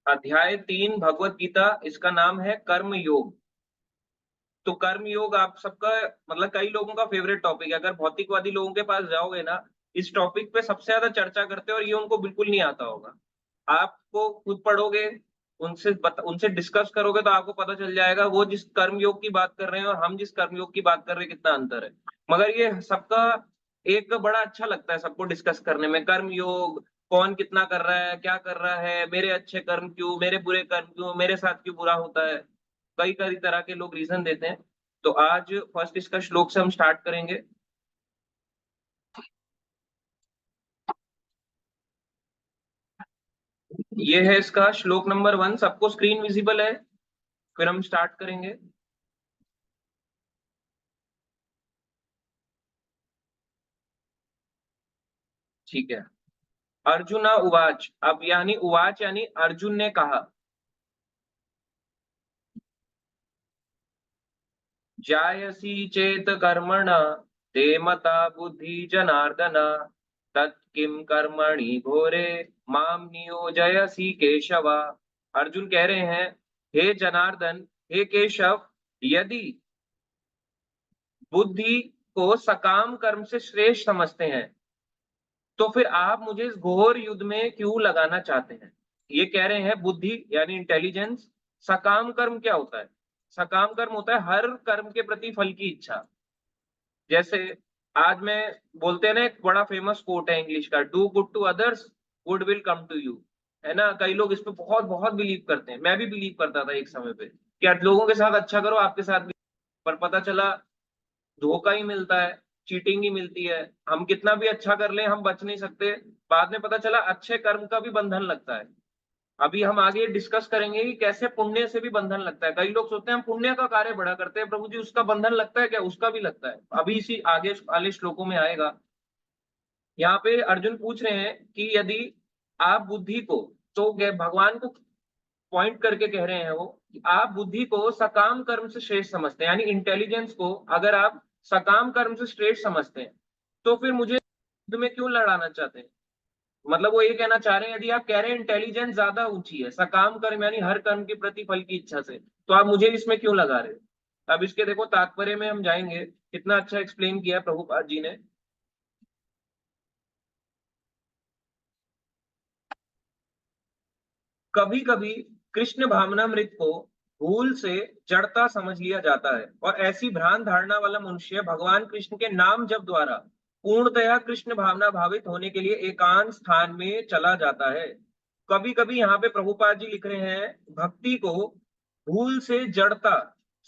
अध्याय 3 भगवत गीता, इसका नाम है कर्म योग। तो कर्म योग आप सबका, मतलब कई लोगों का फेवरेट टॉपिक है। अगर भौतिकवादी लोगों के पास जाओगे ना, इस टॉपिक पे सबसे ज्यादा चर्चा करते हैं और ये उनको बिल्कुल नहीं आता होगा। आपको खुद पढ़ोगे, उनसे डिस्कस करोगे तो आपको पता चल जाएगा वो जिस कर्म योग की बात कर रहे हैं और हम जिस कर्म योग की बात कर रहे हैं कितना अंतर है। मगर ये सबका एक बड़ा अच्छा लगता है सबको डिस्कस करने में। कर्म योग कौन कितना कर रहा है, क्या कर रहा है, मेरे अच्छे कर्म क्यों, मेरे बुरे कर्म क्यों, मेरे साथ क्यों बुरा होता है। कई कई तरह के लोग रीजन देते हैं। तो आज फर्स्ट इसका श्लोक से हम स्टार्ट करेंगे। ये है इसका श्लोक नंबर 1। सबको स्क्रीन विजिबल है? फिर हम स्टार्ट करेंगे। ठीक है। अर्जुना उवाच, अब यानी उवाच यानी अर्जुन ने कहा। जायसी चेत कर्मण ते मता बुद्धि जनार्दन, तत्किम कर्मणि घोरे माम नियोजयसी केशव। अर्जुन कह रहे हैं, हे जनार्दन, हे केशव, यदि बुद्धि को सकाम कर्म से श्रेष्ठ समझते हैं तो फिर आप मुझे इस घोर युद्ध में क्यों लगाना चाहते हैं। ये कह रहे हैं बुद्धि यानी इंटेलिजेंस। सकाम कर्म क्या होता है? सकाम कर्म होता है हर कर्म के प्रति फल की इच्छा। जैसे आज मैं, बोलते हैं ना, एक बड़ा फेमस कोट है इंग्लिश का, do good to others, good will come to you. है ना, कई लोग इस पे बहुत बहुत बिलीव करते हैं। मैं भी बिलीव करता था एक समय पे कि यार लोगों के साथ अच्छा करो, आपके साथ भी। पर पता चला धोखा ही मिलता है, चीटिंग ही मिलती है। हम कितना भी अच्छा कर लें हम बच नहीं सकते। बाद में पता चला अच्छे कर्म का भी बंधन लगता है। अभी हम आगे डिस्कस करेंगे कि कैसे पुण्य से भी बंधन लगता है। कई लोग सोचते हैं हम पुण्य का कार्य बड़ा करते हैं, प्रभु जी उसका बंधन लगता है क्या? उसका भी लगता है। अभी इसी आगे वाले श्लोकों में आएगा। यहाँ पे अर्जुन पूछ रहे हैं कि यदि आप बुद्धि को, तो भगवान को पॉइंट करके कह रहे हैं वो कि आप बुद्धि को सकाम कर्म से श्रेष्ठ समझते हैं, यानी इंटेलिजेंस को अगर आप सकाम कर्म से श्रेष्ठ समझते हैं तो फिर मुझे युद्ध में क्यों लड़ाना चाहते हैं। मतलब वो ये कहना चाह रहे हैं, यदि आप कह रहे हैं इंटेलिजेंस ज्यादा ऊंची है सकाम कर्म यानी हर कर्म के प्रति फल की इच्छा से, तो आप मुझे इसमें क्यों लगा रहे हो। अब इसके देखो तात्पर्य में हम जाएंगे। कितना अच्छा एक्सप्लेन किया है प्रभुपाद जी ने। कभी कभी कृष्ण भावनामृत को भूल से जड़ता समझ लिया जाता है और ऐसी भ्रांत धारणा वाला मनुष्य भगवान कृष्ण के नाम जप द्वारा पूर्णतया कृष्ण भावना भावित होने के लिए एकांत स्थान में चला जाता है। कभी कभी यहाँ पे प्रभुपाद जी लिख रहे हैं, भक्ति को भूल से जड़ता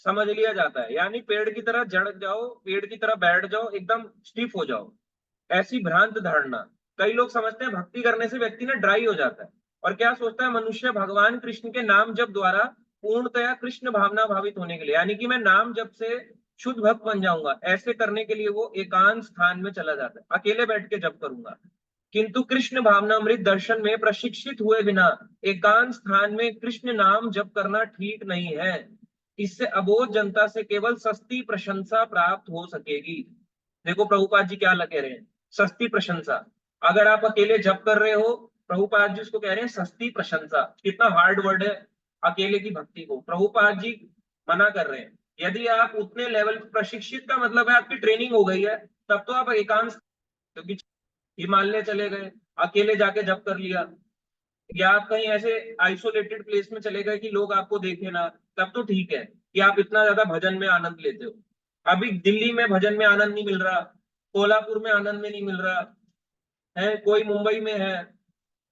समझ लिया जाता है, यानी पेड़ की तरह जड़ जाओ, पेड़ की तरह बैठ जाओ, एकदम स्टिफ हो जाओ। ऐसी भ्रांत धारणा, कई लोग समझते हैं भक्ति करने से व्यक्ति ना ड्राई हो जाता है। और क्या सोचता है मनुष्य, भगवान कृष्ण के नाम जप द्वारा पूर्णतया कृष्ण भावना भावित होने के लिए, यानी कि मैं नाम जप से शुद्ध भक्त बन जाऊंगा, ऐसे करने के लिए वो एकांत स्थान में चला जाता है, अकेले बैठ के जप करूंगा। किंतु कृष्ण भावनामृत दर्शन में प्रशिक्षित हुए बिना एकांत स्थान में कृष्ण नाम जप करना ठीक नहीं है। इससे अबोध जनता से केवल सस्ती प्रशंसा प्राप्त हो सकेगी। देखो प्रभुपाद जी क्या कह रहे हैं, सस्ती प्रशंसा। अगर आप अकेले जप कर रहे हो, प्रभुपाद जी उसको कह रहे हैं सस्ती प्रशंसा। कितना हार्ड वर्ड है अकेले की भक्ति को, प्रभुपाद जी मना कर रहे हैं। यदि आप उतने लेवल प्रशिक्षित का मतलब है आपकी ट्रेनिंग हो गई है, तब तो आप एकांत, क्योंकि हिमालय चले गए, अकेले जाके जप कर लिया, या आप कहीं ऐसे आइसोलेटेड प्लेस में चले गए कि लोग आपको देखे ना, तब तो ठीक है कि आप इतना ज्यादा भजन में आनंद लेते हो। अभी दिल्ली में भजन में आनंद नहीं मिल रहा, कोल्हापुर में आनंद में नहीं मिल रहा है, कोई मुंबई में है,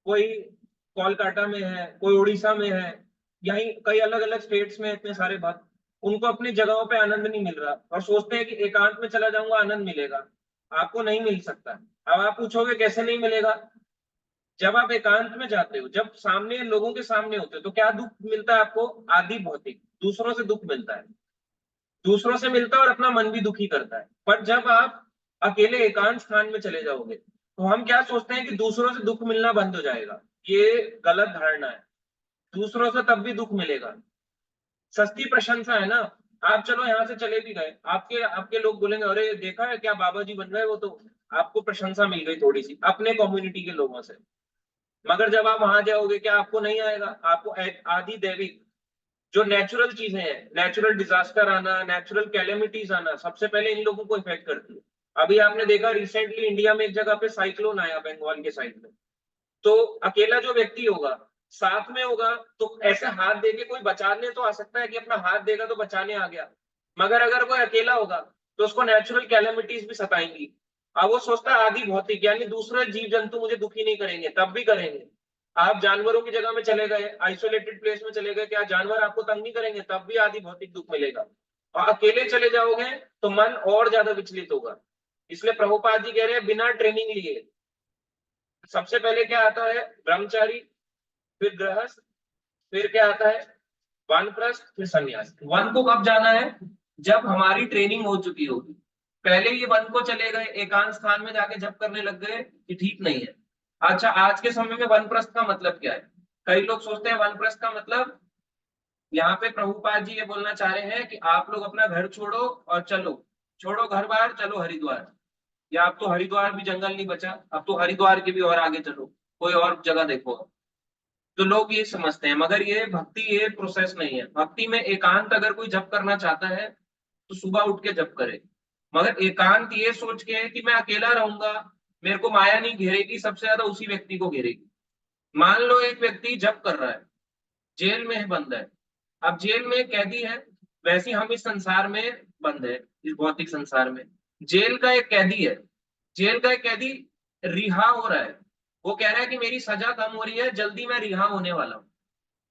कोई कोलकाता में है, कोई उड़ीसा में है, यहीं कई अलग अलग स्टेट्स में इतने सारे भक्त, उनको अपनी जगहों पे आनंद नहीं मिल रहा और सोचते हैं कि एकांत में चला जाऊंगा आनंद मिलेगा। आपको नहीं मिल सकता। अब आप पूछोगे कैसे नहीं मिलेगा। जब आप एकांत में जाते हो, जब सामने लोगों के सामने होते हो, तो क्या दुख मिलता है आपको? आदि भौतिक दूसरों से दुख मिलता है, दूसरों से मिलता है और अपना मन भी दुखी करता है। पर जब आप अकेले एकांत स्थान में चले जाओगे तो हम क्या सोचते हैं कि दूसरों से दुख मिलना बंद हो जाएगा। ये गलत धारणा है। दूसरों से तब भी दुख मिलेगा। सस्ती प्रशंसा है ना। आप चलो यहाँ से चले भी गए, आपके आपके लोग बोलेंगे अरे देखा है क्या बाबा जी बन रहे हैं वो तो, आपको प्रशंसा मिल गई थोड़ी सी अपने कम्युनिटी के लोगों से। मगर जब आप वहां जाओगे क्या आपको नहीं आएगा? आपको आदि दैविक जो नेचुरल चीजें हैं, नेचुरल डिजास्टर आना, नेचुरल कैलेमिटीज आना, सबसे पहले इन लोगों को इफेक्ट करती है। अभी आपने देखा रिसेंटली इंडिया में एक जगह पे साइक्लोन आया बंगाल के साइड में। तो अकेला जो व्यक्ति होगा, साथ में होगा, तो ऐसे हाथ दे के कोई बचाने तो आ सकता है कि अपना हाथ देगा तो बचाने आ गया। मगर अगर कोई अकेला होगा तो उसको नेचुरल कैलेमिटीज भी सताएंगी। अब वो सोचता है आदि भौतिक यानी दूसरे जीव जंतु मुझे दुखी नहीं करेंगे, तब भी करेंगे। आप जानवरों की जगह में चले गए, आइसोलेटेड प्लेस में चले गए, क्या जानवर आपको तंग नहीं करेंगे? तब भी आदि भौतिक दुख मिलेगा। और अकेले चले जाओगे तो मन और ज्यादा विचलित होगा। इसलिए प्रभुपाद जी कह रहे हैं बिना ट्रेनिंग लिए सबसे पहले क्या आता है? ब्रह्मचारी, फिर गृहस्थ, फिर क्या आता है? वानप्रस्थ, फिर संन्यास। वन को कब जाना है? जब हमारी ट्रेनिंग हो चुकी होगी। पहले ये वन को चले गए, एकांत स्थान में जाके जब करने लग गए कि ठीक नहीं है। अच्छा, आज के समय में वनप्रस्थ का मतलब क्या है? कई लोग सोचते हैं वनप्रस्थ का मतलब, यहाँ पे प्रभुपाद जी ये बोलना चाह रहे हैं कि आप लोग अपना घर छोड़ो और चलो, छोड़ो घर बार, चलो हरिद्वार। या अब तो हरिद्वार भी जंगल नहीं बचा, अब तो हरिद्वार के भी और आगे चलो, कोई और जगह देखो। तो लोग ये समझते हैं, मगर ये भक्ति ये प्रोसेस नहीं है। भक्ति में एकांत अगर कोई जप करना चाहता है तो सुबह उठ के जप करे। मगर एकांत ये सोच के कि मैं अकेला रहूंगा, मेरे को माया नहीं घेरेगी, सबसे ज्यादा उसी व्यक्ति को घेरेगी। मान लो एक व्यक्ति जप कर रहा है, जेल में है, बंद है। अब जेल में कैदी है, वैसे ही हम इस संसार में बंद है, इस भौतिक संसार में। जेल का एक कैदी है, जेल का एक कैदी रिहा हो रहा है। वो कह रहा है कि मेरी सजा कम हो रही है, जल्दी मैं रिहा होने वाला हूँ।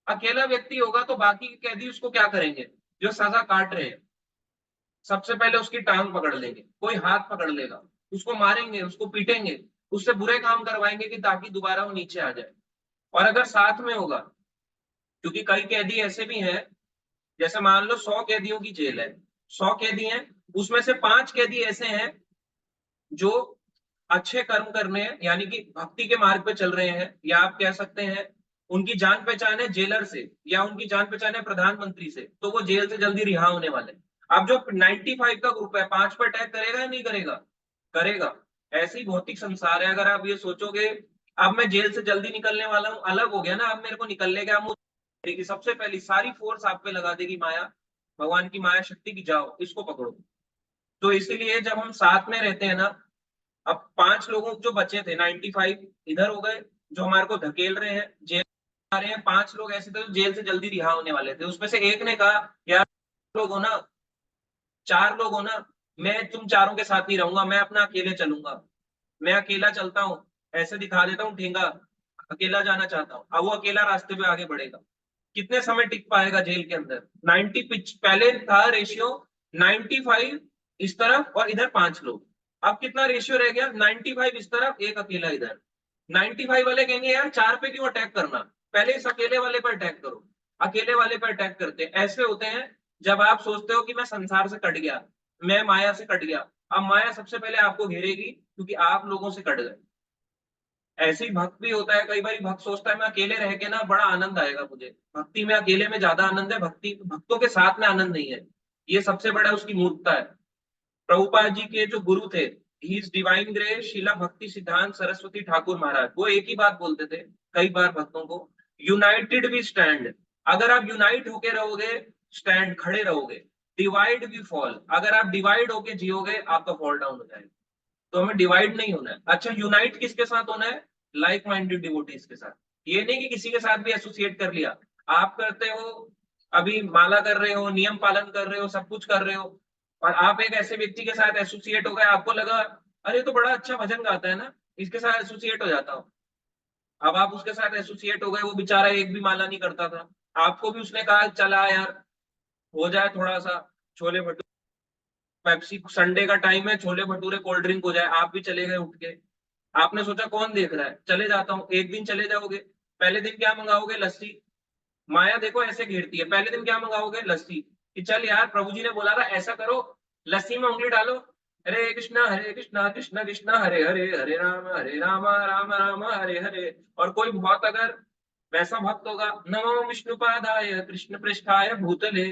अकेला व्यक्ति होगा तो बाकी के कैदी उसको क्या करेंगे? जो सजा काट रहे हैं, सबसे पहले उसकी टांग पकड़ लेंगे, कोई हाथ पकड़ लेगा, उसको मारेंगे, उसको पीटेंगे, उससे बुरे काम करवाएंगे कि ताकि दोबारा वो नीचे आ जाए। और अगर साथ में होगा, क्योंकि कई कैदी ऐसे भी हैं, जैसे मान लो 100 कैदियों की जेल है, 100 कैदी हैं, उसमें से 5 कैदी ऐसे हैं जो अच्छे कर्म करने हैं, यानी कि भक्ति के मार्ग पे चल रहे हैं, या आप कह सकते हैं उनकी जान पहचान है जेलर से, या उनकी जान पहचान है प्रधानमंत्री से, तो वो जेल से जल्दी रिहा होने वाले। अब जो 95 का ग्रुप है, 5 पर अटैक करेगा या नहीं करेगा? करेगा। ऐसे ही भौतिक संसार है। अगर आप ये सोचोगे अब मैं जेल से जल्दी निकलने वाला हूँ, अलग हो गया ना, अब मेरे को निकलने का मुझे, सबसे पहली सारी फोर्स आप पे लगा देगी माया, भगवान की माया शक्ति की, जाओ इसको पकड़ो। तो इसीलिए जब हम साथ में रहते हैं ना, अब 5 लोगों जो बचे थे, 95 इधर हो गए, जो हमारे को धकेल रहे हैं, जेल आ रहे हैं, 5 लोग ऐसे थे जो जेल से जल्दी रिहा होने वाले थे। उसमें से एक ने कहा यार, लोग हो ना, 4 लोग हो ना, मैं तुम चारों के साथ नहीं रहूंगा, मैं अपना अकेले चलूंगा, मैं अकेला चलता हूँ, ऐसे दिखा देता हूँ ठेंगा, अकेला जाना चाहता हूँ। अब वो अकेला रास्ते पे आगे बढ़ेगा, कितने समय टिक पाएगा जेल के अंदर? 90 पिच पहले था रेशियो, 95 इस तरफ और इधर 5 लोग। अब कितना रेशियो रह गया? 95 इस तरफ, एक अकेला इधर। 95 वाले कहेंगे यार 4 पे क्यों अटैक करना, पहले इस अकेले वाले पर अटैक करो। अकेले वाले पर अटैक करते हैं। ऐसे होते हैं जब आप सोचते हो कि मैं संसार से कट गया, मैं माया से कट गया। अब माया सबसे पहले आपको घेरेगी क्योंकि आप लोगों से कट गए। ऐसे ही भक्त भी होता है, कई बार भक्त सोचता है मैं अकेले रह के ना बड़ा आनंद आएगा मुझे, भक्ति में अकेले में ज्यादा आनंद है, भक्ति भक्तों के साथ में आनंद नहीं है। ये सबसे बड़ा उसकी मूर्खता है। प्रभुपाद जी के जो गुरु थे, he is divine grace Srila Bhakti Siddhanta Saraswati Thakur महाराज, वो एक ही बात बोलते थे कई बार भक्तों को, यूनाइटेड वी स्टैंड। अगर आप यूनाइट होके रहोगे, स्टैंड खड़े रहोगे, डिवाइड वी फॉल। अगर आप डिवाइड होके जियोगे आपका फॉल डाउन हो जाएगा। तो हमें डिवाइड नहीं होना है। अच्छा, यूनाइट किसके साथ होना है? लाइक माइंडेड डिवोटीज के साथ। ये नहीं कि किसी के साथ भी एसोसिएट कर लिया। आप करते हो, अभी माला कर रहे हो, नियम पालन कर रहे हो, सब कुछ कर रहे हो, और आप एक ऐसे व्यक्ति के साथ एसोसिएट हो गए, आपको लगा अरे तो बड़ा अच्छा भजन गाता है ना, इसके साथ एसोसिएट हो जाता हूँ। अब आप उसके साथ एसोसिएट हो गए, वो बेचारा एक भी माला नहीं करता था, आपको भी उसने कहा चला यार हो जाए थोड़ा सा छोले भटूरे, पेप्सी, संडे का टाइम है, छोले भटूरे कोल्ड ड्रिंक हो जाए, आप भी चले गए उठ के। आपने सोचा कौन देख रहा है, चले जाता हूँ। एक दिन चले जाओगे, पहले दिन क्या मंगाओगे? लस्सी। माया देखो ऐसे घेरती है, पहले दिन क्या मंगाओगे? लस्सी। कि चल यार प्रभु जी ने बोला था ऐसा करो, लस्सी में उंगली डालो, हरे कृष्णा कृष्णा कृष्णा हरे हरे, हरे राम राम राम हरे हरे। और कोई बहुत अगर वैसा भक्त होगा, नमो विष्णुपादाय कृष्ण पृष्ठाय भूतले।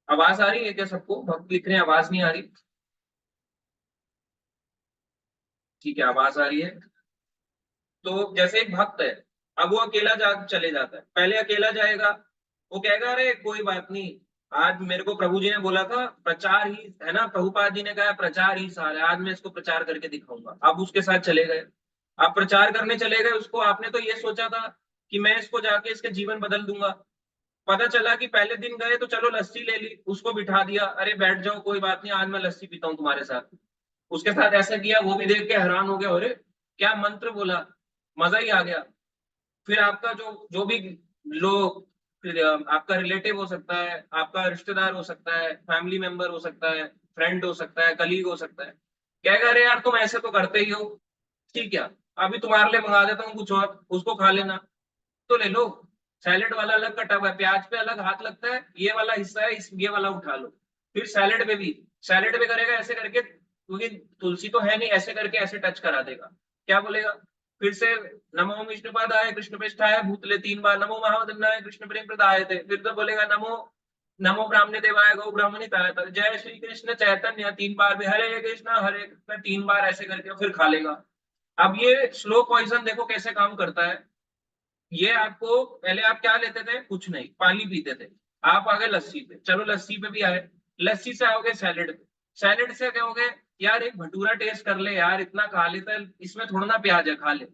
आवाज आ रही है क्या सबको? भक्त लिख रहे हैं आवाज नहीं आ रही? ठीक है, आवाज आ रही है। तो जैसे एक भक्त है, अब वो अकेला जा चले जाता है, पहले अकेला जाएगा, वो कहेगा अरे कोई बात नहीं, आज मेरे को प्रभु जी ने बोला था प्रचार ही है ना, प्रभुपाद जी ने कहा प्रचार ही सार है, आज मैं इसको प्रचार करके दिखाऊंगा। आप उसके साथ चले गए, आप प्रचार करने चले गए उसको, आपने तो ये सोचा था कि मैं इसको जाके इसके जीवन बदल दूंगा। पता चला कि पहले दिन गए तो चलो लस्सी ले ली, उसको बिठा दिया, अरे बैठ जाओ कोई बात नहीं, आज मैं लस्सी पीता हूँ तुम्हारे साथ। उसके साथ ऐसा किया, वो भी देख के हैरान हो गया, अरे क्या मंत्र बोला, मजा ही आ गया। फिर आपका जो जो भी लोग, फिर आपका रिलेटिव हो सकता है, आपका रिश्तेदार हो सकता है, फैमिली मेंबर हो सकता है, फ्रेंड हो सकता है, कलीग हो सकता है, कहेगा अरे यार तुम ऐसे तो करते ही हो, ठीक है अभी तुम्हारे लिए मंगा देता हूँ कुछ और, उसको खा लेना। तो ले लो, सैलेड वाला अलग कटा हुआ है, प्याज पे अलग हाथ लगता है, ये वाला हिस्सा है, इस ये वाला उठा लो। फिर सैलेड पे भी, सैलेड पे करेगा ऐसे करके, क्योंकि तुलसी तो है नहीं, ऐसे करके ऐसे टच करा देगा, क्या बोलेगा? फिर से नमो विष्णुपादाय कृष्ण पृष्ठाय भूतले 3 बार, नमो महावदनाय कृष्ण प्रेम प्रदाय थे, फिर तो बोलेगा नमो नमो ब्राह्मणे देवाय गौ ब्राह्मणी ताय, जय श्री कृष्ण चैतन्य 3 बार भी, हरे कृष्ण 3 बार ऐसे करके फिर खा लेगा। अब ये स्लो पॉइजन देखो कैसे काम करता है। ये आपको, पहले आप क्या लेते थे? कुछ नहीं, पानी पीते थे, आप आ गए लस्सी पे, चलो लस्सी पे भी आए, लस्सी से आओगे सैलेड पे, सैलेड से कहोगे यार एक भटूरा टेस्ट कर ले यार, इतना खा लेता है, इसमें थोड़ा ना प्याज है, खा ले।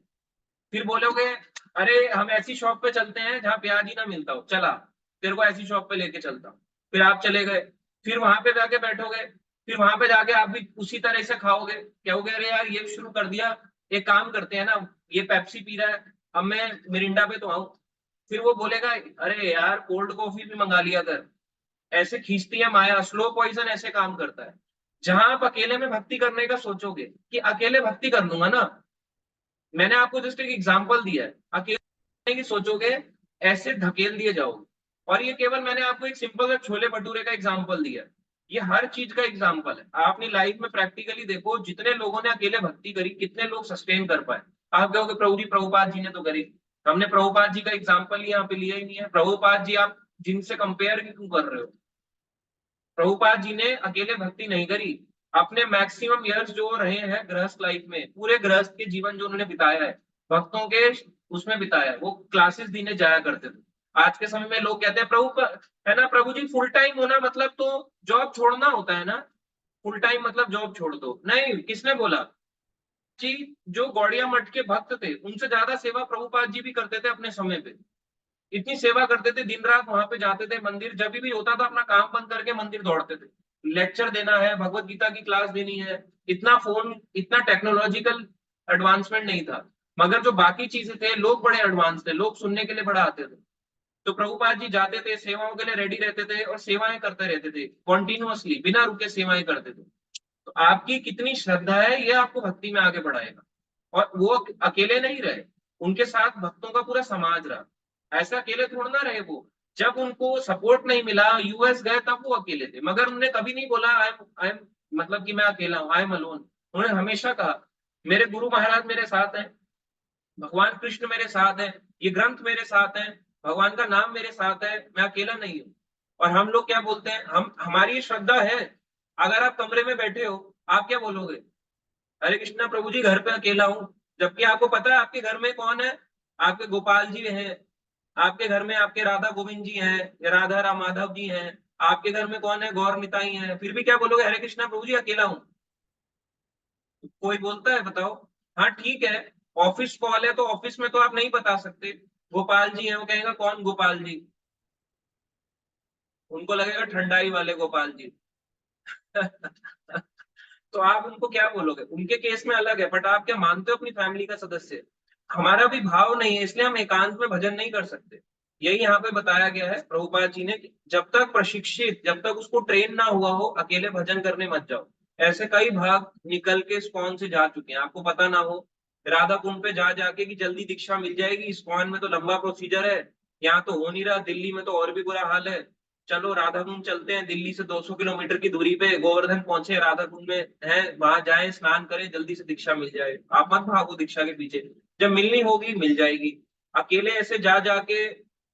फिर बोलोगे अरे हम ऐसी शॉप पे चलते हैं जहाँ प्याज ही ना मिलता हो, चला तेरे को ऐसी शॉप पे लेके चलता हूँ। फिर आप चले गए, फिर वहां पे जाके बैठोगे, फिर वहां पे जाके आप भी उसी तरह से खाओगे, कहोगे अरे यार ये शुरू कर दिया, एक काम करते हैं ना, ये पेप्सी पी रहा है, अब मैं मिरिंडा पे तो आऊं। फिर वो बोलेगा अरे यार कोल्ड कॉफी भी मंगा लिया कर। ऐसे खींचती है माया, स्लो पॉइजन ऐसे काम करता है। जहां आप अकेले में भक्ति करने का सोचोगे कि अकेले भक्ति कर लूंगा ना, मैंने आपको जस्ट एक एग्जांपल दिया है, अकेले की सोचोगे, ऐसे ढकेल दिए जाओगे। और ये केवल मैंने आपको एक सिंपल सा छोले भटूरे का एग्जांपल दिया है, ये हर चीज का एग्जांपल है। आप अपनी लाइफ में प्रैक्टिकली देखो, जितने लोगों ने अकेले भक्ति करी, कितने लोग सस्टेन कर पाए। आप कहोगे प्रभु जी प्रभुपाद जी ने तो करी, हमने प्रभुपाद जी का एग्जांपल यहाँ पे लिया ही नहीं है। प्रभुपाद जी आप जिनसे कंपेयर क्यों कर रहे हो? प्रभुपाद जी ने अकेले भक्ति नहीं करी, अपने मैक्सिमम ईयर्स जो रहे हैं गृहस्थ लाइफ में, पूरे गृहस्थ के जीवन जो उन्होंने बिताया है भक्तों के उसमें बिताया है, वो क्लासेस देने जाया करते थे। आज के समय में लोग कहते हैं है ना प्रभु जी फुल टाइम होना मतलब तो जॉब छोड़ना होता है ना, फुल टाइम मतलब जॉब छोड़ दो, नहीं, किसने बोला? जी, जो गौड़िया मठ के भक्त थे उनसे ज्यादा सेवा प्रभुपाद जी भी करते थे अपने समय पे, इतनी सेवा करते थे, दिन रात वहां पे जाते थे मंदिर, जब भी होता था अपना काम बंद करके मंदिर दौड़ते थे। लेक्चर देना है, भगवत गीता की क्लास देनी है, इतना फोन, इतना टेक्नोलॉजिकल एडवांसमेंट नहीं था, मगर जो बाकी चीजें थे लोग बड़े एडवांस थे, लोग सुनने के लिए बड़ा आते थे। तो प्रभुपाद जी जाते थे, सेवाओं के लिए रेडी रहते थे और सेवाएं करते रहते थे, कॉन्टिन्यूअसली बिना रुके सेवाएं करते थे। तो आपकी कितनी श्रद्धा है ये आपको भक्ति में आगे बढ़ाएगा। और वो अकेले नहीं रहे, उनके साथ भक्तों का पूरा समाज रहा, ऐसा अकेले थोड़ा ना रहे वो। जब उनको सपोर्ट नहीं मिला, यूएस गए तब वो अकेले थे, मगर उन्होंने कभी नहीं बोला आई एम मतलब कि मैं अकेला हूं, आई एम अलोन। उन्होंने हमेशा कहा मेरे गुरु महाराज मेरे साथ हैं, भगवान कृष्ण मेरे साथ है, ये ग्रंथ मेरे साथ है, भगवान का नाम मेरे साथ है, मैं अकेला नहीं हूँ। और हम लोग क्या बोलते हैं, हम हमारी ये श्रद्धा है। अगर आप कमरे में बैठे हो, आप क्या बोलोगे? हरे कृष्णा प्रभु जी घर पे अकेला हूँ, जबकि आपको पता है आपके घर में कौन है, आपके गोपाल जी हैं, आपके घर में आपके राधा गोविंद जी हैं, या राधा राम माधव जी हैं, आपके घर में कौन है, गौर निताई हैं, फिर भी क्या बोलोगे? हरे कृष्णा प्रभु जी अकेला हूँ। कोई बोलता है? बताओ। हाँ ठीक है, ऑफिस कॉल है तो ऑफिस में तो आप नहीं बता सकते, गोपाल जी हैं, वो कहेगा कौन गोपाल जी, उनको लगेगा ठंडाई वाले गोपाल जी। तो आप उनको क्या बोलोगे? उनके केस में अलग है, बट आप क्या मानते हो अपनी फैमिली का सदस्य? हमारा भी भाव नहीं है, इसलिए हम एकांत में भजन नहीं कर सकते। यही यहाँ पे बताया गया है प्रभुपाद जी ने कि जब तक प्रशिक्षित, जब तक उसको ट्रेन ना हुआ हो, अकेले भजन करने मत जाओ। ऐसे कई भाग निकल के इस्कॉन से जा चुके हैं, आपको पता ना हो, राधा कुंड पे जा जाके कि जल्दी दीक्षा मिल जाएगी, इस्कॉन में तो लंबा प्रोसीजर है, यहाँ तो हो नहीं रहा, दिल्ली में तो और भी बुरा हाल है, चलो राधा कुंड चलते हैं, दिल्ली से 200 किलोमीटर की दूरी पे गोवर्धन पहुंचे, राधा कुंड में है, वहां जाए, स्नान करें, जल्दी से दीक्षा मिल जाए। आप मत भागो दीक्षा के पीछे, जब मिलनी होगी मिल जाएगी। अकेले ऐसे जा जाके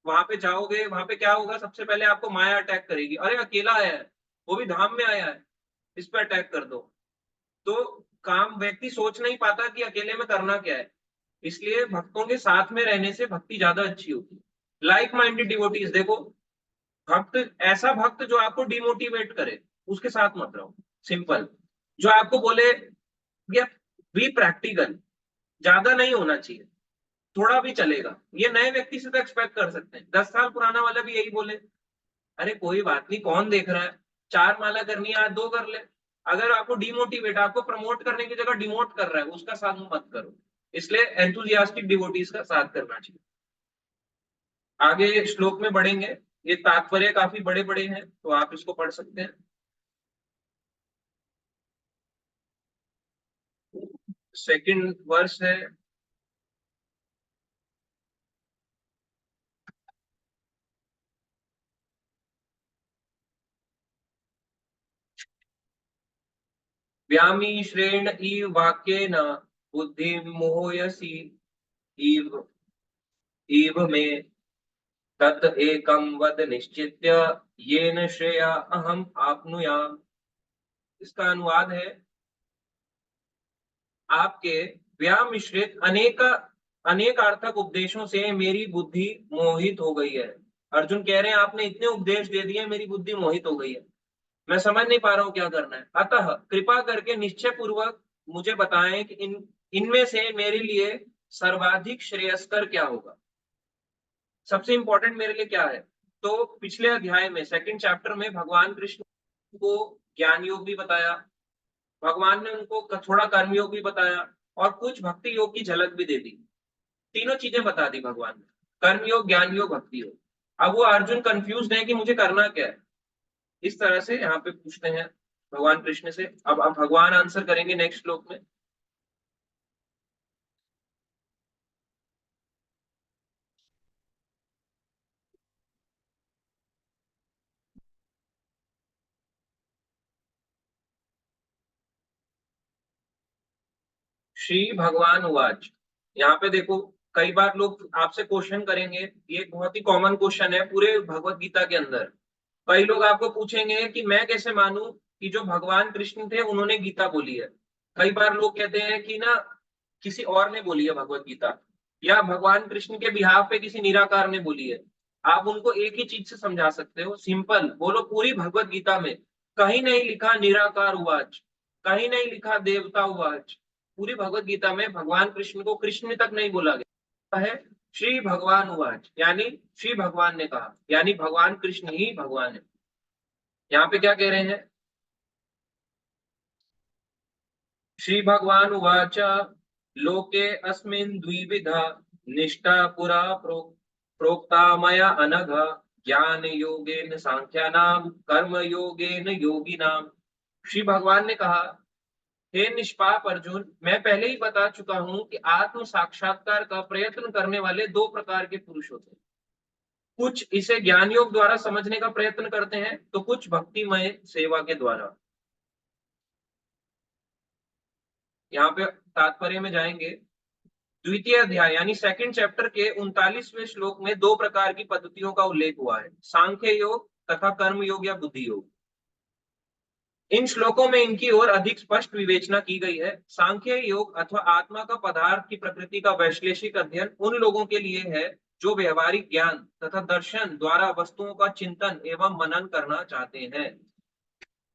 वहां पे जाओगे, वहां पे क्या होगा, सबसे पहले आपको माया अटैक करेगी, अरे अकेला आया है, वो भी धाम में आया है, इस पे अटैक कर दो। तो काम व्यक्ति सोच नहीं पाता कि अकेले में करना क्या है। इसलिए भक्तों के साथ में रहने से भक्ति ज्यादा अच्छी होती है। लाइक माइंडेड डिवोटीज देखो, भक्त, ऐसा भक्त जो आपको डिमोटिवेट करे उसके साथ मत रहो। सिंपल। जो आपको बोले या बी प्रैक्टिकल, ज्यादा नहीं होना चाहिए, थोड़ा भी चलेगा। ये नए व्यक्ति से तो एक्सपेक्ट कर सकते हैं, 10 साल पुराना वाला भी यही बोले, अरे कोई बात नहीं, कौन देख रहा है, 4 माला करनी है आज 2 कर ले। अगर आपको डिमोटिवेट, आपको प्रमोट करने की जगह डिमोट कर रहा है, उसका साथ मत करो। इसलिए एंथुजियास्टिक डिवोटीज का साथ करना चाहिए। आगे श्लोक में बढ़ेंगे, ये तात्पर्य काफी बड़े बड़े हैं, तो आप इसको पढ़ सकते हैं। सेकंड वर्ष है। व्यामी श्रेण इव वाक्येन बुद्धि मोहयसी इव इव में तत् एकम वद निश्चित्य येन श्रेया अहम आपनुयाम। इसका अनुवाद है, आपके व्यामिश्रित अनेक अनेकार्थक उपदेशों से मेरी बुद्धि मोहित हो गई है। अर्जुन कह रहे हैं आपने इतने उपदेश दे दिए, मेरी बुद्धि मोहित हो गई है, मैं समझ नहीं पा रहा हूं क्या करना है। अतः कृपा करके निश्चय पूर्वक मुझे बताएं कि इनमें से मेरे लिए सर्वाधिक श्रेयस्कर क्या होगा, सबसे इंपॉर्टेंट मेरे लिए क्या है। तो पिछले अध्याय में, सेकंड चैप्टर में, भगवान कृष्ण को ज्ञान योग भी बताया, भगवान ने उनको थोड़ा कर्म योग भी बताया, और कुछ भक्ति योग की झलक भी दे दी। तीनों चीजें बता दी भगवान ने, कर्म योग, ज्ञान योग, भक्ति योग। अब वो अर्जुन कंफ्यूज है कि मुझे करना क्या है। इस तरह से यहाँ पे पूछते हैं भगवान कृष्ण से। अब भगवान आंसर करेंगे नेक्स्ट श्लोक में। श्री भगवान उवाच। यहाँ पे देखो, कई बार लोग आपसे क्वेश्चन करेंगे, ये एक बहुत ही कॉमन क्वेश्चन है पूरे भगवत गीता के अंदर। कई लोग आपको पूछेंगे कि मैं कैसे मानूं कि जो भगवान कृष्ण थे उन्होंने गीता बोली है। कई बार लोग कहते हैं कि ना, किसी और ने बोली है भगवत गीता, या भगवान कृष्ण के बिहाफ पे किसी निराकार ने बोली है। आप उनको एक ही चीज से समझा सकते हो, सिंपल बोलो, पूरी भगवत गीता में कहीं नहीं लिखा निराकार उवाच, कहीं नहीं लिखा देवता उवाच। पूरी भगवत गीता में भगवान कृष्ण को कृष्ण तक नहीं बोला गया है, श्री भगवान उवाच, यानी श्री भगवान ने कहा, यानी भगवान कृष्ण ही भगवान है। यहाँ पे क्या कह रहे हैं, श्री भगवान उवाच, लोके अस्मिन् द्विविधा निष्ठा पुरा प्रोक्ता मया अनघ, ज्ञान योगेन सांख्यानाम कर्म योगेन योगिनाम। श्री भगवान ने कहा, हे निष्पाप अर्जुन, मैं पहले ही बता चुका हूं कि आत्म साक्षात्कार का प्रयत्न करने वाले 2 प्रकार के पुरुष होते हैं। कुछ इसे ज्ञान योग द्वारा समझने का प्रयत्न करते हैं, तो कुछ भक्तिमय सेवा के द्वारा। यहाँ पे तात्पर्य में जाएंगे। द्वितीय अध्याय यानी सेकंड चैप्टर के 39वें श्लोक में 2 प्रकार की पद्धतियों का उल्लेख हुआ है, सांख्य योग तथा कर्म योग या बुद्धि योग। इन श्लोकों में इनकी ओर अधिक स्पष्ट विवेचना की गई है। सांख्य योग अथवा आत्मा का पदार्थ की प्रकृति का वैश्लेषिक अध्ययन उन लोगों के लिए है जो व्यवहारिक ज्ञान तथा दर्शन द्वारा वस्तुओं का चिंतन एवं मनन करना चाहते हैं।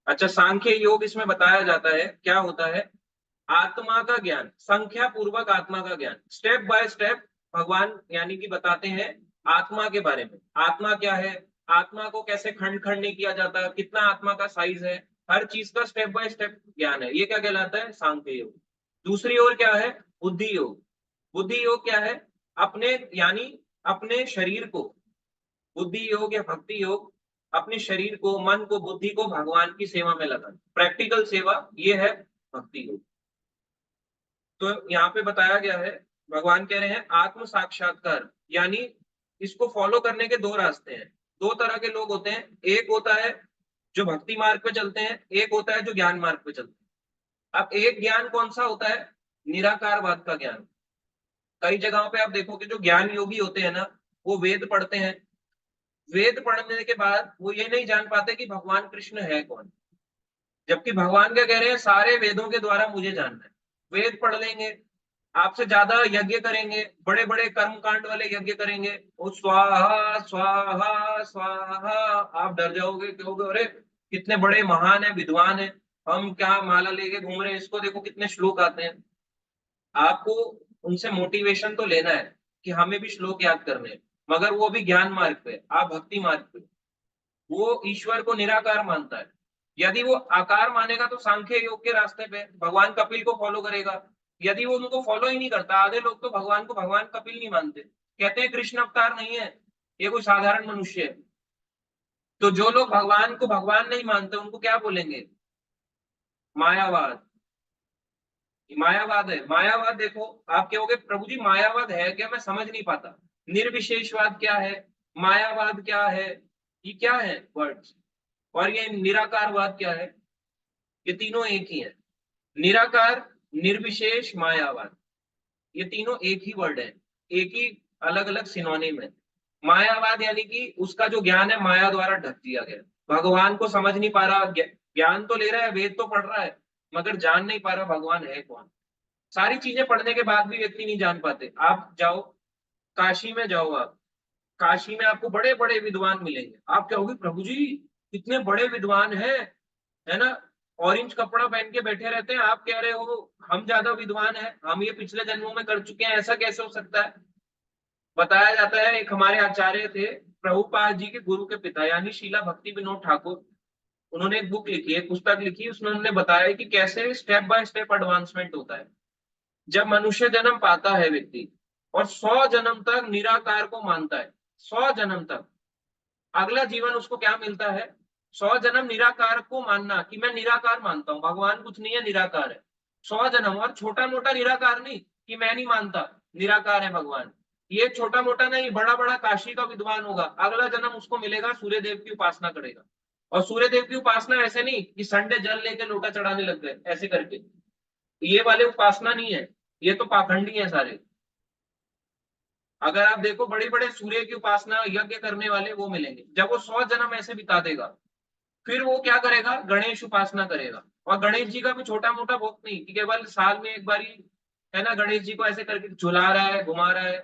अच्छा, सांख्य योग इसमें बताया जाता है क्या होता है, आत्मा का ज्ञान, संख्या पूर्वक आत्मा का ज्ञान, स्टेप बाय स्टेप भगवान यानी कि बताते हैं आत्मा के बारे में। आत्मा क्या है, आत्मा को कैसे खंड खंड नहीं किया जाता, कितना आत्मा का साइज है, हर चीज का स्टेप बाय स्टेप ज्ञान है। ये क्या कहलाता है, सांख्य योग। दूसरी ओर क्या है, बुद्धि योग। बुद्धि योग क्या है, अपने यानी अपने शरीर को, बुद्धि योग या भक्ति योग, अपने शरीर को, मन को, बुद्धि को भगवान की सेवा में लगाना, प्रैक्टिकल सेवा, ये है भक्ति योग। तो यहाँ पे बताया गया है, भगवान कह रहे हैं आत्म साक्षात्कार, यानी इसको फॉलो करने के 2 रास्ते हैं। 2 तरह के लोग होते हैं, एक होता है जो भक्ति मार्ग पे चलते हैं, एक होता है जो ज्ञान मार्ग पे चलते हैं। अब एक ज्ञान कौन सा होता है, निराकारवाद का ज्ञान। कई जगहों पे आप देखोगे जो ज्ञान योगी होते हैं ना, वो वेद पढ़ते हैं, वेद पढ़ने के बाद वो ये नहीं जान पाते कि भगवान कृष्ण है कौन। जबकि भगवान क्या कह रहे हैं, सारे वेदों के द्वारा मुझे जानना है। वेद पढ़ लेंगे, आपसे ज्यादा यज्ञ करेंगे, बड़े बड़े कर्म कांड वाले यज्ञ करेंगे, वो स्वाहा स्वाहा स्वाहा, आप डर जाओगे, कहोगे अरे कितने बड़े महान है, विद्वान है, हम क्या माला लेके घूम रहे हैं, इसको देखो कितने श्लोक आते हैं। आपको उनसे मोटिवेशन तो लेना है कि हमें भी श्लोक याद करने हैं, मगर वो भी ज्ञान मार्ग पे, आप भक्ति मार्ग पे। वो ईश्वर को निराकार मानता है। यदि वो आकार मानेगा तो सांख्य योग के रास्ते पे भगवान कपिल को फॉलो करेगा। यदि वो उनको फॉलो ही नहीं करता, आधे लोग तो भगवान को भगवान कपिल नहीं मानते, कहते हैं कृष्ण अवतार नहीं है, ये कोई साधारण मनुष्य है। तो जो लोग भगवान को भगवान नहीं मानते उनको क्या बोलेंगे? मायावाद। मायावाद है। मायावाद देखो, आप कहोगे प्रभु जी मायावाद है क्या, मैं समझ नहीं पाता। निर्विशेषवाद क्या है, मायावाद क्या है, ये क्या है वर्ड्स? और ये निराकारवाद क्या है? ये तीनों एक ही है। निराकार, निर्विशेष, मायावाद, ये तीनों एक ही वर्ड है, एक ही अलग अलग सिनोनिम है। मायावाद यानी कि उसका जो ज्ञान है माया द्वारा ढक दिया गया, भगवान को समझ नहीं पा रहा, ज्ञान तो ले रहा है, वेद तो पढ़ रहा है, मगर जान नहीं पा रहा भगवान है कौन। सारी चीजें पढ़ने के बाद भी व्यक्ति नहीं जान पाते। आप जाओ काशी में, जाओ आप, काशी में आपको बड़े बड़े विद्वान मिलेंगे, आप कहोगे प्रभु जी कितने बड़े विद्वान हैं, है ना, ऑरेंज कपड़ा पहन के बैठे रहते हैं, आप कह रहे हो हम ज्यादा विद्वान हैं, हम ये पिछले जन्मों में कर चुके हैं, ऐसा कैसे हो सकता है? बताया जाता है एक हमारे आचार्य थे, प्रभुपाद जी के गुरु के पिता, यानी शीला भक्ति विनोद ठाकुर, उन्होंने एक बुक लिखी है, एक पुस्तक लिखी, उसमें उन्होंने बताया कि कैसे स्टेप बाय स्टेप एडवांसमेंट होता है। जब मनुष्य जन्म पाता है व्यक्ति और 100 जन्म तक निराकार को मानता है, 100 जन्म तक, अगला जीवन उसको क्या मिलता है? 100 जन्म निराकार को मानना, कि मैं निराकार मानता हूं, भगवान कुछ नहीं है, निराकार है। 100 जन्म, और छोटा मोटा निराकार नहीं कि मैं नहीं मानता निराकार है भगवान, ये छोटा मोटा नहीं, बड़ा बड़ा काशी का विद्वान होगा, अगला जन्म उसको मिलेगा सूर्य देव की उपासना करेगा। और सूर्य देव की उपासना ऐसे नहीं कि संडे जल लेके लोटा चढ़ाने लग गए ऐसे करके, ये वाले उपासना नहीं है, ये तो पाखंडी है सारे। अगर आप देखो बड़े बड़े सूर्य की उपासना यज्ञ करने वाले वो मिलेंगे, जब वो 100 जन्म ऐसे बिता देगा, फिर वो क्या करेगा? गणेश उपासना करेगा। और गणेश जी का भी छोटा मोटा भोग नहीं कि केवल साल में एक बारी, है ना, गणेश जी को ऐसे करके झुला रहा है, घुमा रहा है,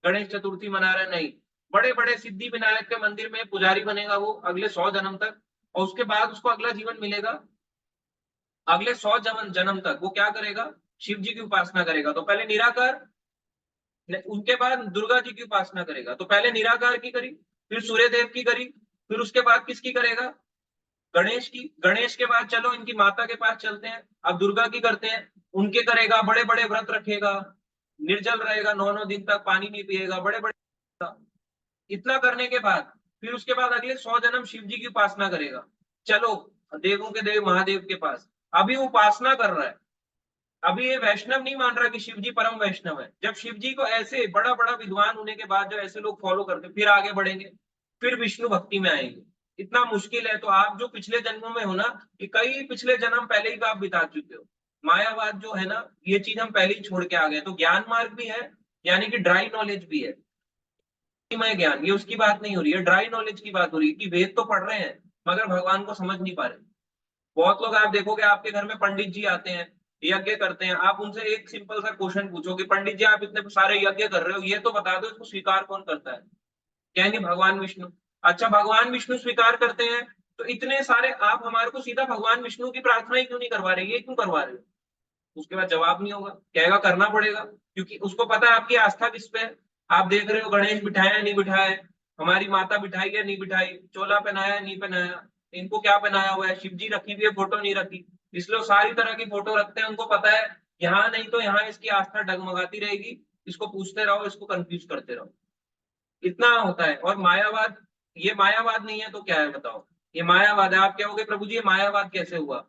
गणेश चतुर्थी मना रहा है, नहीं। बड़े बड़े सिद्धि विनायक के मंदिर में पुजारी बनेगा वो अगले 100 जन्म तक, और उसके बाद उसको अगला जीवन मिलेगा, अगले 100 जन्म जन्म तक वो क्या करेगा? शिव जी की उपासना करेगा। तो पहले निराकार, उनके बाद दुर्गा जी की उपासना करेगा। तो पहले निराकार की करी, फिर सूर्य देव की करी, फिर उसके बाद किसकी करेगा? गणेश की। गणेश के बाद चलो इनकी माता के पास चलते हैं, अब दुर्गा की करते हैं, उनके करेगा, बड़े बड़े व्रत रखेगा, निर्जल रहेगा, 9 9 दिन तक पानी नहीं पिएगा, बड़े बड़े, इतना करने के बाद फिर उसके बाद अगले 100 जन्म शिव जी की उपासना करेगा। चलो देवों के देव महादेव के पास, अभी वो उपासना कर रहा है, अभी ये वैष्णव नहीं मान रहा कि शिव जी परम वैष्णव है। जब शिव जी को ऐसे बड़ा बड़ा विद्वान होने के बाद जब ऐसे लोग फॉलो करते, फिर आगे बढ़ेंगे, फिर विष्णु भक्ति में आएंगे। इतना मुश्किल है। तो आप जो पिछले जन्मों में हो ना, कि कई पिछले जन्म पहले ही का आप बिता चुके हो। मायावाद जो है ना, ये चीज हम पहले ही छोड़ के आ गए। तो ज्ञान मार्ग भी है, यानी कि ड्राई नॉलेज भी है, मैं ज्ञान, ये उसकी बात नहीं हो रही है, ड्राई नॉलेज की बात हो रही है कि वेद तो पढ़ रहे हैं मगर भगवान को समझ नहीं पा रहे। बहुत लोग आप देखोगे आपके घर में पंडित जी आते हैं, यज्ञ करते हैं, आप उनसे एक सिंपल सा क्वेश्चन पूछो कि पंडित जी आप इतने सारे यज्ञ कर रहे हो, ये तो बता दो इसको स्वीकार कौन करता है? कहेंगे भगवान विष्णु। अच्छा, भगवान विष्णु स्वीकार करते हैं, तो इतने सारे आप हमारे को सीधा भगवान विष्णु की प्रार्थना ही क्यों नहीं करवा रहे, ये क्यों करवा रहे हो? उसके बाद जवाब नहीं होगा, कहेगा करना पड़ेगा, क्योंकि उसको पता है आपकी आस्था किस पे है। आप देख रहे हो गणेश बिठाया नहीं बिठाया, हमारी माता बिठाई है नहीं बिठाई, चोला पहनाया नहीं पहनाया, इनको क्या पहनाया हुआ है, शिव जी रखी हुई है फोटो नहीं रखी, इसलिए वो सारी तरह की फोटो रखते हैं। उनको पता है यहाँ नहीं तो यहाँ इसकी आस्था डगमगाती रहेगी, इसको पूछते रहो, इसको कंफ्यूज करते रहो, इतना होता है। और मायावाद, ये मायावाद नहीं है तो क्या है बताओ? ये मायावाद है। आप क्या कहोगे प्रभु जी ये मायावाद कैसे हुआ?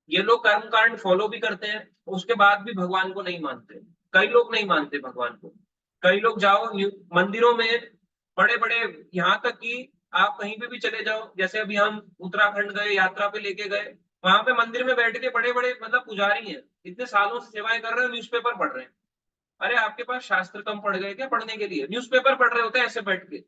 ये लोग कर्म कांड फॉलो भी करते हैं, उसके बाद भी भगवान को नहीं मानते। कई लोग नहीं मानते भगवान को। कई लोग जाओ मंदिरों में, बड़े बड़े, यहाँ तक कि आप कहीं पे भी चले जाओ, जैसे अभी हम उत्तराखंड गए, यात्रा पे लेके गए, वहां पे मंदिर में बैठ के बड़े बड़े मतलब पुजारी हैं, इतने सालों से सेवाएं कर रहे हैं, न्यूज़पेपर पढ़ रहे हैं। अरे आपके पास शास्त्र कम पढ़ गए क्या पढ़ने के लिए? न्यूज़पेपर पढ़ रहे होते हैं ऐसे बैठ के,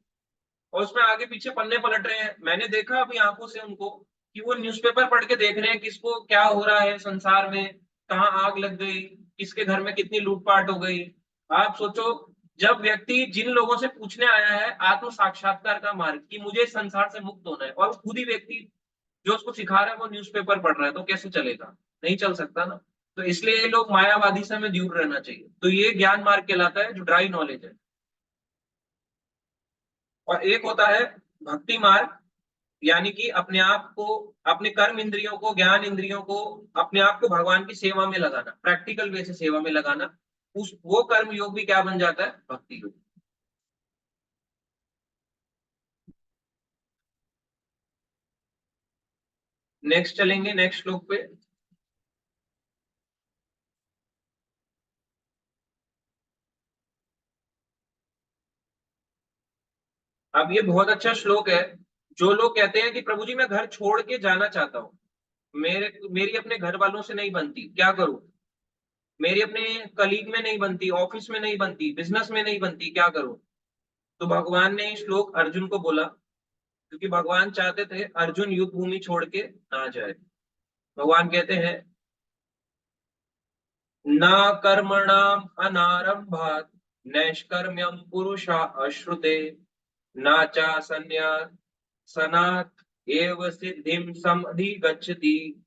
और उसमें आगे पीछे पन्ने पलट रहे हैं। मैंने देखा अपनी आंखों से उनको कि वो न्यूज़पेपर पढ़ के देख रहे हैं किसको क्या हो रहा है संसार में, कहाँ आग लग गई, किसके घर में कितनी लूटपाट हो गई। आप सोचो, जब व्यक्ति जिन लोगों से पूछने आया है आत्म साक्षात्कार का मार्ग कि मुझे इस संसार से मुक्त होना है, और खुद ही व्यक्ति जो उसको सिखा रहा है वो न्यूज़पेपर पढ़ रहा है, तो कैसे चलेगा? नहीं चल सकता ना। तो इसलिए ये लोग मायावादी से हमें दूर रहना चाहिए। तो ये ज्ञान मार्ग कहलाता है जो ड्राई नॉलेज है। और एक होता है भक्ति मार्ग, यानी कि अपने आप को, अपने कर्म इंद्रियों को, ज्ञान इंद्रियों को, अपने आप को भगवान की सेवा में लगाना, प्रैक्टिकल वे से सेवा में लगाना। उस वो कर्म योग भी क्या बन जाता है? भक्ति योग। नेक्स्ट चलेंगे नेक्स्ट श्लोक पे। अब ये बहुत अच्छा श्लोक है। जो लोग कहते हैं कि प्रभु जी मैं घर छोड़ के जाना चाहता हूँ, मेरे मेरी अपने घर वालों से नहीं बनती, क्या करूं? मेरी अपने कलीग में नहीं बनती, ऑफिस में नहीं बनती, बिजनेस में नहीं बनती, क्या करूं? तो भगवान ने ये श्लोक अर्जुन को बोला, क्योंकि भगवान चाहते थे अर्जुन युद्ध भूमि छोड़ के ना जाए। भगवान कहते हैं, ना कर्मणाम अनारंभात नैष्कर्म्यम पुरुषा अश्रुते, ना चा सन्यासनात् एव सिद्धिम समधिगच्छति।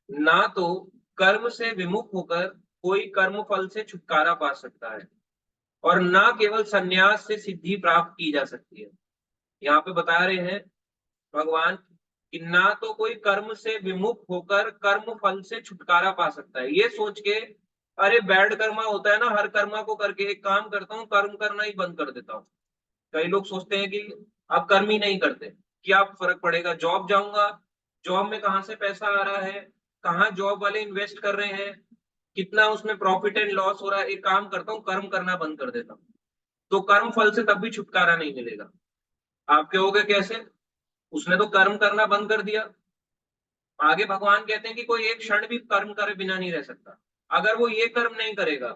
ना तो कर्म से विमुख होकर कोई कर्म फल से छुटकारा पा सकता है, और ना केवल सन्यास से सिद्धि प्राप्त की जा सकती है। यहाँ पे बता रहे हैं भगवान कि ना तो कोई कर्म से विमुख होकर कर्म फल से छुटकारा पा सकता है, ये सोच के अरे बैड कर्मा होता है ना, हर कर्मा को करके एक काम करता हूँ, कर्म करना ही बंद कर देता हूँ। कई लोग सोचते हैं कि आप कर्म ही नहीं करते, क्या फर्क पड़ेगा, जॉब जाऊंगा, जॉब में कहाँ से पैसा आ रहा है, कहाँ जॉब वाले इन्वेस्ट कर रहे हैं, कितना उसमें प्रॉफिट एंड लॉस हो रहा है, एक काम करता हूँ कर्म करना बंद कर देता हूँ। तो कर्म फल से तब भी छुटकारा नहीं मिलेगा। आप कहोगे कैसे? उसने तो कर्म करना बंद कर दिया। आगे भगवान कहते हैं कि कोई एक क्षण भी कर्म करे बिना नहीं रह सकता। अगर वो ये कर्म नहीं करेगा,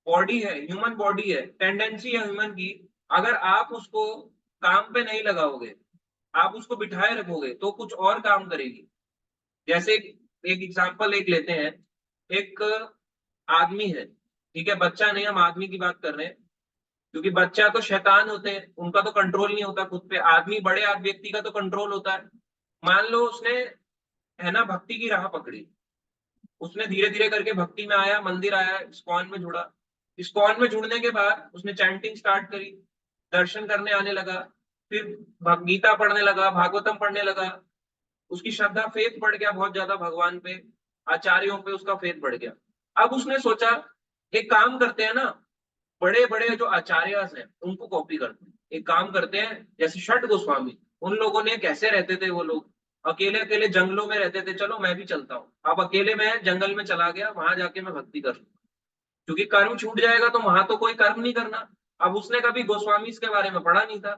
बॉडी है, ह्यूमन बॉडी है, टेंडेंसी है ह्यूमन की, अगर आप उसको काम पे नहीं लगाओगे, आप उसको बिठाए रखोगे तो कुछ और काम करेगी। जैसे एक एग्जांपल एक लेते हैं, एक आदमी है, ठीक है, बच्चा नहीं, हम आदमी की बात कर रहे हैं, क्योंकि बच्चा तो शैतान होते हैं, उनका तो कंट्रोल नहीं होता खुद पे। आदमी, बड़े व्यक्ति का तो कंट्रोल होता है। मान लो उसने, है ना, भक्ति की राह पकड़ी, उसने धीरे धीरे करके भक्ति में आया, मंदिर आया, इस्कॉन में जुड़ा। इस्कॉन में जुड़ने के बाद उसने चैंटिंग स्टार्ट करी, दर्शन करने आने लगा, फिर गीता पढ़ने लगा, भागवतम पढ़ने लगा। उसकी श्रद्धा, फेथ बढ़ गया बहुत ज्यादा भगवान पे, आचार्यों पे उसका फेथ बढ़ गया। अब उसने सोचा एक काम करते हैं ना, बड़े बड़े जो आचार्य हैं उनको कॉपी करते हैं, एक काम करते हैं जैसे षट गोस्वामी, उन लोगों ने कैसे रहते थे, वो लोग अकेले अकेले जंगलों में रहते थे, चलो मैं भी चलता हूँ। अब अकेले मैं जंगल में चला गया, वहां जाके मैं भक्ति कर लूँ, क्योंकि कर्म छूट जाएगा तो वहां तो कोई कर्म नहीं करना। अब उसने कभी गोस्वामीज के बारे में पढ़ा नहीं था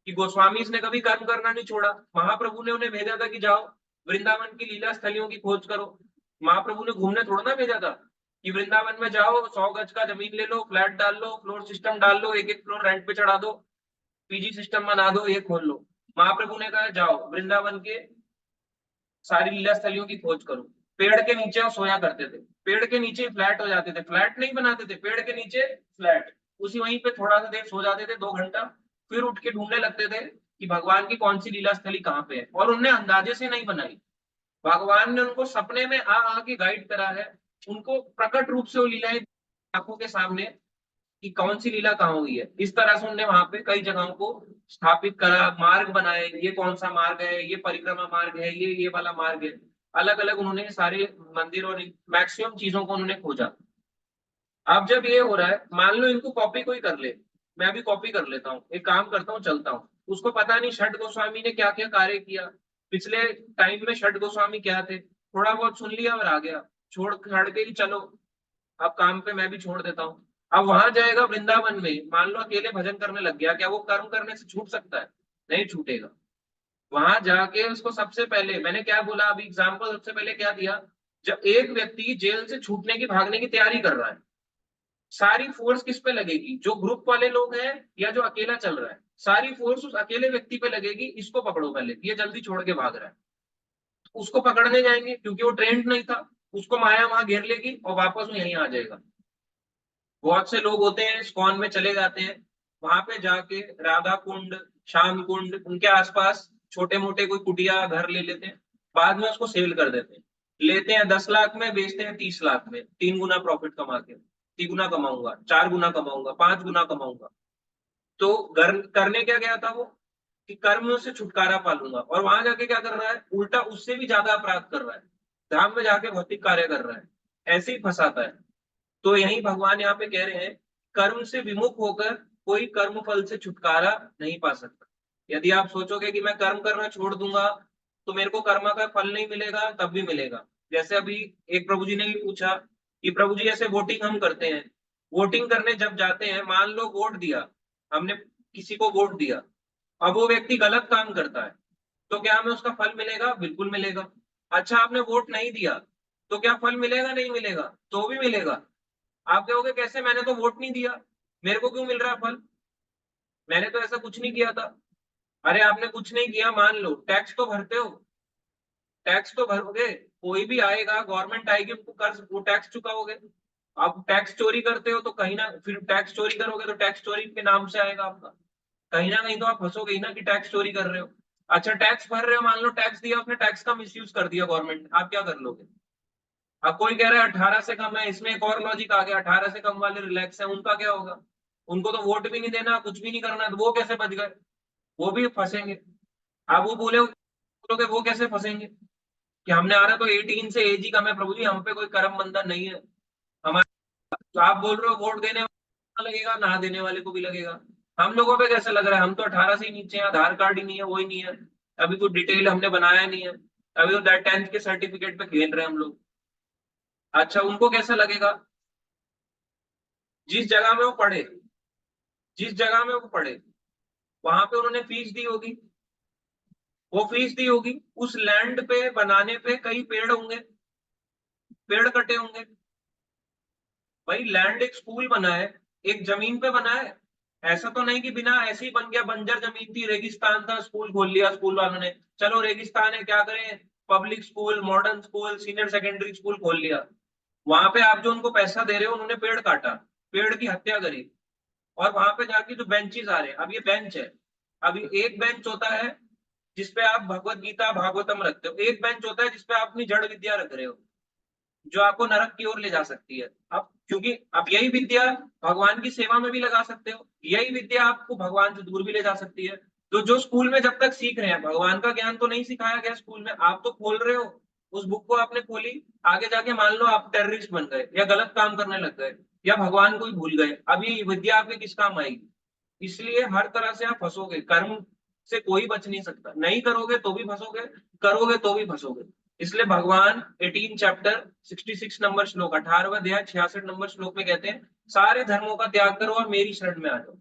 कि गोस्वामीज ने कभी कर्म करना नहीं छोड़ा। महाप्रभु ने उन्हें भेजा था कि जाओ वृंदावन की लीला स्थलियों की खोज करो। महाप्रभु ने घूमने थोड़ा ना भेजा था कि वृंदावन में जाओ, 100 गज का जमीन ले लो, फ्लैट डाल लो, फ्लोर सिस्टम डाल लो, एक एक फ्लोर रेंट पे चढ़ा दो, पीजी सिस्टम बना दो, ये खोल लो। महाप्रभु ने कहा जाओ वृंदावन के सारी लीला स्थलियों की खोज करो। पेड़ के नीचे वो सोया करते थे, पेड़ के नीचे फ्लैट हो जाते थे, फ्लैट नहीं बनाते थे, पेड़ के नीचे फ्लैट, उसी वहीं पे थोड़ा सा देर सो जाते थे, 2 घंटा, फिर उठ के ढूंढने लगते थे कि भगवान की कौन सी लीला स्थली कहाँ पे है। और उनने अंदाजे से नहीं बनाई, भगवान ने उनको सपने में आ आके गाइड करा है, उनको प्रकट रूप से वो लीलाएं आंखों के सामने कि कौन सी लीला कहाँ हुई है। इस तरह से उन्होंने वहां पे कई जगहों को स्थापित करा, मार्ग बनाए, ये कौन सा मार्ग है, ये परिक्रमा मार्ग है, ये वाला मार्ग है। अलग अलग उन्होंने सारे मंदिर और मैक्सिमम चीजों को उन्होंने खोजा। अब जब ये हो रहा है, मान लो इनको कॉपी कोई कर ले, मैं भी कॉपी कर लेता हूँ, एक काम करता हूँ चलता हूँ। उसको पता नहीं षट गोस्वामी ने क्या क्या कार्य किया, पिछले टाइम में षट गोस्वामी क्या थे, थोड़ा बहुत सुन लिया और आ गया, छोड़ छाड़ के ही चलो, अब काम पे मैं भी छोड़ देता हूँ। अब वहां जाएगा वृंदावन में, मान लो अकेले भजन करने लग गया, क्या वो कर्म करने से छूट सकता है? नहीं छूटेगा। वहां जाके उसको सबसे पहले मैंने क्या बोला, अभी एग्जाम्पल सबसे पहले क्या दिया, जब एक व्यक्ति जेल से छूटने की, भागने की तैयारी कर रहा है, सारी फोर्स किस पे लगेगी? जो ग्रुप वाले लोग हैं या जो अकेला चल रहा है? सारी फोर्स उस अकेले व्यक्ति पे लगेगी, इसको पकड़ो पहले, ये जल्दी छोड़ के भाग रहा है। उसको पकड़ने जाएंगे क्योंकि वो ट्रेंड नहीं था, उसको माया वहां घेर लेगी और वापस वो यहीं आ जाएगा। बहुत से लोग होते हैं इस्कॉन में चले जाते हैं, वहां पे जाके राधा कुंड, श्याम कुंड, उनके आसपास छोटे मोटे कोई कुटिया घर ले लेते हैं, बाद में उसको सेल कर देते हैं, लेते हैं 10 लाख में, बेचते हैं 30 लाख में, 3 गुना प्रॉफिट कमा के, 3 गुना कमाऊंगा, 4 गुना कमाऊंगा, 5 गुना कमाऊंगा। तो घर करने क्या गया था वो, कि कर्म से छुटकारा पालूंगा, और वहां जाके क्या कर रहा है, उल्टा उससे भी ज्यादा अपराध कर रहा है, धाम में जाके भौतिक कार्य कर रहा है, ऐसे ही फंसाता है। तो यही भगवान यहाँ पे कह रहे हैं, कर्म से विमुख होकर कोई कर्म फल से छुटकारा नहीं पा सकता। यदि आप सोचोगे कि मैं कर्म करना छोड़ दूंगा तो मेरे को कर्म का फल नहीं मिलेगा, तब भी मिलेगा। जैसे अभी एक प्रभु जी ने भी पूछा कि प्रभु जी ऐसे वोटिंग हम करते हैं, वोटिंग करने जब जाते हैं, मान लो वोट दिया, हमने किसी को वोट दिया, अब वो व्यक्ति गलत काम करता है, तो क्या हमें उसका फल मिलेगा? बिल्कुल मिलेगा। अच्छा, आपने वोट नहीं दिया तो क्या फल मिलेगा? नहीं मिलेगा। तो भी मिलेगा। आप कहोगे कैसे, मैंने तो वोट नहीं दिया, मेरे को क्यों मिल रहा है फल? मैंने तो ऐसा कुछ नहीं किया था। अरे आपने कुछ नहीं किया, मान लो टैक्स तो भरते हो, टैक्स तो भरोगे, कोई भी आएगा, गवर्नमेंट आएगी, उनको कर्ज, वो टैक्स चुकाओगे। आप टैक्स चोरी करते हो तो कहीं ना, फिर टैक्स चोरी करोगे तो टैक्स चोरी के नाम से आएगा आपका, कहीं ना कहीं तो आप फंसोगे ही ना कि टैक्स चोरी कर रहे हो। अच्छा, टैक्स भर रहे हो, मान लो टैक्स दिया, उसने टैक्स का मिसयूज कर दिया गवर्नमेंट, आप क्या कर लोगे? अब कोई कह रहा है 18 से कम है, इसमें एक और लॉजिक आ गया, 18 से कम वाले रिलैक्स है, उनका क्या होगा? उनको तो वोट भी नहीं देना, कुछ भी नहीं करना, तो वो कैसे बच गए? वो भी फंसेंगे। आप वो बोलोगे वो कैसे फंसेंगे कि हमने आ रहा तो 18 से एज ही कम है प्रभु जी, हम पे कोई कर्म बंधन नहीं है हमारे। तो आप बोल रहे हो वोट देने वाले को लगेगा, ना देने वाले को भी लगेगा। हम लोगों पे कैसे लग रहा है? हम तो 18 से ही नीचे हैं, आधार कार्ड ही नहीं है, वो ही नहीं है, अभी कोई डिटेल हमने बनाया नहीं है, अभी तो 10th के सर्टिफिकेट पे खेल रहे हैं हम लोग। अच्छा, उनको कैसा लगेगा? जिस जगह में वो पढ़े, जिस जगह में वो पढ़े, वहां पे उन्होंने फीस दी होगी, वो फीस दी होगी, उस लैंड पे बनाने पे कई पेड़ होंगे, पेड़ कटे होंगे। भाई लैंड, एक स्कूल बना है, एक जमीन पे बना है, ऐसा तो नहीं कि बिना ऐसे ही बन गया, बंजर जमीन थी, रेगिस्तान था, स्कूल खोल लिया स्कूल वालों ने, चलो रेगिस्तान है क्या करें, public school, modern school, senior secondary school खोल लिया। वहां पे आप जो उनको पैसा दे रहे हो, उन्होंने पेड़ काटा, पेड़ की हत्या करी, और वहां पे जाके जो बेंचेस आ रहे हैं, अब ये बेंच है, अभी एक बेंच होता है जिसपे आप भगवत गीता भागवतम रखते हो, एक बेंच होता है जिसपे आप अपनी जड़ विद्या रख रहे हो, जो आपको नरक की ओर ले जा सकती है। अब क्योंकि आप यही विद्या भगवान की सेवा में भी लगा सकते हो, यही विद्या आपको भगवान से दूर भी ले जा सकती है। तो जो स्कूल में जब तक सीख रहे हैं, भगवान का ज्ञान तो नहीं सिखाया गया स्कूल में, आप तो खोल रहे हो, उस बुक को आपने खोली, आगे जाके मान लो आप टेररिस्ट बन गए या गलत काम करने लग गए या भगवान को ही भूल गए, अभी ये विद्या आपके किस काम आएगी? इसलिए हर तरह से आप फंसोगे, कर्म से कोई बच नहीं सकता, नहीं करोगे तो भी फंसोगे, करोगे तो भी फंसोगे। इसलिए भगवान 18 चैप्टर 66 नंबर श्लोक, 18वां अध्याय 66 नंबर श्लोक में कहते हैं, सारे धर्मों का त्याग करो और मेरी शरण में आ जाओ।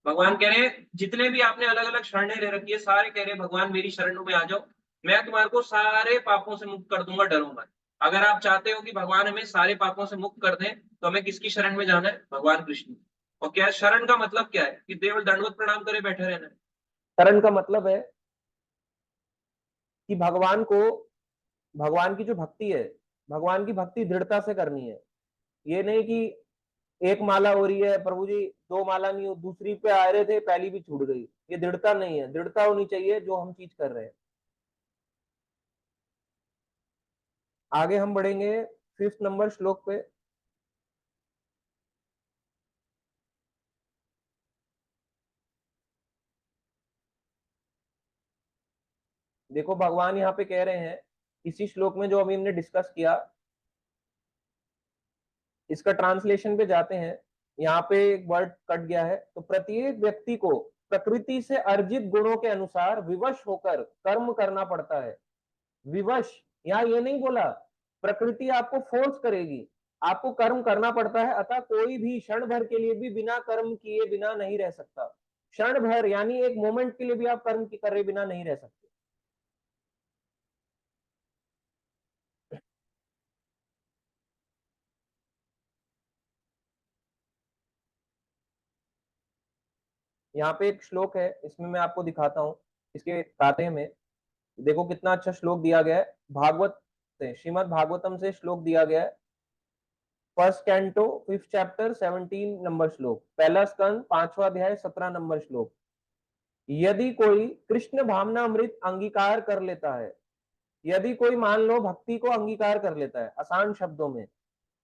भगवान कह रहे हैं जितने भी आपने अलग अलग शरणें ले रखी है, सारे कह रहे हैं भगवान मेरी शरण में आ जाओ, मैं तुम्हारे को सारे पापों से मुक्त कर दूंगा, डरो मत। अगर आप चाहते हो कि भगवान हमें सारे पापों से मुक्त कर दें, तो हमें किसकी शरण में जाना है? भगवान कृष्ण। और क्या शरण का मतलब क्या है? कि केवल दंडवत प्रणाम करे बैठे रहना है? शरण का मतलब है कि भगवान को, भगवान की जो भक्ति है, भगवान की भक्ति दृढ़ता से करनी है। ये नहीं कि एक माला हो रही है प्रभु जी, दो माला नहीं हो, दूसरी पे आ रहे थे, पहली भी छूट गई, ये दृढ़ता नहीं है। दृढ़ता होनी चाहिए जो हम चीज कर रहे हैं। आगे हम बढ़ेंगे 5th नंबर श्लोक पे। देखो भगवान यहाँ पे कह रहे हैं, इसी श्लोक में जो अभी हमने डिस्कस किया, इसका ट्रांसलेशन पे जाते हैं। यहाँ पे एक वर्ड कट गया है, तो प्रत्येक व्यक्ति को प्रकृति से अर्जित गुणों के अनुसार विवश होकर कर्म करना पड़ता है। विवश, यहाँ ये नहीं बोला प्रकृति आपको फोर्स करेगी, आपको कर्म करना पड़ता है। अतः कोई भी क्षण भर के लिए भी बिना कर्म किए बिना नहीं रह सकता। क्षण भर यानी एक मोमेंट के लिए भी आप कर्म करे बिना नहीं रह सकते। यहाँ पे एक श्लोक है, इसमें मैं आपको दिखाता हूँ, इसके ताते में देखो कितना अच्छा श्लोक दिया गया है। भागवत से, श्रीमद् भागवतम से श्लोक दिया गया है। First canto 5th chapter 17 number श्लोक, पहला स्कंद 5वां अध्याय 17 नंबर श्लोक। यदि कोई कृष्ण भावनामृत अंगीकार कर लेता है, यदि कोई मान लो भक्ति को अंगीकार कर लेता है आसान शब्दों में,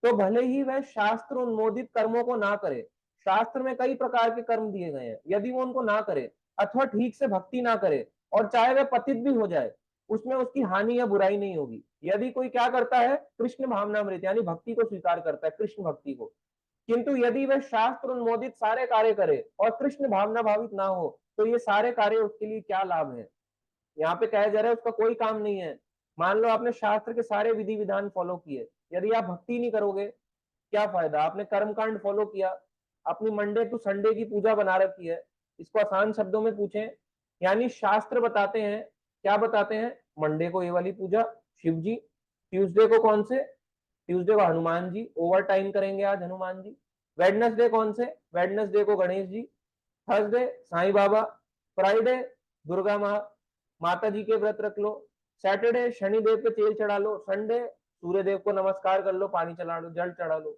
तो भले ही वह शास्त्र उन्मोदित कर्मों को ना करे, शास्त्र में कई प्रकार के कर्म दिए गए हैं, यदि वो उनको ना करे अथवा ठीक से भक्ति ना करे, और चाहे वह पतित भी हो जाए, उसमें उसकी हानि या बुराई नहीं होगी। यदि कोई क्या करता है, कृष्ण भावनामृत यानी भक्ति को स्वीकार करता है, कृष्ण भक्ति को, किंतु यदि वह शास्त्र उन्मोदित सारे कार्य करे और कृष्ण भावना भावित ना हो, तो ये सारे कार्य उसके लिए क्या लाभ है। यहाँ पे कहा जा रहा है उसका कोई काम नहीं है। मान लो आपने शास्त्र के सारे विधि विधान फॉलो किए, यदि आप भक्ति नहीं करोगे क्या फायदा। आपने कर्मकांड फॉलो किया, अपनी मंडे टू संडे की पूजा बना रखी है। इसको आसान शब्दों में पूछें, यानी शास्त्र बताते हैं, क्या बताते हैं, मंडे को ये वाली पूजा शिव जी, ट्यूसडे को कौन से, ट्यूसडे को हनुमान जी, ओवर टाइम करेंगे आज हनुमान जी। वेडनेसडे कौन से, वेडनेसडे को गणेश जी। थर्सडे साईं बाबा। फ्राइडे दुर्गा माँ, माता जी के व्रत रख लो। सैटरडे शनिदेव पे तेल चढ़ा लो। संडे सूर्य देव को नमस्कार कर लो, पानी चढ़ा लो, जल चढ़ा लो।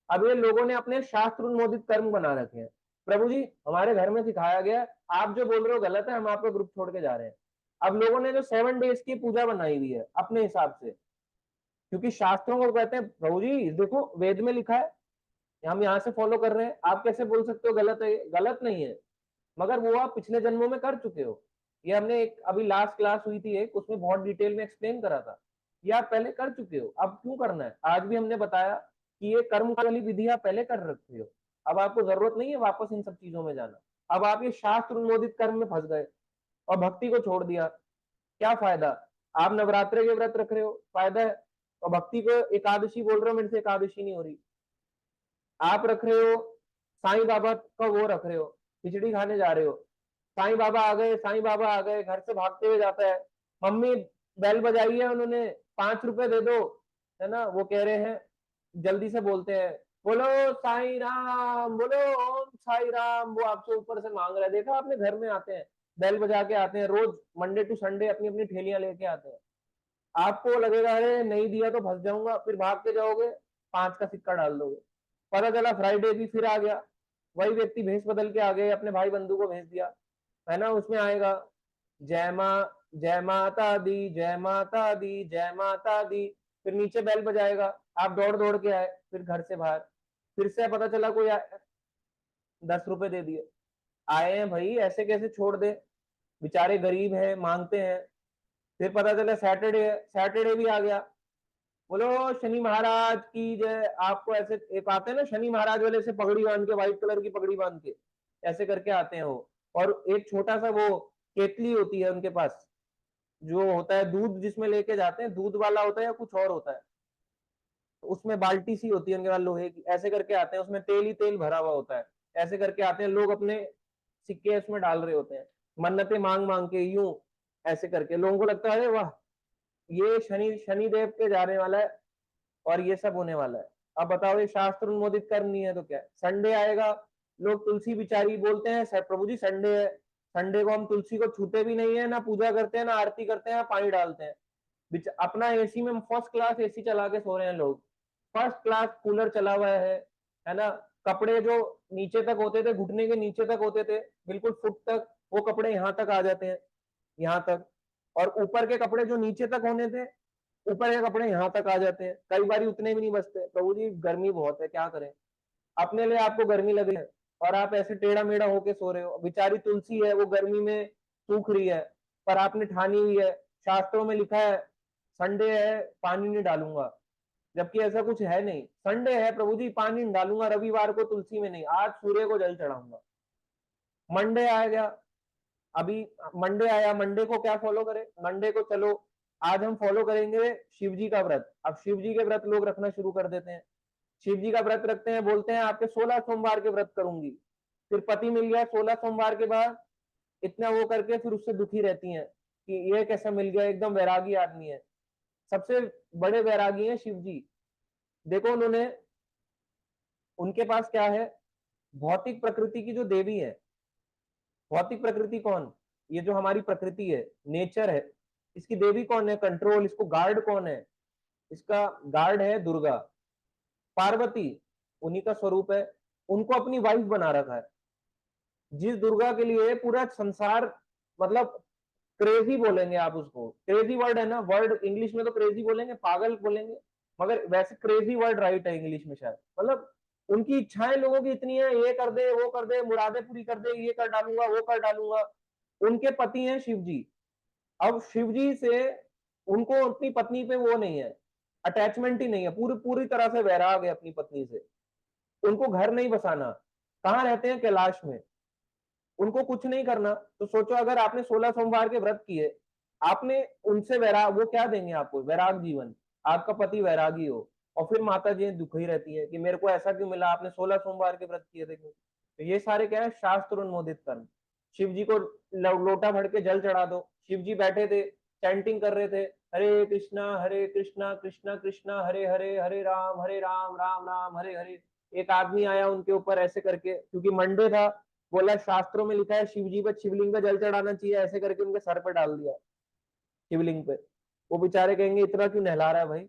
अब ये लोगों ने अपने शास्त्र उन्मोदित कर्म बना रखे हैं। प्रभु जी हमारे घर में सिखाया गया, आप जो बोल रहे हो गलत है, हम आपका ग्रुप छोड़ के जा रहे हैं। अब लोगों ने जो 7 डेज की पूजा बनाई हुई है अपने हिसाब से, क्योंकि शास्त्रों को कहते हैं, प्रभु जी देखो वेद में लिखा है, हम यहाँ से फॉलो कर रहे हैं, आप कैसे बोल सकते हो गलत है। गलत नहीं है, मगर वो आप पिछले जन्मों में कर चुके हो। ये हमने एक अभी लास्ट क्लास हुई थी एक, उसमें बहुत डिटेल में एक्सप्लेन करा था। ये आप पहले कर चुके हो, अब क्यों करना है। आज भी हमने बताया कि ये कर्म वाली विधि आप पहले कर रखे हो, अब आपको जरूरत नहीं है वापस इन सब चीजों में जाना। अब आप ये शास्त्र अनुमोदित कर्म में फंस गए और भक्ति को छोड़ दिया, क्या फायदा। आप नवरात्रे के व्रत रख रहे हो, फायदा है, और भक्ति को एकादशी बोल रहे हो, मेरे से एकादशी नहीं हो रही। आप रख रहे हो साईं बाबा का वो रख रहे हो, खिचड़ी खाने जा रहे हो, साईं बाबा आ गए, साईं बाबा आ गए, घर से भागते हुए जाता है, मम्मी बेल बजाई है उन्होंने, 5 रुपए दे दो, है ना, वो कह रहे हैं, जल्दी से बोलते हैं, बोलो साईं राम, बोलो ओम साईं राम, वो आपसे ऊपर से मांग रहा है। देखा आपने, घर में आते हैं, बेल बजा के आते हैं, रोज मंडे टू संडे अपनी अपनी ठेलियां लेके आते हैं। आपको लगेगा अरे नहीं दिया तो फंस जाऊंगा, फिर भाग के जाओगे, 5 का सिक्का डाल दोगे। पता चला फ्राइडे भी फिर आ गया, वही व्यक्ति भेष बदल के आ गए, अपने भाई बंधु को भेज दिया, है ना, उसमें आएगा जय माँ, जय माता दी, जय माता दी, जय माता दी, फिर नीचे बेल बजाएगा, आप दौड़ दौड़ के आए, फिर घर से बाहर, फिर से पता चला कोई 10 रुपए दे दिए। आए हैं भाई, ऐसे कैसे छोड़ दे, बेचारे गरीब हैं, मांगते हैं। फिर पता चला सैटरडे है, सैटरडे भी आ गया, बोलो शनि महाराज की जय। आपको ऐसे एक आते हैं ना शनि महाराज वाले, से पगड़ी बांध के, व्हाइट कलर की पगड़ी बांध के ऐसे करके आते हैं वो, और एक छोटा सा वो केतली होती है उनके पास, जो होता है दूध जिसमें लेके जाते हैं, दूध वाला होता है या कुछ और होता है, उसमें बाल्टी सी होती है उनके पास लोहे की, ऐसे करके आते हैं, उसमें तेल ही तेल भरा हुआ होता है, ऐसे करके आते हैं लोग, अपने सिक्के उसमें डाल रहे होते हैं, मन्नतें मांग मांग के यूं, ऐसे करके लोगों को लगता है वाह ये शनि शनि देव पे जाने वाला है और ये सब होने वाला है। अब बताओ ये शास्त्र अनुमोदित कर्म नहीं है तो क्या है। संडे आएगा, लोग तुलसी बिचारी बोलते हैं, सर प्रभु जी संडे है, संडे को हम तुलसी को छूते भी नहीं है, ना पूजा करते हैं, ना आरती करते हैं, ना पानी डालते हैं। अपना एसी में फर्स्ट क्लास एसी चला के सो रहे हैं लोग, फर्स्ट क्लास कूलर चला हुआ है ना। कपड़े जो नीचे तक होते थे, घुटने के नीचे तक होते थे, बिल्कुल फुट तक, वो कपड़े यहाँ तक आ जाते हैं, यहाँ तक। और ऊपर के कपड़े जो नीचे तक होने थे, ऊपर के कपड़े यहाँ तक आ जाते हैं, कई बार उतने भी नहीं बचते। प्रभु जी गर्मी बहुत है, क्या करें। अपने लिए आपको गर्मी लग रही है और आप ऐसे टेढ़ा मेढ़ा होके सो रहे हो, बेचारी तुलसी है वो गर्मी में सूख रही है, पर आपने ठानी हुई है, शास्त्रों में लिखा है संडे है पानी नहीं डालूंगा, जबकि ऐसा कुछ है नहीं। संडे है प्रभु जी पानी नहीं डालूंगा, रविवार को तुलसी में नहीं, आज सूर्य को जल चढ़ाऊंगा। मंडे आ गया, अभी मंडे आया, मंडे को क्या फॉलो करें, मंडे को चलो आज हम फॉलो करेंगे शिव जी का व्रत। अब शिव जी के व्रत लोग रखना शुरू कर देते हैं, शिव जी का व्रत रखते हैं, बोलते हैं आपके 16 सोमवार के व्रत करूंगी। फिर पति मिल गया 16 सोमवार के बाद, इतना वो करके फिर उससे दुखी रहती हैं कि ये कैसा मिल गया, एकदम वैरागी आदमी है। सबसे बड़े वैरागी हैं शिव जी। देखो उन्होंने, उनके पास क्या है, भौतिक प्रकृति की जो देवी है, भौतिक प्रकृति कौन? ये जो हमारी प्रकृति है, नेचर है, इसकी देवी कौन है? कंट्रोल, इसको गार्ड कौन है? इसका गार्ड है दुर्गा। पार्वती उन्हीं का स्वरूप है, उनको अपनी वाइफ बना रखा है। जिस दुर्गा के लिए पूरा संसार, मतलब क्रेजी बोलेंगे आप उसको, क्रेजी वर्ड है ना, वर्ड इंग्लिश में तो क्रेजी बोलेंगे, पागल बोलेंगे, मगर वैसे क्रेजी वर्ड राइट है इंग्लिश में शायद। मतलब उनकी इच्छाएं लोगों की इतनी है, ये कर दे, वो कर दे, मुरादें पूरी कर दे, ये कर डालूंगा, वो कर डालूंगा। उनके पति हैं शिव जी। अब शिव जी से उनको अपनी पत्नी पे वो नहीं है, अटैचमेंट ही नहीं है, पूरी पूरी तरह से वैराग है अपनी पत्नी से। उनको घर नहीं बसाना, कहाँ रहते हैं? कैलाश में। उनको कुछ नहीं करना। तो सोचो अगर आपने 16 सोमवार के व्रत किए, आपने उनसे वैराग, वो क्या देंगे आपको? वैराग जीवन। आपका पति वैरागी हो, और फिर माता जी दुखी रहती है कि मेरे को ऐसा क्यों मिला, आपने 16 सोमवार के व्रत किए थे क्यों? तो ये सारे क्या है? शास्त्र अनुमोदित कर्म। शिव जी को लोटा भर के जल चढ़ा दो। शिव जी बैठे थे, चैंटिंग कर रहे थे, हरे कृष्णा कृष्णा कृष्णा हरे हरे, हरे राम राम राम हरे हरे। एक आदमी आया उनके ऊपर ऐसे करके, क्योंकि मंडे था, बोला शास्त्रों में लिखा है शिव जी पर, शिवलिंग पे जल चढ़ाना चाहिए, ऐसे करके उनके सर पे डाल दिया, शिवलिंग पे। वो बेचारे कहेंगे इतना क्यों नहला रहा है भाई,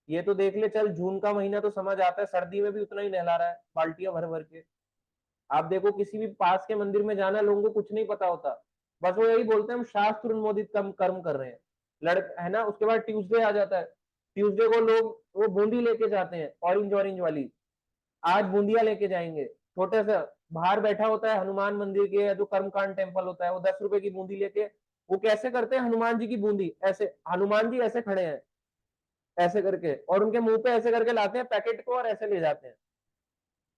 ये तो देख ले, चल जून का महीना तो समझ आता है, सर्दी में भी उतना ही नहला रहा है बाल्टियां भर भर के। आप देखो किसी भी पास के मंदिर में जाना, लोगों को कुछ नहीं पता होता, बस वो यही बोलते हैं हम शास्त्र अनुमोदित कर्म कर रहे हैं। है ना। उसके बाद ट्यूसडे आ जाता है, ट्यूसडे को लोग वो बूंदी लेके जाते हैं, ऑरेंज ऑरेंज वाली। आज बूंदिया लेके जाएंगे। छोटे से बाहर बैठा होता है हनुमान मंदिर के, या जो कर्मकांड टेम्पल होता है, वो 10 रुपए की बूंदी लेके, वो कैसे करते हैं? हनुमान जी की बूंदी ऐसे, हनुमान जी ऐसे खड़े हैं ऐसे करके, और उनके मुंह पे ऐसे करके लाते हैं पैकेट को, और ऐसे ले जाते हैं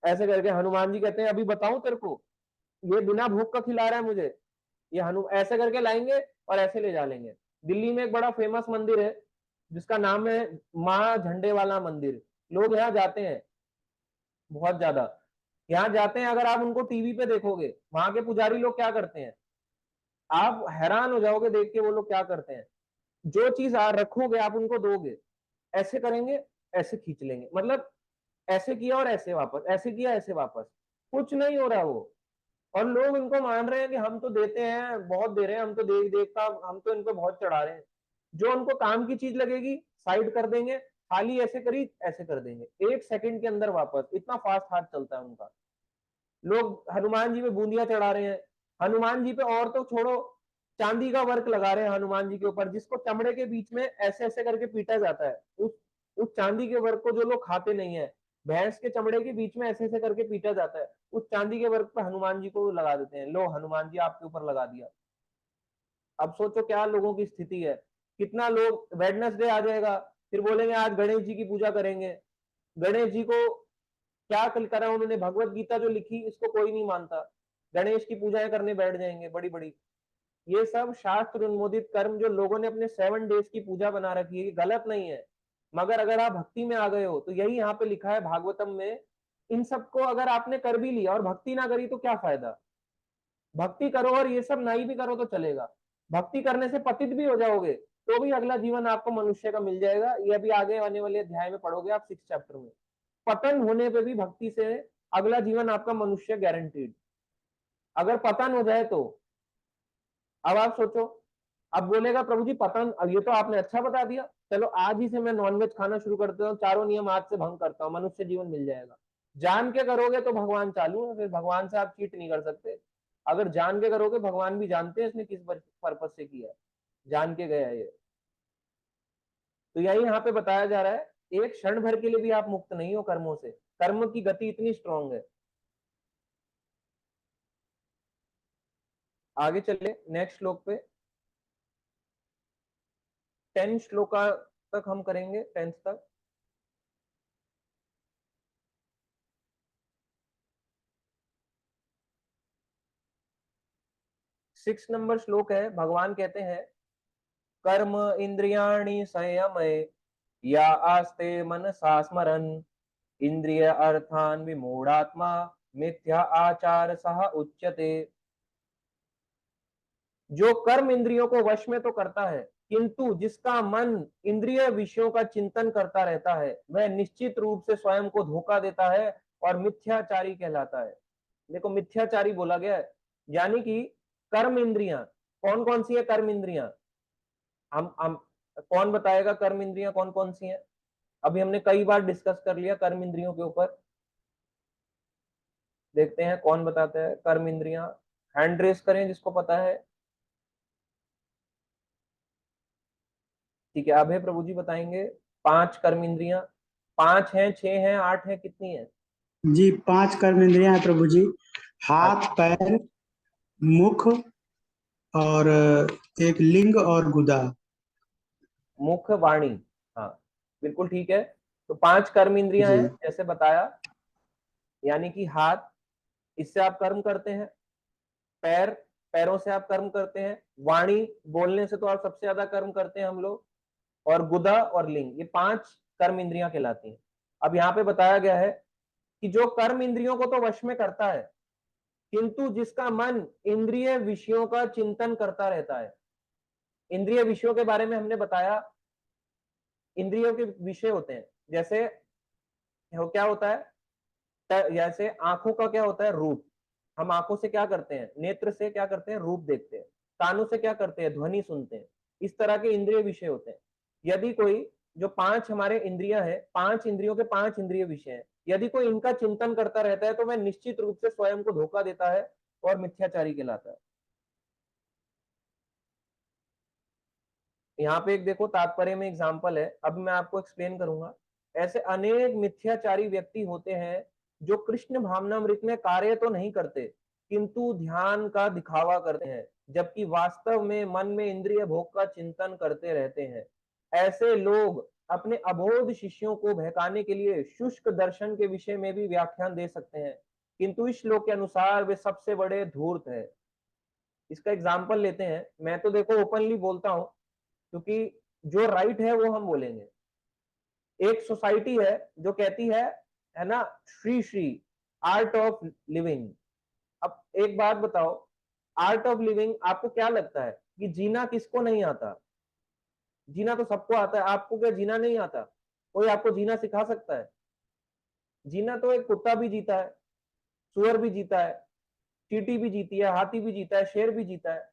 ऐसे करके। हनुमान जी कहते हैं अभी बताऊं तेरे को, ये बिना भूख का खिला रहा है मुझे, ये हनु ऐसे करके लाएंगे और ऐसे ले जा लेंगे। दिल्ली में एक बड़ा फेमस मंदिर है जिसका नाम है माँ झंडे वाला मंदिर। लोग यहाँ जाते हैं बहुत ज्यादा, यहाँ जाते हैं। अगर आप उनको टीवी पे देखोगे, वहां के पुजारी लोग क्या करते हैं, आप हैरान हो जाओगे देख के वो लोग क्या करते हैं। जो चीज रखोगे आप उनको दोगे, ऐसे करेंगे, ऐसे खींच लेंगे, मतलब ऐसे किया और ऐसे वापस, ऐसे किया ऐसे वापस, कुछ नहीं हो रहा वो। और लोग इनको मान रहे हैं कि हम तो देते हैं, बहुत दे रहे हैं, हम तो देख देख का, हम तो इन पे बहुत चढ़ा रहे हैं। जो उनको काम की चीज लगेगी साइड कर देंगे, खाली ऐसे करी ऐसे कर देंगे, 1 सेकंड के अंदर वापस, इतना फास्ट हाथ चलता है उनका। लोग हनुमान जी पे बूंदियां चढ़ा रहे हैं, हनुमान जी पे और तो छोड़ो, चांदी का वर्क लगा रहे हैं हनुमान जी के ऊपर, जिसको चमड़े के बीच में ऐसे ऐसे करके पीटा जाता है। उस चांदी के वर्क को जो लोग खाते नहीं है, भैंस के चमड़े के बीच में ऐसे ऐसे करके पीटा जाता है, उस चांदी के वर्क पे हनुमान जी को लगा देते हैं। लो हनुमान जी आपके ऊपर लगा दिया। अब सोचो क्या लोगों की स्थिति है। कितना लोग, वेडनेसडे आ जाएगा, फिर बोलेंगे आज गणेश जी की पूजा करेंगे। गणेश जी को क्या कल करा उन्होंने, भगवत गीता जो लिखी इसको कोई नहीं मानता, गणेश की पूजाएं करने बैठ जाएंगे बड़ी बड़ी। ये सब शास्त्र अनुमोदित कर्म जो लोगों ने अपने 7 डेज की पूजा बना रखी है, गलत नहीं है। मगर अगर आप भक्ति में आ गए हो, तो यही यहाँ पे लिखा है भागवतम में, इन सबको अगर आपने कर भी लिया और भक्ति ना करी तो क्या फायदा। भक्ति करो और ये सब नहीं भी करो तो चलेगा। भक्ति करने से पतित भी हो जाओगे तो भी अगला जीवन आपको मनुष्य का मिल जाएगा। ये अभी आगे आने वाले अध्याय में पढ़ोगे आप 6 चैप्टर में। पतन होने पे भी भक्ति से अगला जीवन आपका मनुष्य गारंटीड। अगर पतन हो जाए तो अब आप सोचो, अब बोलेगा प्रभु जी पतन, अब ये तो आपने अच्छा बता दिया, चलो आज ही से मैं नॉनवेज खाना शुरू कर देता हूँ, चारों नियम आज से भंग करता हूँ, मनुष्य जीवन मिल जाएगा। जान के करोगे तो भगवान चालू है, फिर भगवान से आप चीट नहीं कर सकते। अगर जान के करोगे, भगवान भी जानते हैं इसने किस पर्पज से किया है, जान के गया ये। तो यही यहाँ पे बताया जा रहा है, एक क्षण भर के लिए भी आप मुक्त नहीं हो कर्मों से, कर्म की गति इतनी स्ट्रांग है। आगे चले नेक्स्ट श्लोक पे, 10 श्लोका तक हम करेंगे, 10th तक। 6 नंबर श्लोक है। भगवान कहते हैं कर्म इंद्रियाणि संयमय या आस्ते मनसा स्मरन् इंद्रिय अर्थान विमूढ़ात्मा मिथ्या आचार सह उच्यते। जो कर्म इंद्रियों को वश में तो करता है, किंतु जिसका मन इंद्रिय विषयों का चिंतन करता रहता है, वह निश्चित रूप से स्वयं को धोखा देता है और मिथ्याचारी कहलाता है। देखो मिथ्याचारी बोला गया है, यानी कि कर्म इंद्रियां कौन कौन सी है? कर्म इंद्रियां हम कौन बताएगा कर्म इंद्रियां कौन कौन सी है? अभी हमने कई बार डिस्कस कर लिया कर्म इंद्रियों के ऊपर। देखते हैं कौन बताता है कर्म इंद्रियां। हैंड रेस करें जिसको पता है। ठीक है, अभय प्रभु जी बताएंगे। 5 कर्म इंद्रियां, 5 हैं, 6 हैं, 8 हैं, कितनी है? जी 5 कर्म इंद्रियां हैं प्रभु जी। हाथ, अच्छा, पैर, मुख और एक लिंग और गुदा। मुख, वाणी। हाँ, बिल्कुल ठीक है। तो 5 कर्म इंद्रियां जी हैं जैसे बताया, यानी कि हाथ, इससे आप कर्म करते हैं। पैर, पैरों से आप कर्म करते हैं। वाणी, बोलने से तो आप सबसे ज्यादा कर्म करते हैं हम लोग। और गुदा और लिंग, ये 5 कर्म इंद्रियां कहलाती हैं। अब यहाँ पे बताया गया है कि जो कर्म इंद्रियों को तो वश में करता है, किंतु जिसका मन इंद्रिय विषयों का चिंतन करता रहता है। इंद्रिय विषयों के बारे में हमने बताया, इंद्रियों के विषय होते हैं, जैसे क्या होता है, जैसे आंखों का क्या होता है? रूप। हम आंखों से क्या करते हैं? नेत्र से क्या करते हैं? रूप देखते हैं। कानों से क्या करते हैं? ध्वनि सुनते हैं। इस तरह के इंद्रिय विषय होते हैं। यदि कोई, जो 5 हमारे इंद्रियां हैं, 5 इंद्रियों के 5 इंद्रिय विषय हैं, यदि कोई इनका चिंतन करता रहता है तो वह निश्चित रूप से स्वयं को धोखा देता है और मिथ्याचारी कहलाता है। यहाँ पे एक देखो तात्पर्य में एग्जाम्पल है, अब मैं आपको एक्सप्लेन करूंगा। ऐसे अनेक मिथ्याचारी व्यक्ति होते हैं जो कृष्ण भावनामृत में कार्य तो नहीं करते, किंतु ध्यान का दिखावा करते हैं, जबकि वास्तव में मन में इंद्रिय भोग का चिंतन करते रहते हैं। ऐसे लोग अपने अबोध शिष्यों को बहकाने के लिए शुष्क दर्शन के विषय में भी व्याख्यान दे सकते हैं, किंतु इस श्लोक के अनुसार वे सबसे बड़े धूर्त है। इसका एग्जाम्पल लेते हैं। मैं तो देखो ओपनली बोलता हूं, क्योंकि जो राइट है वो हम बोलेंगे। एक सोसाइटी है जो कहती है ना, Shri Shri art of living. अब एक बात बताओ, आर्ट ऑफ लिविंग, आपको क्या लगता है कि जीना किसको नहीं आता? जीना तो सबको आता है। आपको क्या जीना नहीं आता? कोई आपको जीना सिखा सकता है? जीना तो एक कुत्ता भी जीता है, सुअर भी जीता है, चींटी भी जीती है, हाथी भी जीता है, शेर भी जीता है।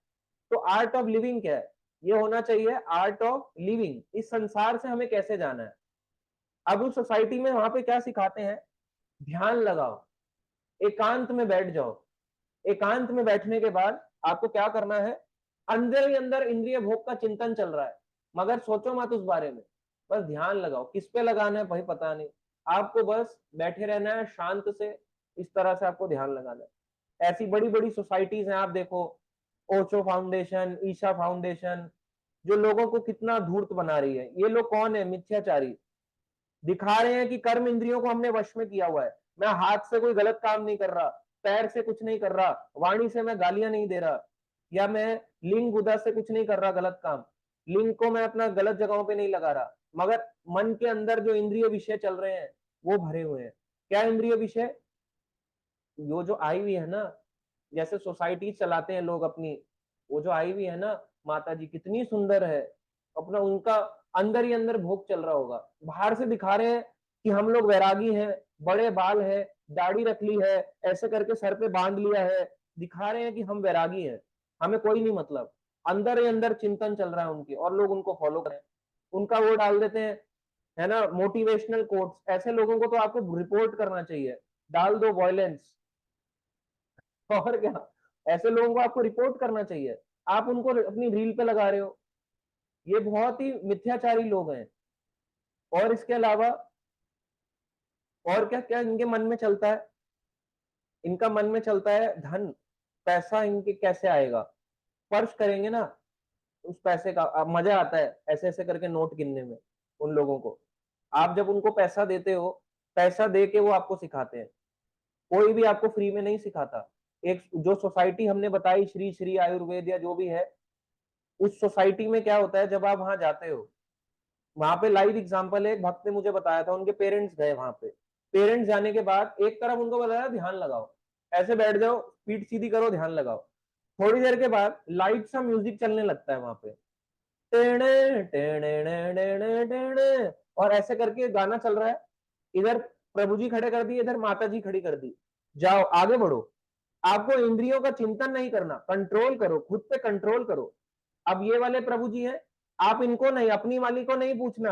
तो आर्ट ऑफ लिविंग क्या है? ये होना चाहिए आर्ट ऑफ लिविंग, इस संसार से हमें कैसे जाना है। अब उस सोसाइटी में वहां पे क्या सिखाते हैं? ध्यान लगाओ, एकांत में बैठ जाओ। एकांत में बैठने के बाद आपको क्या करना है? अंदर ही अंदर इंद्रिय भोग का चिंतन चल रहा है, मगर सोचो मत उस बारे में। बस ध्यान लगाओ। किस पे लगाना है भाई पता नहीं, आपको बस बैठे रहना है शांत से। इस तरह से आपको ध्यान लगाना है। ऐसी बड़ी बड़ी सोसाइटीज हैं, आप देखो, ओशो फाउंडेशन, ईशा फाउंडेशन, जो लोगों को कितना धूर्त बना रही है। ये लोग कौन है? मिथ्याचारी। दिखा रहे हैं कि कर्म इंद्रियों को हमने वश में किया हुआ है। मैं हाथ से कोई गलत काम नहीं कर रहा, पैर से कुछ नहीं कर रहा, वाणी से मैं गालियां नहीं दे रहा, या मैं लिंग गुदा से कुछ नहीं कर रहा गलत काम, लिंग को मैं अपना गलत जगहों पे नहीं लगा रहा, मगर मन के अंदर जो इंद्रिय विषय चल रहे हैं वो भरे हुए हैं। क्या इंद्रिय विषय? वो जो आई हुई है ना, जैसे सोसाइटी चलाते हैं लोग अपनी, वो जो आई हुई है ना माता जी, कितनी सुंदर है, अपना उनका अंदर ही अंदर भोग चल रहा होगा। बाहर से दिखा रहे हैं कि हम लोग वैरागी हैं, बड़े बाल है, दाढ़ी रख ली है, ऐसे करके सर पे बांध लिया है, दिखा रहे हैं कि हम वैरागी हैं, हमें कोई नहीं मतलब। अंदर ही अंदर चिंतन चल रहा है उनके, और लोग उनको फॉलो करें। उनका वो डाल देते हैं, है ना, मोटिवेशनल कोट्स। ऐसे लोगों को तो आपको रिपोर्ट करना चाहिए, डाल दो वॉयलेंस। और क्या, ऐसे लोगों को आपको रिपोर्ट करना चाहिए। आप उनको अपनी रील पे लगा रहे हो। ये बहुत ही मिथ्याचारी लोग हैं। और इसके अलावा और क्या क्या इनके मन में चलता है? इनका मन में चलता है धन, पैसा इनके कैसे आएगा। स्पर्श करेंगे ना उस पैसे का, मजा आता है ऐसे ऐसे करके नोट गिनने में उन लोगों को। आप जब उनको पैसा देते हो, पैसा दे के वो आपको सिखाते हैं। कोई भी आपको फ्री में नहीं सिखाता। एक जो सोसाइटी हमने बताई, श्री श्री आयुर्वेद या जो भी है, उस सोसाइटी में क्या होता है, जब आप वहां जाते हो, वहां पे लाइव एग्जांपल है, एक भक्त ने मुझे बताया था, उनके पेरेंट्स गए वहां पे। पेरेंट्स जाने के बाद एक तरफ उनको बताया ध्यान लगाओ, ऐसे बैठ जाओ, पीठ सीधी करो, ध्यान लगाओ। थोड़ी देर के बाद लाइट सा म्यूजिक चलने लगता है वहां पे, टेणे टेणे टेणे टेणे, और ऐसे करके गाना चल रहा है। इधर प्रभु जी खड़े कर दिए, इधर माता जी खड़ी कर दी, जाओ आगे बढ़ो। आपको इंद्रियों का चिंतन नहीं करना, कंट्रोल करो, खुद पे कंट्रोल करो। अब ये वाले प्रभु जी हैं, आप इनको नहीं, अपनी वाली को नहीं पूछना,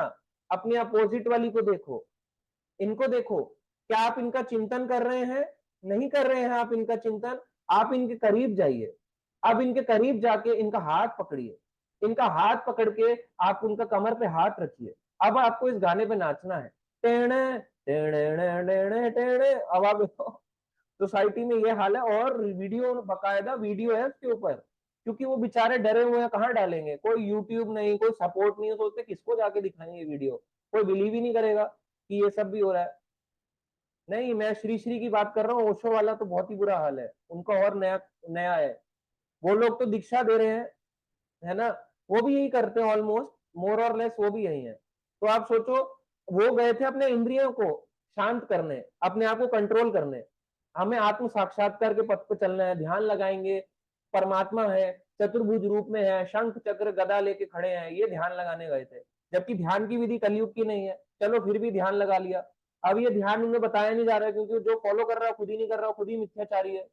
अपनी अपोजिट वाली को देखो, इनको देखो, क्या आप इनका चिंतन कर रहे हैं? नहीं कर रहे हैं आप इनका चिंतन। आप इनके करीब जाइए, अब इनके करीब जाके इनका हाथ पकड़िए, इनका हाथ पकड़ के आप उनका कमर पे हाथ रखिए। अब आपको इस गाने पे नाचना है, टेणे टेणे टेणे टेणे। अब आप सोसाइटी में ये हाल है, और वीडियो, बकायदा वीडियो है उसके ऊपर, क्योंकि वो बेचारे डरे हुए हैं, कहाँ डालेंगे, कोई यूट्यूब नहीं, कोई सपोर्ट नहीं है, सोचते किसको जाके दिखाएंगे वीडियो, कोई बिलीव ही नहीं करेगा कि ये सब भी हो रहा है। नहीं, मैं श्री श्री की बात कर रहा हूँ, ओशो वाला तो बहुत ही बुरा हाल है उनका, और नया नया है। वो लोग तो दीक्षा दे रहे हैं, है ना, वो भी यही करते हैं ऑलमोस्ट, मोर और लेस वो भी यही है। तो आप सोचो, वो गए थे अपने इंद्रियों को शांत करने, अपने आप को कंट्रोल करने। हमें आत्म साक्षात्कार के पथ पर चलना है, ध्यान लगाएंगे, परमात्मा है, चतुर्भुज रूप में है, शंख चक्र गदा लेके खड़े हैं, ये ध्यान लगाने गए थे। जबकि ध्यान की विधि कलयुग की नहीं है, चलो फिर भी ध्यान लगा लिया। अब ये ध्यान उन्हें बताया नहीं जा रहा है, क्योंकि जो फॉलो कर रहा है खुद ही नहीं कर रहा, खुद ही मिथ्याचारी है,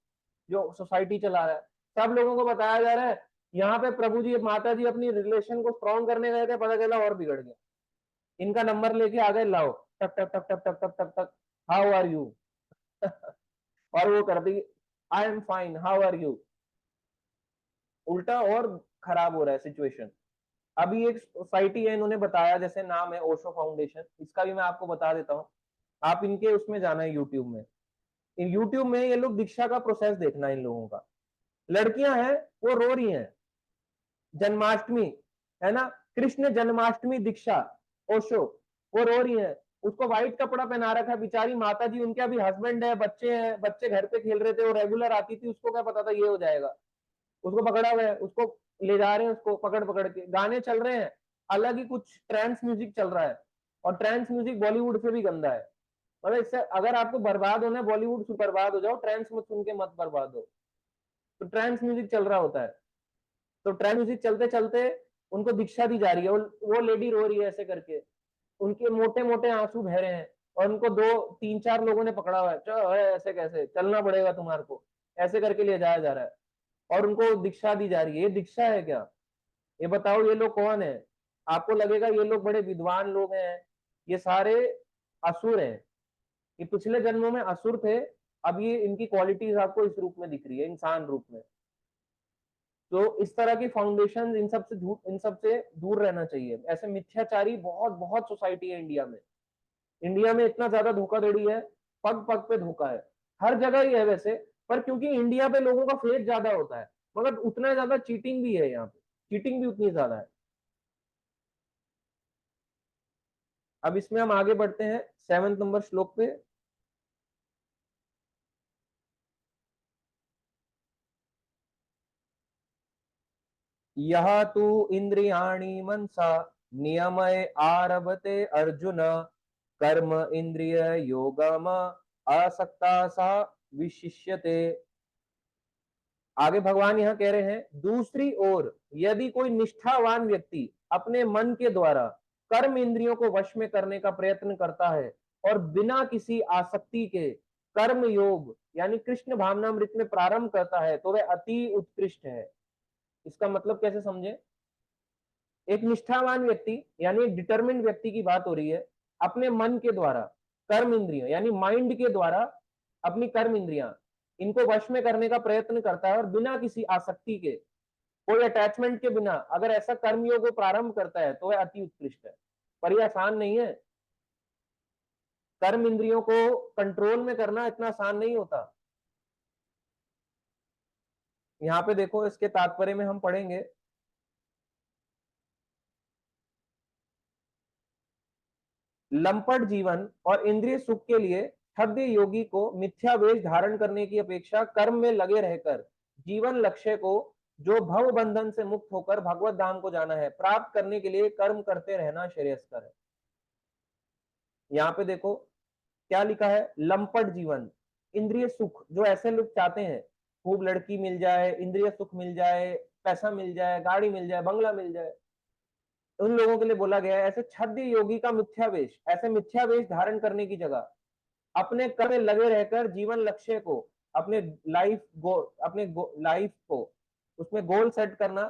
जो सोसाइटी चला रहा है। सब लोगों को बताया जा रहा है। यहाँ पे प्रभु जी माता जी अपनी रिलेशन को स्ट्रॉन्ग करने गए थे, पता चला और बिगड़ गया। इनका नंबर लेके आ गए, लाओ, टक टक टक टक टक टक टक टक, हाउ आर यू और वो कर दी, I am fine, how are you. उल्टा और खराब हो रहा है सिचुएशन। अभी एक सोसाइटी है, इन्होंने बताया, जैसे नाम है ओशो फाउंडेशन, इसका भी मैं आपको बता देता हूँ। आप इनके उसमें जाना है यूट्यूब में, यूट्यूब में ये लोग दीक्षा का प्रोसेस देखना है इन लोगों का। लड़कियां हैं, वो रो रही हैं, जन्माष्टमी है ना, कृष्ण जन्माष्टमी दीक्षा ओशो, वो रो रही है, उसको व्हाइट कपड़ा पहना रखा है, बेचारी माता जी, उनके अभी हस्बैंड है, बच्चे हैं, बच्चे घर पे खेल रहे थे, वो रेगुलर आती थी, उसको क्या पता था ये हो जाएगा। उसको पकड़ा हुआ है, उसको ले जा रहे हैं, उसको पकड़ पकड़ के, गाने चल रहे हैं, अलग ही कुछ ट्रांस म्यूजिक चल रहा है, और ट्रांस म्यूजिक बॉलीवुड से भी गंदा है। मतलब इससे अगर आपको बर्बाद होना है, बॉलीवुड से बर्बाद हो जाओ, ट्रांस मत सुन के मत बर्बाद हो। तो ट्रांस म्यूजिक चल रहा होता है, तो ट्रांस म्यूजिक चलते चलते उनको दीक्षा दी जा रही है, वो लेडी रो रही है ऐसे करके, उनके मोटे मोटे आंसू बह रहे हैं, और उनको दो तीन चार लोगों ने पकड़ा हुआ है, चलो ऐसे कैसे चलना पड़ेगा तुम्हारे को, ऐसे करके ले जाया जा रहा है, और उनको दीक्षा दी जा रही है। ये दीक्षा है क्या? ये बताओ, ये लोग कौन है? आपको लगेगा ये लोग बड़े विद्वान लोग हैं, ये सारे असुर हैं, ये पिछले जन्मों में असुर थे, अब ये इनकी क्वालिटीज आपको इस रूप में दिख रही है, इंसान रूप में। तो इस तरह की फाउंडेशन, इन सब से दूर रहना चाहिए। ऐसे मिथ्याचारी बहुत बहुत सोसाइटी है इंडिया में, इंडिया में इतना ज्यादा धोखाधड़ी है, पग पग पे धोखा है, हर जगह ही है वैसे, पर क्योंकि इंडिया पे लोगों का फेथ ज्यादा होता है, मगर उतना ज्यादा चीटिंग भी है, यहाँ पे चीटिंग भी उतनी ज्यादा है। अब इसमें हम आगे बढ़ते हैं 7वें नंबर श्लोक पे। यह तू इंद्रियाणि मनसा नियमय आरभते अर्जुन, कर्म इंद्रिय योगम आसक्ता सा विशिष्यते। आगे भगवान यहां कह रहे हैं, दूसरी ओर यदि कोई निष्ठावान व्यक्ति अपने मन के द्वारा कर्म इंद्रियों को वश में करने का प्रयत्न करता है, और बिना किसी आसक्ति के कर्म योग यानी कृष्ण भावनामृत में प्रारंभ करता है, तो वह अति उत्कृष्ट है। इसका मतलब कैसे समझे? एक निष्ठावान व्यक्ति यानी एक डिटरमिन्ड व्यक्ति की बात हो रही है, अपने मन के द्वारा कर्म इंद्रियों यानी माइंड के द्वारा अपनी कर्म इंद्रियां, इनको वश में करने का प्रयत्न करता है, और बिना किसी आसक्ति के, कोई अटैचमेंट के बिना अगर ऐसा कर्मयोग को प्रारंभ करता है, तो वह अति उत्कृष्ट है। पर यह आसान नहीं है, कर्म इंद्रियों को कंट्रोल में करना इतना आसान नहीं होता। यहाँ पे देखो, इसके तात्पर्य में हम पढ़ेंगे, लंपट जीवन और इंद्रिय सुख के लिए हृदय योगी को मिथ्या वेश धारण करने की अपेक्षा कर्म में लगे रहकर जीवन लक्ष्य को, जो भव बंधन से मुक्त होकर भगवत धाम को जाना है, प्राप्त करने के लिए कर्म करते रहना श्रेयस्कर है। यहाँ पे देखो क्या लिखा है, लंपट जीवन, इंद्रिय सुख, जो ऐसे लोग चाहते हैं, खूब लड़की मिल जाए, इंद्रिय सुख मिल जाए, पैसा मिल जाए, गाड़ी मिल जाए, बंगला मिल जाए, उन लोगों के लिए बोला गया है, ऐसे छद्म योगी का मिथ्या वेश, ऐसे मिथ्या वेश धारण करने की जगह अपने कर्म में लगे रहकर जीवन लक्ष्य को अपने लाइफ को उसमें गोल सेट करना,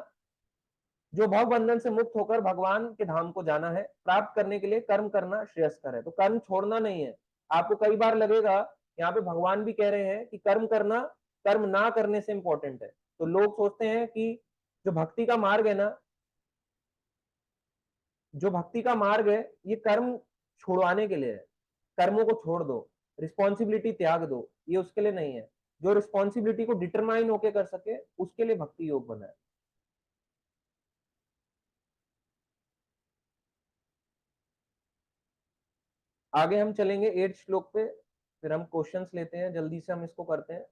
जो भव बंधन से मुक्त होकर भगवान के धाम को जाना है, प्राप्त करने के लिए कर्म करना श्रेयस्कर है। तो कर्म छोड़ना नहीं है। आपको कई बार लगेगा यहाँ पे भगवान भी कह रहे हैं कि कर्म करना कर्म ना करने से इंपॉर्टेंट है। तो लोग सोचते हैं कि जो भक्ति का मार्ग है ना, जो भक्ति का मार्ग है ये कर्म छुड़वाने के लिए है। कर्मों को छोड़ दो, रिस्पॉन्सिबिलिटी त्याग दो, ये उसके लिए नहीं है। जो रिस्पॉन्सिबिलिटी को डिटरमाइन होके कर सके उसके लिए भक्ति योग बना है। आगे हम चलेंगे 8 श्लोक पे, फिर हम क्वेश्चंस लेते हैं, जल्दी से हम इसको करते हैं।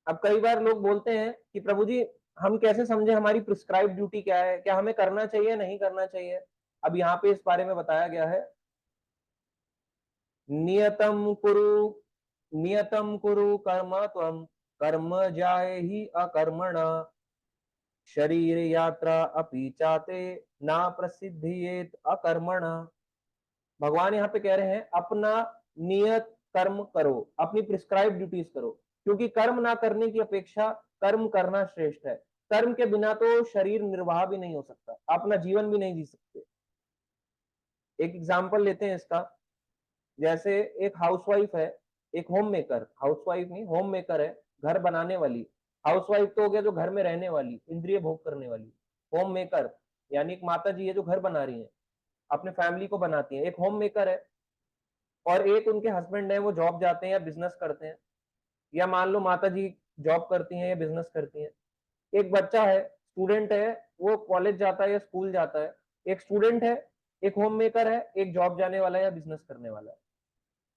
अब कई बार लोग बोलते हैं कि प्रभु जी हम कैसे समझे हमारी प्रिस्क्राइब ड्यूटी क्या है, क्या हमें करना चाहिए नहीं करना चाहिए। अब यहाँ पे इस बारे में बताया गया है, नियतम कुरु कर्म त्वम कर्म जाए ही अकर्मण शरीर यात्रा अपि चाते ना प्रसिद्धियेत अकर्मण। भगवान यहाँ पे कह रहे हैं अपना नियत कर्म करो, अपनी प्रिस्क्राइब ड्यूटीज करो, क्योंकि कर्म ना करने की अपेक्षा कर्म करना श्रेष्ठ है। कर्म के बिना तो शरीर निर्वाह भी नहीं हो सकता, अपना जीवन भी नहीं जी सकते। एक एग्जाम्पल लेते हैं इसका, जैसे एक हाउसवाइफ है, एक होम मेकर, हाउसवाइफ नहीं होम मेकर है, घर बनाने वाली। हाउसवाइफ तो हो गया जो घर में रहने वाली, इंद्रिय भोग करने वाली। होम मेकर यानी एक माता जी है जो घर बना रही है, अपने फैमिली को बनाती है, एक होम मेकर है। और एक उनके हस्बैंड है, वो जॉब जाते हैं या बिजनेस करते हैं, या मान लो माता जी जॉब करती हैं या बिजनेस करती हैं। एक बच्चा है, स्टूडेंट है, वो कॉलेज जाता है या स्कूल जाता है। एक स्टूडेंट है, एक होम मेकर है, एक जॉब जाने वाला है या बिजनेस करने वाला है।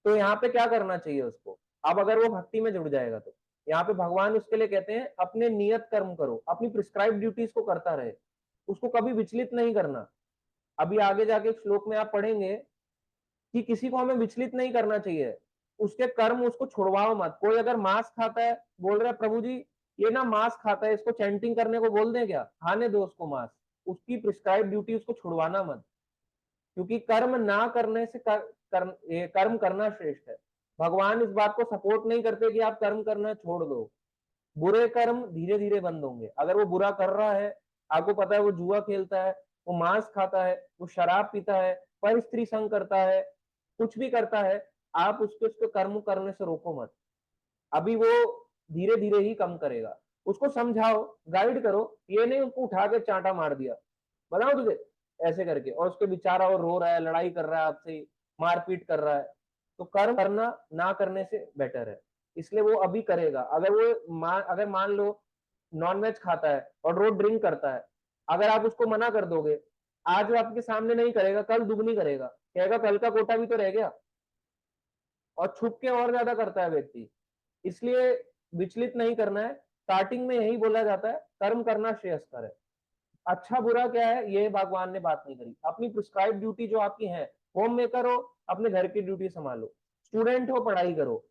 तो यहाँ पे क्या करना चाहिए उसको? अब अगर वो भक्ति में जुड़ जाएगा तो यहाँ पे भगवान उसके लिए कहते हैं अपने नियत कर्म करो, अपनी प्रिस्क्राइब ड्यूटीज को करता रहे, उसको कभी विचलित नहीं करना। अभी आगे जाके एक श्लोक में आप पढ़ेंगे कि किसी को हमें विचलित नहीं करना चाहिए, उसके कर्म उसको छुड़वाओ मत। कोई अगर मांस खाता है, बोल रहा है प्रभु जी ये ना मांस खाता है, इसको चैंटिंग करने को बोल दें क्या? खाने दो उसको मांस, उसकी प्रिस्क्राइब ड्यूटी उसको छुड़वाना मत, क्योंकि कर्म ना करने से कर्म करना श्रेष्ठ है। भगवान इस बात को सपोर्ट नहीं करते कि आप कर्म करना छोड़ दो। बुरे कर्म धीरे धीरे बंद होंगे। अगर वो बुरा कर रहा है, आपको पता है वो जुआ खेलता है, वो मांस खाता है, वो शराब पीता है, पर स्त्री संग करता है, कुछ भी करता है, आप उसके कर्म करने से रोको मत। अभी वो धीरे धीरे ही कम करेगा। उसको समझाओ, गाइड करो, ये नहीं उसको उठा के चांटा मार दिया, बताओ तुझे ऐसे करके, और उसके बेचारा वो रो रहा है, लड़ाई कर रहा है आपसे, मारपीट कर रहा है। तो कर्म करना ना करने से बेटर है, इसलिए वो अभी करेगा। अगर वो अगर मान लो नॉनवेज खाता है और रोज ड्रिंक करता है, अगर आप उसको मना कर दोगे, आज वो आपके सामने नहीं करेगा, कल दुगनी करेगा, कहेगा कल का कोटा भी तो रह गया, और छुप के और ज्यादा करता है व्यक्ति। इसलिए विचलित नहीं करना है। स्टार्टिंग में यही बोला जाता है कर्म करना श्रेयस्कर है। अच्छा बुरा क्या है ये भगवान ने बात नहीं करी। अपनी प्रिस्क्राइब ड्यूटी जो आपकी है, होम मेकर हो अपने घर की ड्यूटी संभालो, स्टूडेंट हो पढ़ाई करो,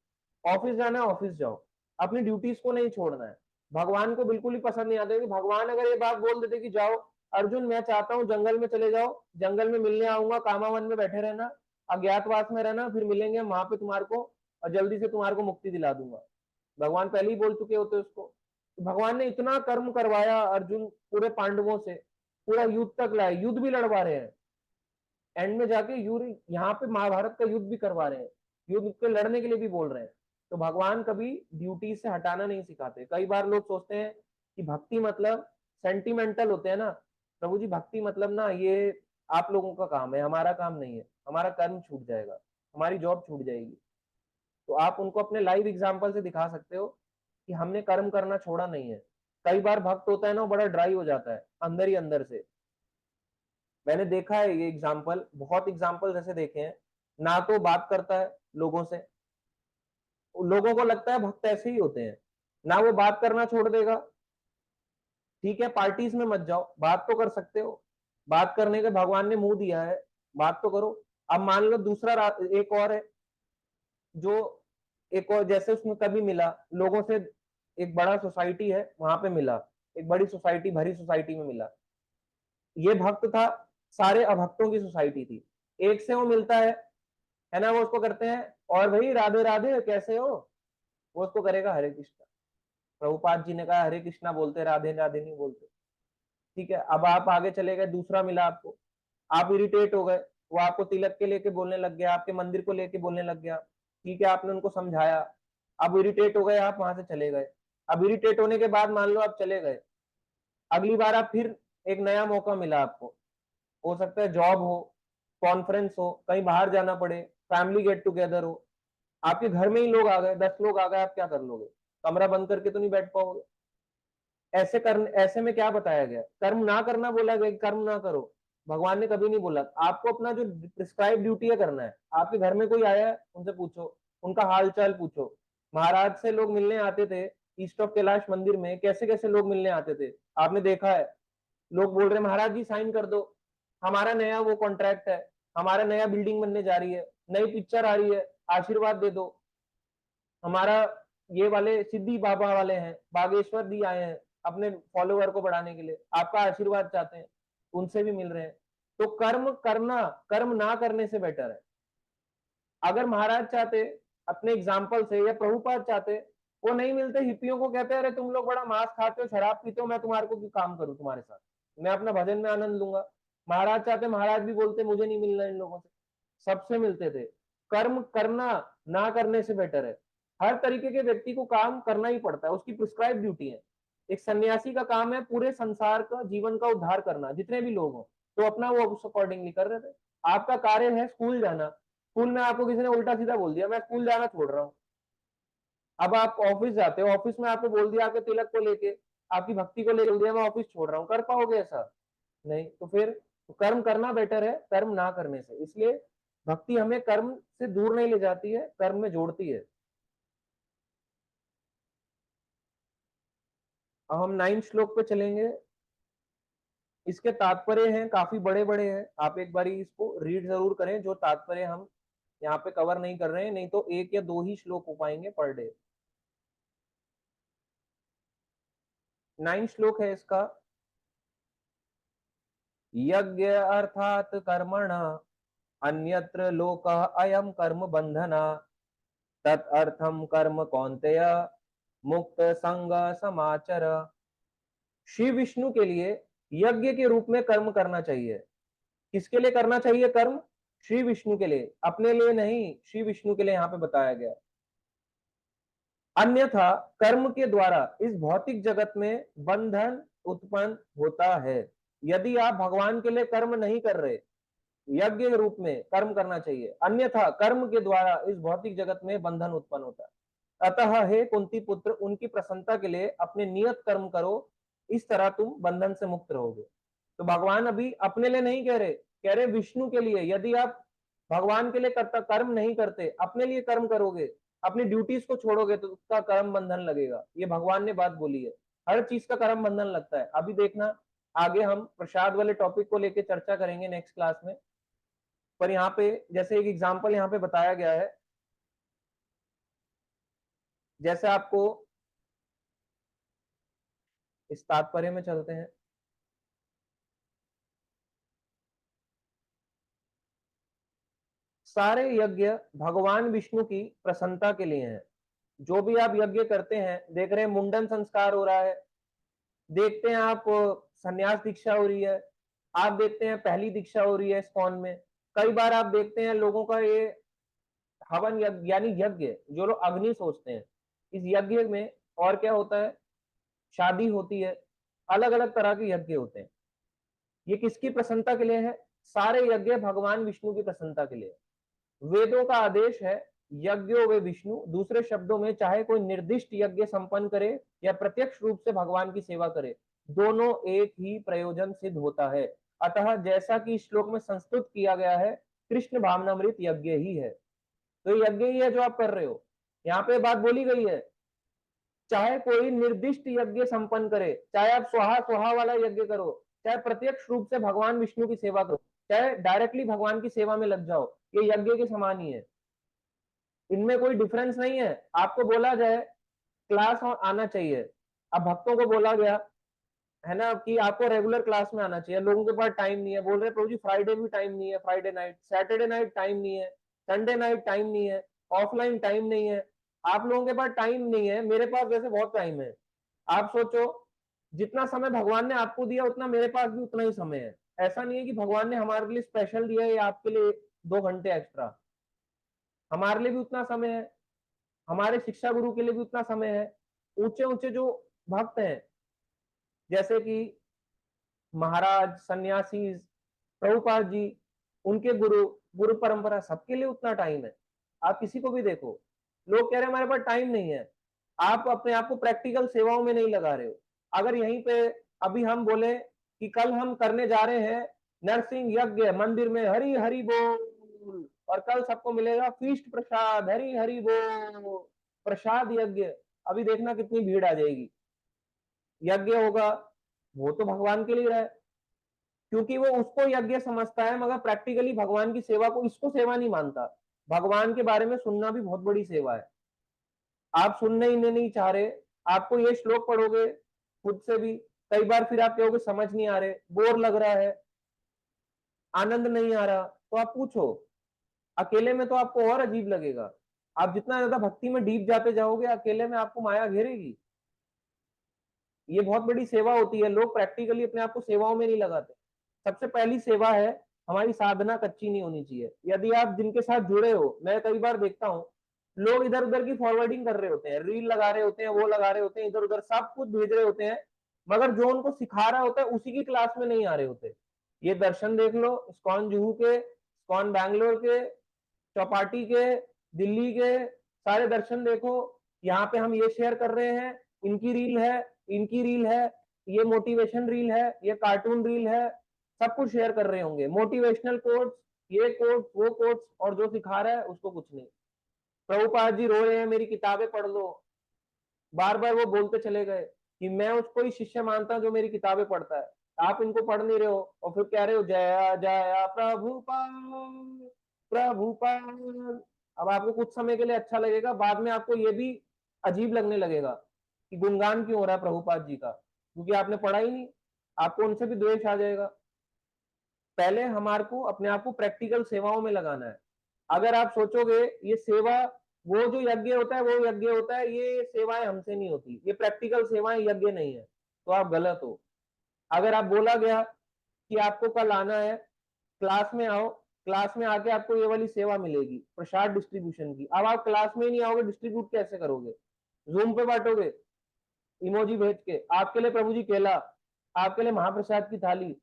ऑफिस जाना है ऑफिस जाओ, अपनी ड्यूटीज को नहीं छोड़ना है। भगवान को बिल्कुल ही पसंद नहीं आता कि भगवान अगर ये बात बोल देते कि जाओ अर्जुन मैं चाहता हूँ जंगल में चले जाओ, जंगल में मिलने आऊंगा, कामावन में बैठे रहना, अज्ञातवास में रहना, फिर मिलेंगे वहां पे तुम्हारे को और जल्दी से तुम्हारे को मुक्ति दिला दूंगा। भगवान पहले ही बोल चुके होते उसको। तो भगवान ने इतना कर्म करवाया अर्जुन पूरे पांडवों से, पूरा युद्ध तक लाए, युद्ध भी लड़वा रहे हैं, एंड में जाके युद्ध यहाँ पे महाभारत का युद्ध भी करवा रहे हैं, युद्ध के लड़ने के लिए भी बोल रहे हैं। तो भगवान कभी ड्यूटी से हटाना नहीं सिखाते। कई बार लोग सोचते हैं कि भक्ति मतलब सेंटिमेंटल होते हैं ना, प्रभु जी भक्ति मतलब ना ये आप लोगों का काम है, हमारा काम नहीं है, हमारा कर्म छूट जाएगा, हमारी जॉब छूट जाएगी। तो आप उनको अपने लाइव एग्जाम्पल से दिखा सकते हो कि हमने कर्म करना छोड़ा नहीं है। कई बार भक्त होता है ना, वो बड़ा ड्राई हो जाता है अंदर ही अंदर से। मैंने देखा है ये एग्जाम्पल, बहुत एग्जाम्पल ऐसे देखे हैं, ना तो बात करता है लोगों से, लोगों को लगता है भक्त ऐसे ही होते हैं, ना वो बात करना छोड़ देगा। ठीक है पार्टीज में मत जाओ, बात तो कर सकते हो, बात करने के भगवान ने मुंह दिया है, बात तो करो। अब मान लो दूसरा एक और है जो एक और जैसे उसमें कभी मिला लोगों से, एक बड़ा सोसाइटी है वहां पे मिला, एक बड़ी सोसाइटी भरी सोसाइटी में मिला, ये भक्त था, सारे अभक्तों की सोसाइटी थी, एक से वो मिलता है ना, वो उसको करते हैं और भाई राधे राधे कैसे हो, वो उसको करेगा हरे कृष्णा। प्रभुपाद जी ने कहा हरे कृष्णा बोलते, राधे राधे नहीं बोलते। ठीक है, अब आप आगे चले गए, दूसरा मिला आपको, आप इरिटेट हो गए, वो आपको तिलक के लेके बोलने लग गया, आपके मंदिर को लेके बोलने लग गया। ठीक है, आपने उनको समझाया, अब इरिटेट हो गए, आप वहां से चले गए। अब इरिटेट होने के बाद मान लो आप चले गए, अगली बार आप फिर एक नया मौका मिला आपको, हो सकता है जॉब हो, कॉन्फ्रेंस हो, कहीं बाहर जाना पड़े, फैमिली गेट टुगेदर हो, आपके घर में ही लोग आ गए, 10 लोग आ गए, आप क्या कर लोगे? कमरा बंद करके तो नहीं बैठ पाओगे। ऐसे में क्या बताया गया? कर्म ना करना बोला गया, कर्म ना करो, भगवान ने कभी नहीं बोला। आपको अपना जो प्रिस्क्राइब ड्यूटी है करना है। आपके घर में कोई आया है, उनसे पूछो, उनका हाल चाल पूछो। महाराज से लोग मिलने आते थे ईस्ट ऑफ कैलाश मंदिर में, कैसे कैसे लोग मिलने आते थे, आपने देखा है। लोग बोल रहे महाराज जी साइन कर दो, हमारा नया वो कॉन्ट्रैक्ट है, हमारा नया बिल्डिंग बनने जा रही है, नई पिक्चर आ रही है, आशीर्वाद दे दो। हमारा ये वाले सिद्धि बाबा वाले हैं, बागेश्वर जी आए हैं अपने फॉलोवर को बढ़ाने के लिए, आपका आशीर्वाद चाहते हैं, उनसे भी मिल रहे हैं। तो कर्म करना, कर्म ना करने से बेटर है। अगर महाराज चाहते अपने एग्जाम्पल से, या प्रभुपाद चाहते, वो नहीं मिलते, हिप्पियों को कहते अरे तुम लोग बड़ा मांस खाते हो, शराब पीते हो, मैं तुम्हारे को क्यों काम करूं तुम्हारे साथ, मैं अपना भजन में आनंद लूंगा। महाराज चाहते, महाराज भी बोलते मुझे नहीं मिलना इन लोगों से, सबसे मिलते थे। कर्म करना ना करने से बेटर है। हर तरीके के व्यक्ति को काम करना ही पड़ता है, उसकी प्रिस्क्राइब ड्यूटी है। एक सन्यासी का काम है पूरे संसार का, जीवन का उद्धार करना, जितने भी लोग हो, तो अपना वो उस अकॉर्डिंगली कर रहे थे। आपका कार्य है स्कूल जाना, स्कूल में आपको किसी ने उल्टा सीधा बोल दिया मैं स्कूल जाना छोड़ रहा हूँ। अब आप ऑफिस जाते हो, ऑफिस में आपको बोल दिया, आपके तिलक को लेके, आपकी भक्ति को लेके बोल दिया मैं ऑफिस छोड़ रहा हूँ, कर पाओगे ऐसा? नहीं। तो फिर कर्म करना बेटर है कर्म ना करने से। इसलिए भक्ति हमें कर्म से दूर नहीं ले जाती है, कर्म में जोड़ती है। अब हम 9 श्लोक पे चलेंगे। इसके तात्पर्य हैं काफी बड़े बड़े हैं, आप एक बार इसको रीड जरूर करें, जो तात्पर्य हम यहाँ पे कवर नहीं कर रहे हैं, नहीं तो 1 या 2 ही श्लोक हो पाएंगे पर डे। 9 श्लोक है इसका। यज्ञ अर्थात कर्मण अन्यत्र लोकः अयम कर्म बंधना तदर्थम कर्म कौन्तेय मुक्त संग समाचर। श्री विष्णु के लिए यज्ञ के रूप में कर्म करना चाहिए। किसके लिए करना चाहिए कर्म? श्री विष्णु के लिए, अपने लिए नहीं, श्री विष्णु के लिए यहाँ पे बताया गया। अन्यथा कर्म के द्वारा इस भौतिक जगत में बंधन उत्पन्न होता है। यदि आप भगवान के लिए कर्म नहीं कर रहे, यज्ञ के रूप में कर्म करना चाहिए, अन्यथा कर्म के द्वारा इस भौतिक जगत में बंधन उत्पन्न होता है। अतः हे कुंती पुत्र, उनकी प्रसन्नता के लिए अपने नियत कर्म करो, इस तरह तुम बंधन से मुक्त रहोगे। तो भगवान अभी अपने लिए नहीं कह रहे, कह रहे विष्णु के लिए। यदि आप भगवान के लिए कर्म नहीं करते, अपने लिए कर्म करोगे, अपनी ड्यूटीज को छोड़ोगे, तो उसका कर्म बंधन लगेगा। ये भगवान ने बात बोली है, हर चीज का कर्म बंधन लगता है। अभी देखना, आगे हम प्रसाद वाले टॉपिक को लेकर चर्चा करेंगे नेक्स्ट क्लास में। पर यहाँ पे जैसे एक एग्जाम्पल यहाँ पे बताया गया है, जैसे आपको इस तात्पर्य में चलते हैं। सारे यज्ञ भगवान विष्णु की प्रसन्नता के लिए हैं। जो भी आप यज्ञ करते हैं, देख रहे हैं मुंडन संस्कार हो रहा है, देखते हैं आप संन्यास दीक्षा हो रही है, आप देखते हैं पहली दीक्षा हो रही है इस्कॉन में। कई बार आप देखते हैं लोगों का ये हवन यज्ञ यानी यज्ञ, जो लोग अग्नि सोचते हैं, इस यज्ञ में और क्या होता है, शादी होती है, अलग अलग तरह के यज्ञ होते हैं। ये किसकी प्रसन्नता के लिए है? सारे यज्ञ भगवान विष्णु की प्रसन्नता के लिए। वेदों का आदेश है यज्ञो वे विष्णु, दूसरे शब्दों में चाहे कोई निर्दिष्ट यज्ञ संपन्न करे या प्रत्यक्ष रूप से भगवान की सेवा करे, दोनों एक ही प्रयोजन सिद्ध होता है। अतः जैसा कि इस श्लोक में संस्तुत किया गया है, कृष्ण भावनामृत यज्ञ ही है। तो यज्ञ ही है जो आप कर रहे हो। यहाँ पे बात बोली गई है, चाहे कोई निर्दिष्ट यज्ञ संपन्न करे, चाहे आप स्वाहा स्वाहा वाला यज्ञ करो, चाहे प्रत्यक्ष रूप से भगवान विष्णु की सेवा करो, चाहे डायरेक्टली भगवान की सेवा में लग जाओ, ये यज्ञ के समान ही है, इनमें कोई डिफरेंस नहीं है। आपको बोला जाए क्लास और आना चाहिए, अब भक्तों को बोला गया है ना, कि आपको रेगुलर क्लास में आना चाहिए, लोगों के पास टाइम नहीं है, बोल रहे प्रभु जी फ्राइडे भी टाइम नहीं है, Friday night, Saturday night time नहीं है, संडे नाइट टाइम नहीं है, ऑफलाइन टाइम नहीं है। आप लोगों के पास टाइम नहीं है, मेरे पास वैसे बहुत टाइम है। आप सोचो, जितना समय भगवान ने आपको दिया उतना मेरे पास भी उतना ही समय है। ऐसा नहीं है कि भगवान ने हमारे लिए स्पेशल दिया है आपके लिए 2 घंटे एक्स्ट्रा, हमारे लिए भी उतना समय है, हमारे शिक्षा गुरु के लिए भी उतना समय है। ऊंचे ऊंचे जो भक्त हैं, जैसे कि महाराज, सन्यासी, प्रभुपाद जी, उनके गुरु, गुरु परंपरा, सबके लिए उतना टाइम है। आप किसी को भी देखो, लोग कह रहे हैं हमारे पास टाइम नहीं है। आप अपने आप को प्रैक्टिकल सेवाओं में नहीं लगा रहे हो। अगर यहीं पे अभी हम बोले कि कल हम करने जा रहे हैं नरसिंह यज्ञ मंदिर में, हरि हरि बोल, और कल सबको मिलेगा फीस्ट प्रसाद, हरि हरि बोल, प्रसाद यज्ञ, अभी देखना कितनी भीड़ आ जाएगी। यज्ञ होगा वो तो भगवान के लिए रहा है, क्योंकि वो उसको यज्ञ समझता है, मगर प्रैक्टिकली भगवान की सेवा को इसको सेवा नहीं मानता। भगवान के बारे में सुनना भी बहुत बड़ी सेवा है। आप सुनने ही नहीं चाह रहे, आपको ये श्लोक पढ़ोगे खुद से भी कई बार, फिर आप कहोगे समझ नहीं आ रहे, बोर लग रहा है, आनंद नहीं आ रहा, तो आप पूछो। अकेले में तो आपको और अजीब लगेगा। आप जितना ज्यादा भक्ति में डीप जाते जाओगे, अकेले में आपको माया घेरेगी। ये बहुत बड़ी सेवा होती है, लोग प्रैक्टिकली अपने आप को सेवाओं में नहीं लगाते। सबसे पहली सेवा है, हमारी साधना कच्ची नहीं होनी चाहिए। यदि आप जिनके साथ जुड़े हो, मैं कई बार देखता हूँ लोग इधर उधर की फॉरवर्डिंग कर रहे होते हैं, रील लगा रहे होते हैं, वो लगा रहे होते हैं, इधर उधर सब कुछ भेज रहे होते हैं, मगर जो उनको सिखा रहा होता है उसी की क्लास में नहीं आ रहे होते। ये दर्शन देख लो, इस्कॉन जुहू के, इस्कॉन बैंगलोर के, चौपाटी के, दिल्ली के, सारे दर्शन देखो। यहाँ पे हम ये शेयर कर रहे हैं, इनकी रील है, इनकी रील है, ये मोटिवेशन रील है, ये कार्टून रील है, सब कुछ शेयर कर रहे होंगे, मोटिवेशनल कोट्स, ये कोट्स, वो कोट्स, और जो सिखा रहा है उसको कुछ नहीं। प्रभुपाद जी रो रहे हैं मेरी किताबें पढ़ लो, बार बार वो बोलते चले गए कि मैं उसको ही शिष्य मानता हूं जो मेरी किताबें पढ़ता है। आप इनको पढ़ नहीं रहे हो और फिर कह रहे हो जया जया प्रभुपाद प्रभुपाद। अब आपको कुछ समय के लिए अच्छा लगेगा, बाद में आपको ये भी अजीब लगने लगेगा कि गुणगान क्यों हो रहा है प्रभुपाद जी का, क्योंकि आपने पढ़ा ही नहीं। आपको उनसे भी द्वेष आ जाएगा। पहले हमारे को अपने आप को प्रैक्टिकल सेवाओं में लगाना है। अगर आप सोचोगे ये सेवा, वो जो यज्ञ होता है वो यज्ञ होता है, ये सेवाएं हमसे नहीं होती, ये प्रैक्टिकल सेवाएं यज्ञ नहीं है, तो आप गलत हो। अगर आप बोला गया कि आपको कल आना है, क्लास में आओ, क्लास में आके आपको ये वाली सेवा मिलेगी प्रसाद डिस्ट्रीब्यूशन की, अब आप क्लास में ही नहीं आओगे, डिस्ट्रीब्यूट कैसे करोगे? जूम पे बांटोगे इमोजी भेज के, आपके लिए प्रभु जी केला, आपके लिए महाप्रसाद की थाली,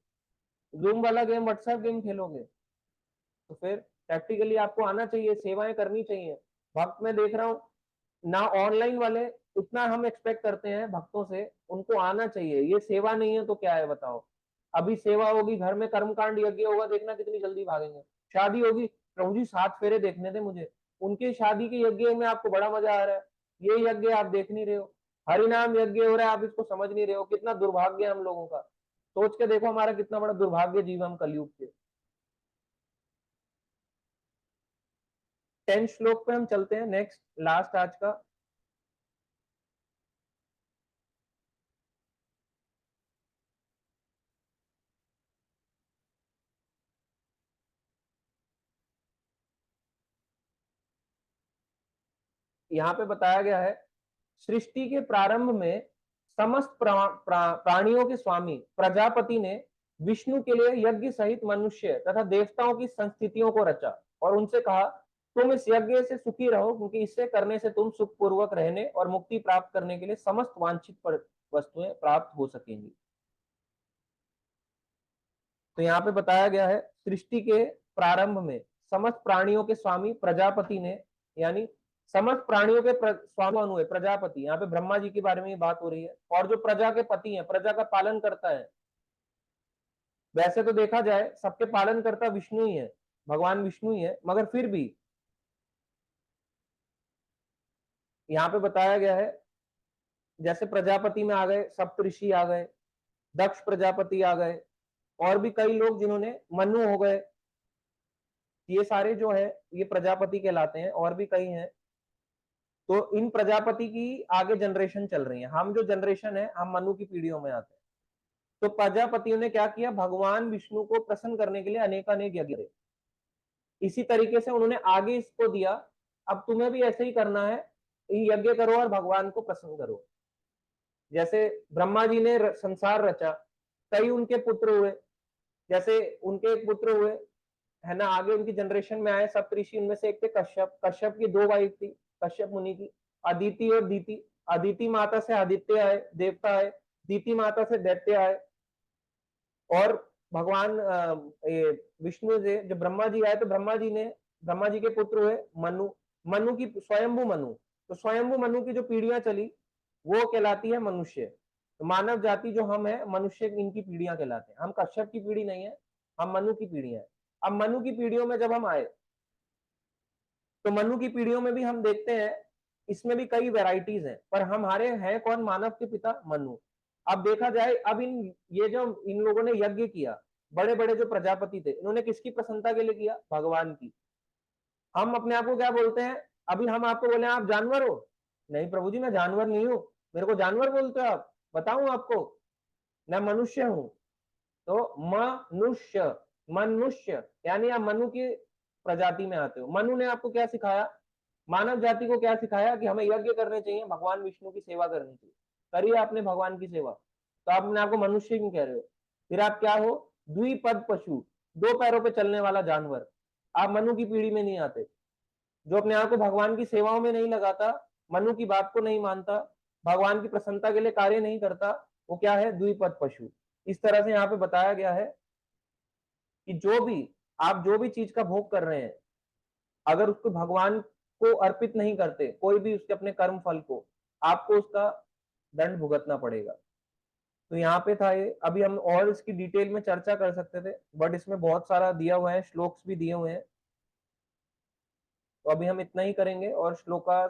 जूम वाला गेम, व्हाट्सएप गेम खेलोगे? तो फिर प्रैक्टिकली आपको आना चाहिए, सेवाएं करनी चाहिए। भक्त में देख रहा हूँ ना, ऑनलाइन वाले इतना हम एक्सपेक्ट करते हैं भक्तों से, उनको आना चाहिए। ये सेवा नहीं है तो क्या है बताओ? अभी सेवा होगी, घर में कर्मकांड यज्ञ होगा, देखना कितनी जल्दी भागेंगे। शादी होगी, प्रभु जी 7 फेरे देखने थे मुझे, उनके शादी के यज्ञ में आपको बड़ा मजा आ रहा है, ये यज्ञ आप देख नहीं रहे हो। हरिनाम यज्ञ हो रहा है, आप इसको समझ नहीं रहे हो। कितना दुर्भाग्य है हम लोगों का। सोच के देखो हमारा कितना बड़ा दुर्भाग्य जीव हम कलयुग के। 10 श्लोक पे हम चलते हैं, नेक्स्ट लास्ट आज का। यहाँ पे बताया गया है, सृष्टि के प्रारंभ में समस्त प्राणियों के स्वामी प्रजापति ने विष्णु के लिए यज्ञ सहित मनुष्य तथा देवताओं की संस्थितियों को रचा और उनसे कहा, तुम इस यज्ञ से सुखी रहो, क्योंकि इससे करने से तुम सुख पूर्वक रहने और मुक्ति प्राप्त करने के लिए समस्त वांछित वस्तुएं प्राप्त हो सकेंगी। तो यहाँ पे बताया गया है, सृष्टि के प्रारंभ में समस्त प्राणियों के स्वामी प्रजापति ने, यानी समस्त प्राणियों के स्वामी कौन हुए? प्रजापति। यहाँ पे ब्रह्मा जी के बारे में बात हो रही है, और जो प्रजा के पति हैं, प्रजा का पालन करता है। वैसे तो देखा जाए सबके पालन करता विष्णु ही है, भगवान विष्णु ही है, मगर फिर भी यहाँ पे बताया गया है, जैसे प्रजापति में आ गए सप्तऋषि, आ गए दक्ष प्रजापति, आ गए और भी कई लोग जिन्होंने मनु हो गए, ये सारे जो है ये प्रजापति कहलाते हैं, और भी कई हैं। तो इन प्रजापति की आगे जनरेशन चल रही है। हम जो जनरेशन है, हम मनु की पीढ़ियों में आते हैं। तो प्रजापतियों ने क्या किया, भगवान विष्णु को प्रसन्न करने के लिए अनेकानेक यज्ञ करे। इसी तरीके से उन्होंने आगे इसको दिया, अब तुम्हें भी ऐसे ही करना है, यज्ञ करो और भगवान को प्रसन्न करो। जैसे ब्रह्मा जी ने संसार रचा, कई उनके पुत्र हुए, जैसे उनके एक पुत्र हुए है ना, आगे उनकी जनरेशन में आए सप्तऋषि, उनमें से एक थे कश्यप। कश्यप की 2 वाइफ थी, कश्यप मुनि की, अदिति और दीति। अदिति माता से आदित्य आए, देवता आए, दीति माता से दैत्य आए। और भगवान विष्णु से जब ब्रह्मा जी आए तो ब्रह्मा जी के पुत्र हुए मनु। मनु की स्वयंभू मनु, तो स्वयंभू मनु की जो पीढ़ियां चली वो कहलाती है मनुष्य। तो मानव जाति जो हम है, मनुष्य इनकी पीढ़ियां कहलाते हैं। हम कश्यप की पीढ़ी नहीं है, हम मनु की पीढ़ी है। अब मनु की पीढ़ियों में जब हम आए तो मनु की पीढ़ियों में भी हम देखते हैं, इसमें भी कई वैरायटीज हैं, पर हमारे हैं कौन, मानव के पिता मनु। अब देखा जाए, अब ये जो इन लोगों ने यज्ञ किया, बड़े बड़े जो प्रजापति थे, इन्होंने किसकी प्रसन्नता के लिए किया, भगवान की। हम अपने आप को क्या बोलते हैं, अभी हम आपको बोले आप जानवर हो, नहीं प्रभु जी मैं जानवर नहीं हूं, मेरे को जानवर बोलते हो आप, बताऊं आपको, मैं मनुष्य हूं। तो मनुष्य, मनुष्य यानी आप मनु की प्रजाति में आते हो। मनु ने आपको क्या सिखाया, मानव जाति को क्या सिखाया कि हमें यज्ञ करने चाहिए, भगवान विष्णु की सेवा करनी चाहिए। करिए आपने भगवान की सेवा, तो आप अपने आपको मनुष्य क्यों कह रहे हो? फिर आप क्या हो, द्विपद पशु, 2 पैरों पे चलने वाला जानवर। आप मनु की पीढ़ी में नहीं आते। जो अपने आप को भगवान की सेवाओं में नहीं लगाता, मनु की बात को नहीं मानता, भगवान की प्रसन्नता के लिए कार्य नहीं करता, वो क्या है, द्विपद पशु। इस तरह से यहाँ पे बताया गया है कि आप जो भी चीज का भोग कर रहे हैं, अगर उसको भगवान को अर्पित नहीं करते, कोई भी उसके अपने कर्म फल को, आपको उसका दंड भुगतना पड़ेगा। तो यहाँ पे था ये। अभी हम और इसकी डिटेल में चर्चा कर सकते थे, बट इसमें बहुत सारा दिया हुआ है, श्लोक्स भी दिए हुए हैं, तो अभी हम इतना ही करेंगे। और श्लोका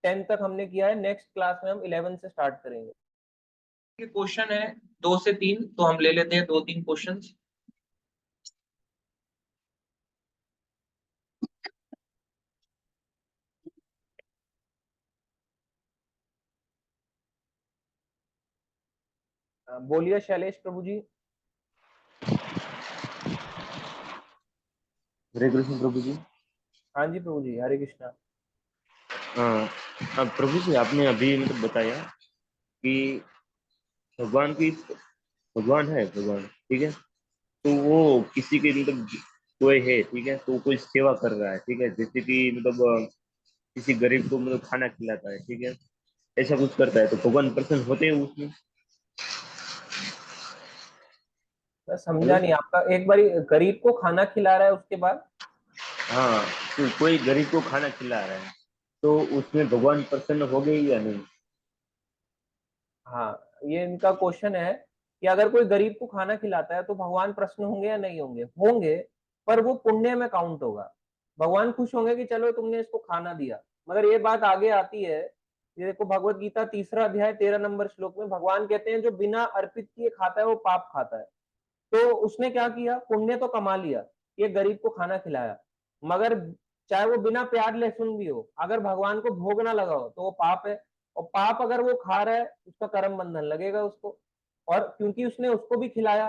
10 तक हमने किया है, नेक्स्ट क्लास में हम 11 से स्टार्ट करेंगे। क्वेश्चन है 2 से 3, तो हम ले लेते हैं 2-3 क्वेश्चन। बोलिए शैलेश प्रभु जी। हरे कृष्ण प्रभु जी। हाँ जी प्रभु जी, हरे कृष्णा। हाँ, अब प्रभु जी आपने अभी मतलब बताया कि भगवान की भगवान है, भगवान ठीक है, तो वो किसी के मतलब कोई है ठीक है, तो कोई सेवा कर रहा है ठीक है, जैसे कि मतलब किसी गरीब को मतलब खाना खिलाता है ठीक है, ऐसा कुछ करता है, तो भगवान प्रसन्न होते हैं उसमें। मैं समझा नहीं आपका, एक बारी, गरीब को खाना खिला रहा है उसके बाद? हाँ, तो कोई गरीब को खाना खिला रहा है, तो उसमें भगवान प्रसन्न हो गए या नहीं? हाँ, ये इनका क्वेश्चन है कि अगर कोई गरीब को खाना खिलाता है तो भगवान प्रसन्न होंगे या नहीं होंगे? होंगे, पर वो पुण्य में काउंट होगा। भगवान खुश होंगे कि चलो तुमने इसको खाना दिया, मगर ये बात आगे आती है। ये देखो भगवत गीता 3 अध्याय 13 नंबर श्लोक में भगवान कहते हैं जो बिना अर्पित किए खाता है वो पाप खाता है। तो उसने क्या किया, पुण्य तो कमा लिया, ये गरीब को खाना खिलाया, मगर चाहे वो बिना प्याज लहसुन भी हो, अगर भगवान को भोग ना लगा हो तो वो पाप है। और पाप अगर वो खा रहा है, उसका कर्म बंधन लगेगा उसको। और क्योंकि उसने उसको भी खिलाया,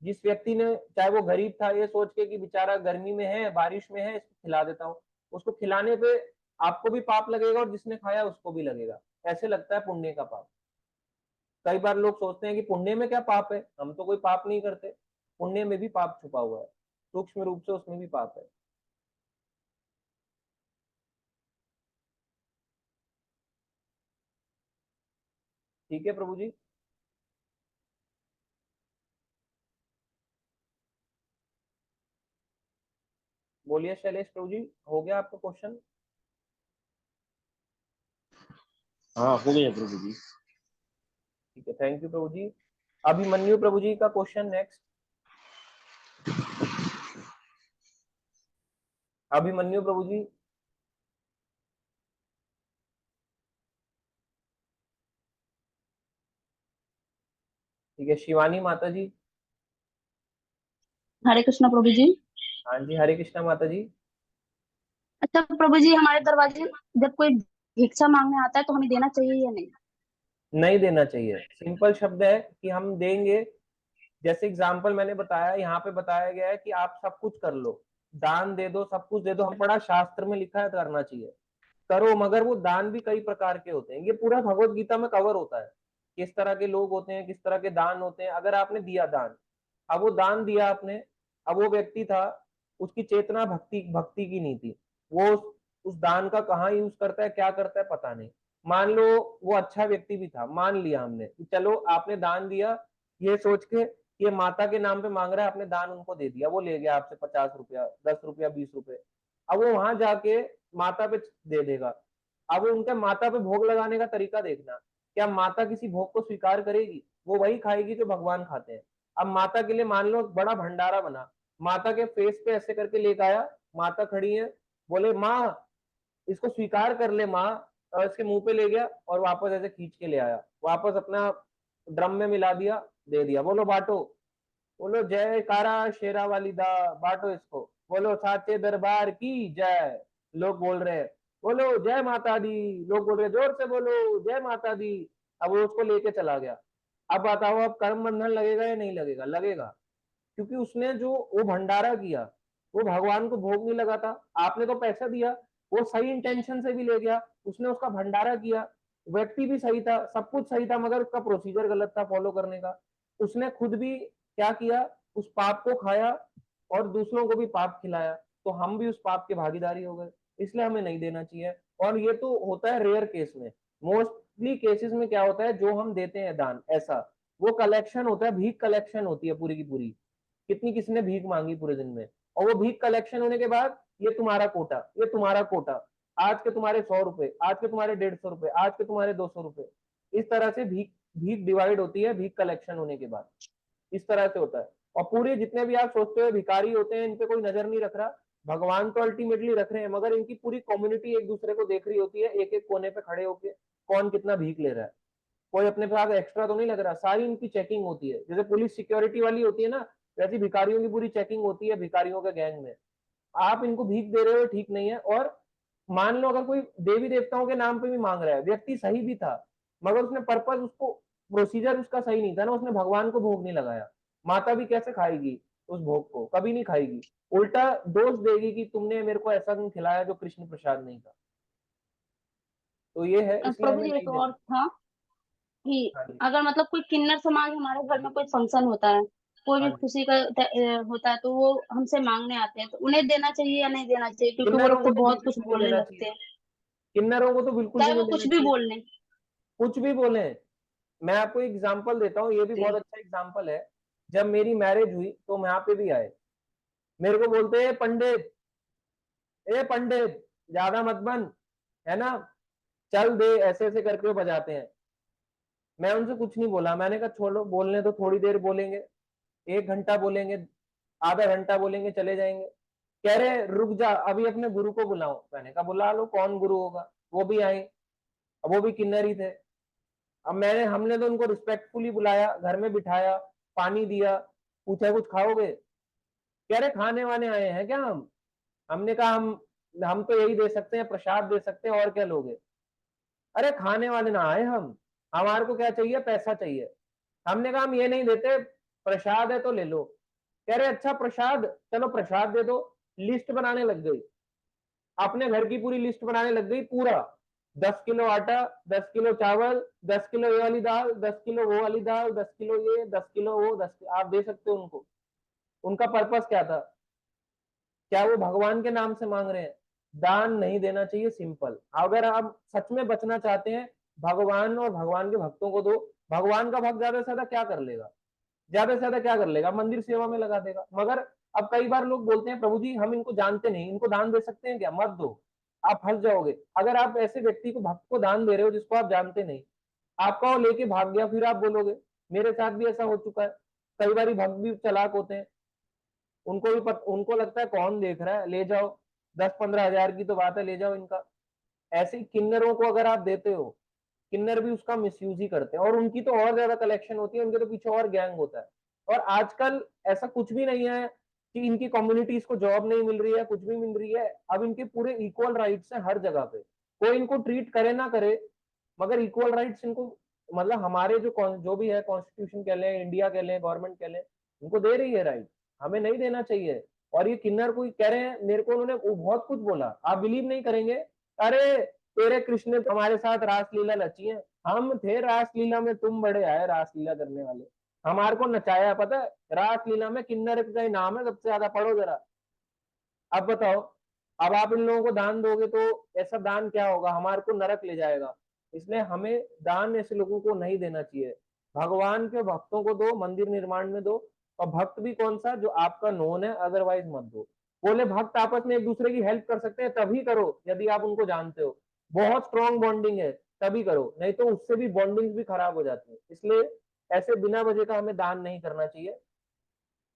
जिस व्यक्ति ने, चाहे वो गरीब था, ये सोच के कि बेचारा गर्मी में है, बारिश में है, इसको खिला देता हूँ, उसको खिलाने पे आपको भी पाप लगेगा और जिसने खाया उसको भी लगेगा। ऐसे लगता है पुण्य का पाप। कई बार लोग सोचते हैं कि पुण्य में क्या पाप है, हम तो कोई पाप नहीं करते। पुण्य में भी पाप छुपा हुआ है, सूक्ष्म रूप से उसमें भी पाप है। ठीक है प्रभु जी। बोलिए शैलेश प्रभु जी, हो गया आपका क्वेश्चन? हाँ, हो गया प्रभु जी। ठीक है, थैंक यू प्रभु जी। अभिमन्यु प्रभु जी का क्वेश्चन नेक्स्ट। अभिमन्यु प्रभु जी। ठीक है, शिवानी माता जी। हरे कृष्णा प्रभु जी। हाँ जी, हरे कृष्णा माता जी। अच्छा प्रभु जी, हमारे दरवाजे जब कोई भिक्षा मांगने आता है तो हमें देना चाहिए या नहीं? नहीं देना चाहिए। सिंपल शब्द है कि हम देंगे, जैसे एग्जाम्पल मैंने बताया, यहाँ पे बताया गया है कि आप सब कुछ कर लो, दान दे दो, सब कुछ दे दो, हम पढ़ा शास्त्र में लिखा है करना चाहिए, करो, मगर वो दान भी कई प्रकार के होते हैं, ये पूरा भगवत गीता में कवर होता है, किस तरह के लोग होते हैं, किस तरह के दान होते हैं। अगर आपने दिया दान, अब वो दान दिया आपने, अब वो व्यक्ति था, उसकी चेतना भक्ति भक्ति की नहीं थी, वो उस दान का कहाँ यूज करता है, क्या करता है, पता नहीं। मान लो वो अच्छा व्यक्ति भी था, मान लिया हमने कि चलो आपने दान दिया, ये सोच के ये माता के नाम पे मांग रहा है, आपने दान उनको दे दिया, वो ले गया आपसे 50 रुपया, 10 रुपया, 20 रुपए। अब वो वहां जाके माता पे दे देगा। अब उनके माता पे भोग लगाने का तरीका देखना, क्या माता किसी भोग को स्वीकार करेगी? वो वही खाएगी जो भगवान खाते हैं। अब माता के लिए मान लो बड़ा भंडारा बना, माता के फेस पे ऐसे करके लेकर आया, माता खड़ी है, बोले माँ इसको स्वीकार कर ले माँ, और इसके मुंह पे ले गया और वापस ऐसे खींच के ले आया, वापस अपना ड्रम में मिला दिया, दे दिया, बोलो बांटो, बोलो जय कारा शेरा वाली दा, बांटो इसको, बोलो साचे दरबार की जय, लोग बोल रहे हैं, बोलो जय माता दी, लोग बोल रहे हैं जोर से बोलो जय माता दी। अब वो उसको लेके चला गया। अब बताओ, अब कर्म बंधन लगेगा या नहीं लगेगा? लगेगा, क्योंकि उसने जो वो भंडारा किया वो भगवान को भोग नहीं लगा था। आपने तो पैसा दिया, वो सही इंटेंशन से भी ले गया, उसने उसका भंडारा किया, व्यक्ति भी सही था, सब कुछ सही था, मगर उसका प्रोसीजर गलत था फॉलो करने का। उसने खुद भी क्या किया, उस पाप को खाया और दूसरों को भी पाप खिलाया, तो हम भी उस पाप के भागीदारी हो गए, इसलिए हमें नहीं देना चाहिए। और ये तो होता है रेयर केस में, मोस्टली केसेस में क्या होता है, जो हम देते हैं दान ऐसा, वो कलेक्शन होता है, भीख कलेक्शन होती है पूरी की पूरी, कितनी किसने भीख मांगी पूरे दिन में, और वो भीख कलेक्शन होने के बाद ये तुम्हारा कोटा, ये तुम्हारा कोटा, आज के तुम्हारे 100 रुपए, आज के तुम्हारे 150 रुपए, आज के तुम्हारे 200 रुपए, इस तरह से भीख भीख डिवाइड होती है भीख कलेक्शन होने के बाद, इस तरह से होता है। और पूरे जितने भी आप सोचते हो भिखारी होते हैं, इन पे कोई नजर नहीं रख रहा, भगवान तो अल्टीमेटली रख रहे हैं, मगर इनकी पूरी कम्युनिटी एक दूसरे को देख रही होती है, एक एक कोने पे खड़े होके कौन कितना भीख ले रहा है, कोई अपने पास एक्स्ट्रा तो नहीं लग रहा, सारी इनकी चेकिंग होती है, जैसे पुलिस सिक्योरिटी वाली होती है ना, वैसी भिखारियों की पूरी चेकिंग होती है भिखारियों के गैंग में। आप इनको भीख दे रहे हो ठीक नहीं है। और मान लो अगर कोई देवी देवताओं के नाम पे भी मांग रहा है, व्यक्ति सही भी था, मगर उसने पर्पज उसको, प्रोसीजर उसका सही नहीं था ना, उसने भगवान को भोग नहीं लगाया, माता भी कैसे खाएगी उस भोग को? कभी नहीं खाएगी, उल्टा दोष देगी कि तुमने मेरे को ऐसा नहीं खिलाया जो कृष्ण प्रसाद नहीं था। तो ये है, इसलिए प्रभु हमें जी नहीं एक देना। और था कि हाँ जी, अगर मतलब कोई किन्नर समाज हमारे घर में कोई फंक्शन होता है, कोई भी हाँ जी। खुशी का होता है, तो वो हमसे मांगने आते हैं, तो उन्हें देना चाहिए या नहीं देना चाहिए? क्योंकि वो किन्नरों लोग को तो तो बहुत बिल्कुल कुछ भी नहीं बोलने देना चाहिए, लगते हैं, किन्नरों को तो बिल्कुल भी चाहे नहीं वो देना कुछ भी चाहिए, बोल लें। कुछ भी बोले। मैं आपको एग्जांपल देता हूँ, ये भी जी। बहुत अच्छा एग्जांपल है। जब मेरी मैरिज हुई तो मैं यहाँ पे भी आए, मेरे को बोलते हैं पंडित, ए पंडित ज्यादा मत बन, है ना, चल दे, ऐसे ऐसे करके वो बजाते हैं। मैं उनसे कुछ नहीं बोला, मैंने कहा छोड़ो, बोलने तो थोड़ी देर बोलेंगे, 1 घंटा बोलेंगे, आधा घंटा बोलेंगे, चले जाएंगे। कह रहे रुक जा, अभी अपने गुरु को बुलाओ। मैंने कहा बुला लो, कौन गुरु होगा? वो भी आए, अब वो भी किन्नर ही थे। अब हमने तो उनको रिस्पेक्टफुली बुलाया, घर में बिठाया, पानी दिया, पूछा कुछ खाओगे? कह रहे खाने वाने आए हैं क्या हम? हमने कहा हम तो यही दे सकते हैं, प्रसाद दे सकते हैं, और क्या लोगे? अरे खाने वाले ना आए हम, हमारे को क्या चाहिए, पैसा चाहिए। हमने कहा हम ये नहीं देते, प्रसाद है तो ले लो। कह रहे अच्छा प्रसाद, चलो प्रसाद दे दो। लिस्ट बनाने लग गई, अपने घर की पूरी लिस्ट बनाने लग गई, पूरा 10 किलो आटा, 10 किलो चावल, 10 किलो ये वाली दाल, 10 किलो वो वाली दाल, 10 किलो ये, 10 किलो वो, आप दे सकते हो उनको। उनका पर्पस क्या था? क्या वो भगवान के नाम से मांग रहे हैं? दान नहीं देना चाहिए, सिंपल। अगर आप सच में बचना चाहते हैं, भगवान और भगवान के भक्तों को दो। भगवान का भक्त ज्यादा से ज्यादा क्या कर लेगा? ज्यादा से ज्यादा क्या कर लेगा? मंदिर सेवा में लगा देगा। मगर अब कई बार लोग बोलते हैं प्रभु जी हम इनको जानते नहीं, इनको दान दे सकते हैं क्या? मत दो, आप फंस जाओगे। अगर आप ऐसे व्यक्ति को, भक्त को दान दे रहे हो जिसको आप जानते नहीं, आपका वो लेके भाग गया, फिर आप बोलोगे। मेरे साथ भी ऐसा हो चुका है। कई बार भक्त भी चालाक होते हैं, उनको लगता है कौन देख रहा है, ले जाओ, 10-15 हजार की तो बात है, ले जाओ इनका। ऐसे ही किन्नरों को अगर आप देते हो, किन्नर भी उसका मिसयूज ही करते हैं, और उनकी तो और ज्यादा कलेक्शन होती है, उनके तो पीछे और गैंग होता है। और आजकल ऐसा कुछ भी नहीं है कि इनकी कम्युनिटीज को जॉब नहीं मिल रही है, कुछ भी मिल रही है। अब इनके पूरे इक्वल राइट्स हैं हर जगह पे, कोई इनको ट्रीट करे ना करे, मगर इक्वल राइट्स इनको मतलब हमारे जो भी है कॉन्स्टिट्यूशन कह लें, इंडिया कह लें, गवर्नमेंट कह लें, उनको दे रही है राइट, हमें नहीं देना चाहिए। और ये किन्नर कोई कह रहे हैं, मेरे को उन्होंने बहुत कुछ बोला, आप बिलीव नहीं करेंगे, अरे तेरे कृष्ण ने हमारे साथ रासलीला रची है, हम थे रासलीला में, तुम बड़े आए रासलीला करने वाले, हमारे को नचाया, पता है रासलीला में किन्नर का ही नाम है सबसे ज्यादा, पढ़ो जरा। अब बताओ, अब आप इन लोगों को दान दोगे तो ऐसा दान क्या होगा, हमारे को नरक ले जाएगा। इसलिए हमें दान ऐसे लोगों को नहीं देना चाहिए, भगवान के भक्तों को दो, मंदिर निर्माण में दो, और भक्त भी कौन सा, जो आपका नोन है, अदरवाइज मत दो। बोले भक्त आपस में एक दूसरे की हेल्प कर सकते हैं तभी करो, यदि आप उनको जानते हो, बहुत स्ट्रॉन्ग बॉन्डिंग है तभी करो, नहीं तो उससे भी बॉन्डिंग भी खराब हो जाती है। इसलिए ऐसे बिना वजह का हमें दान नहीं करना चाहिए।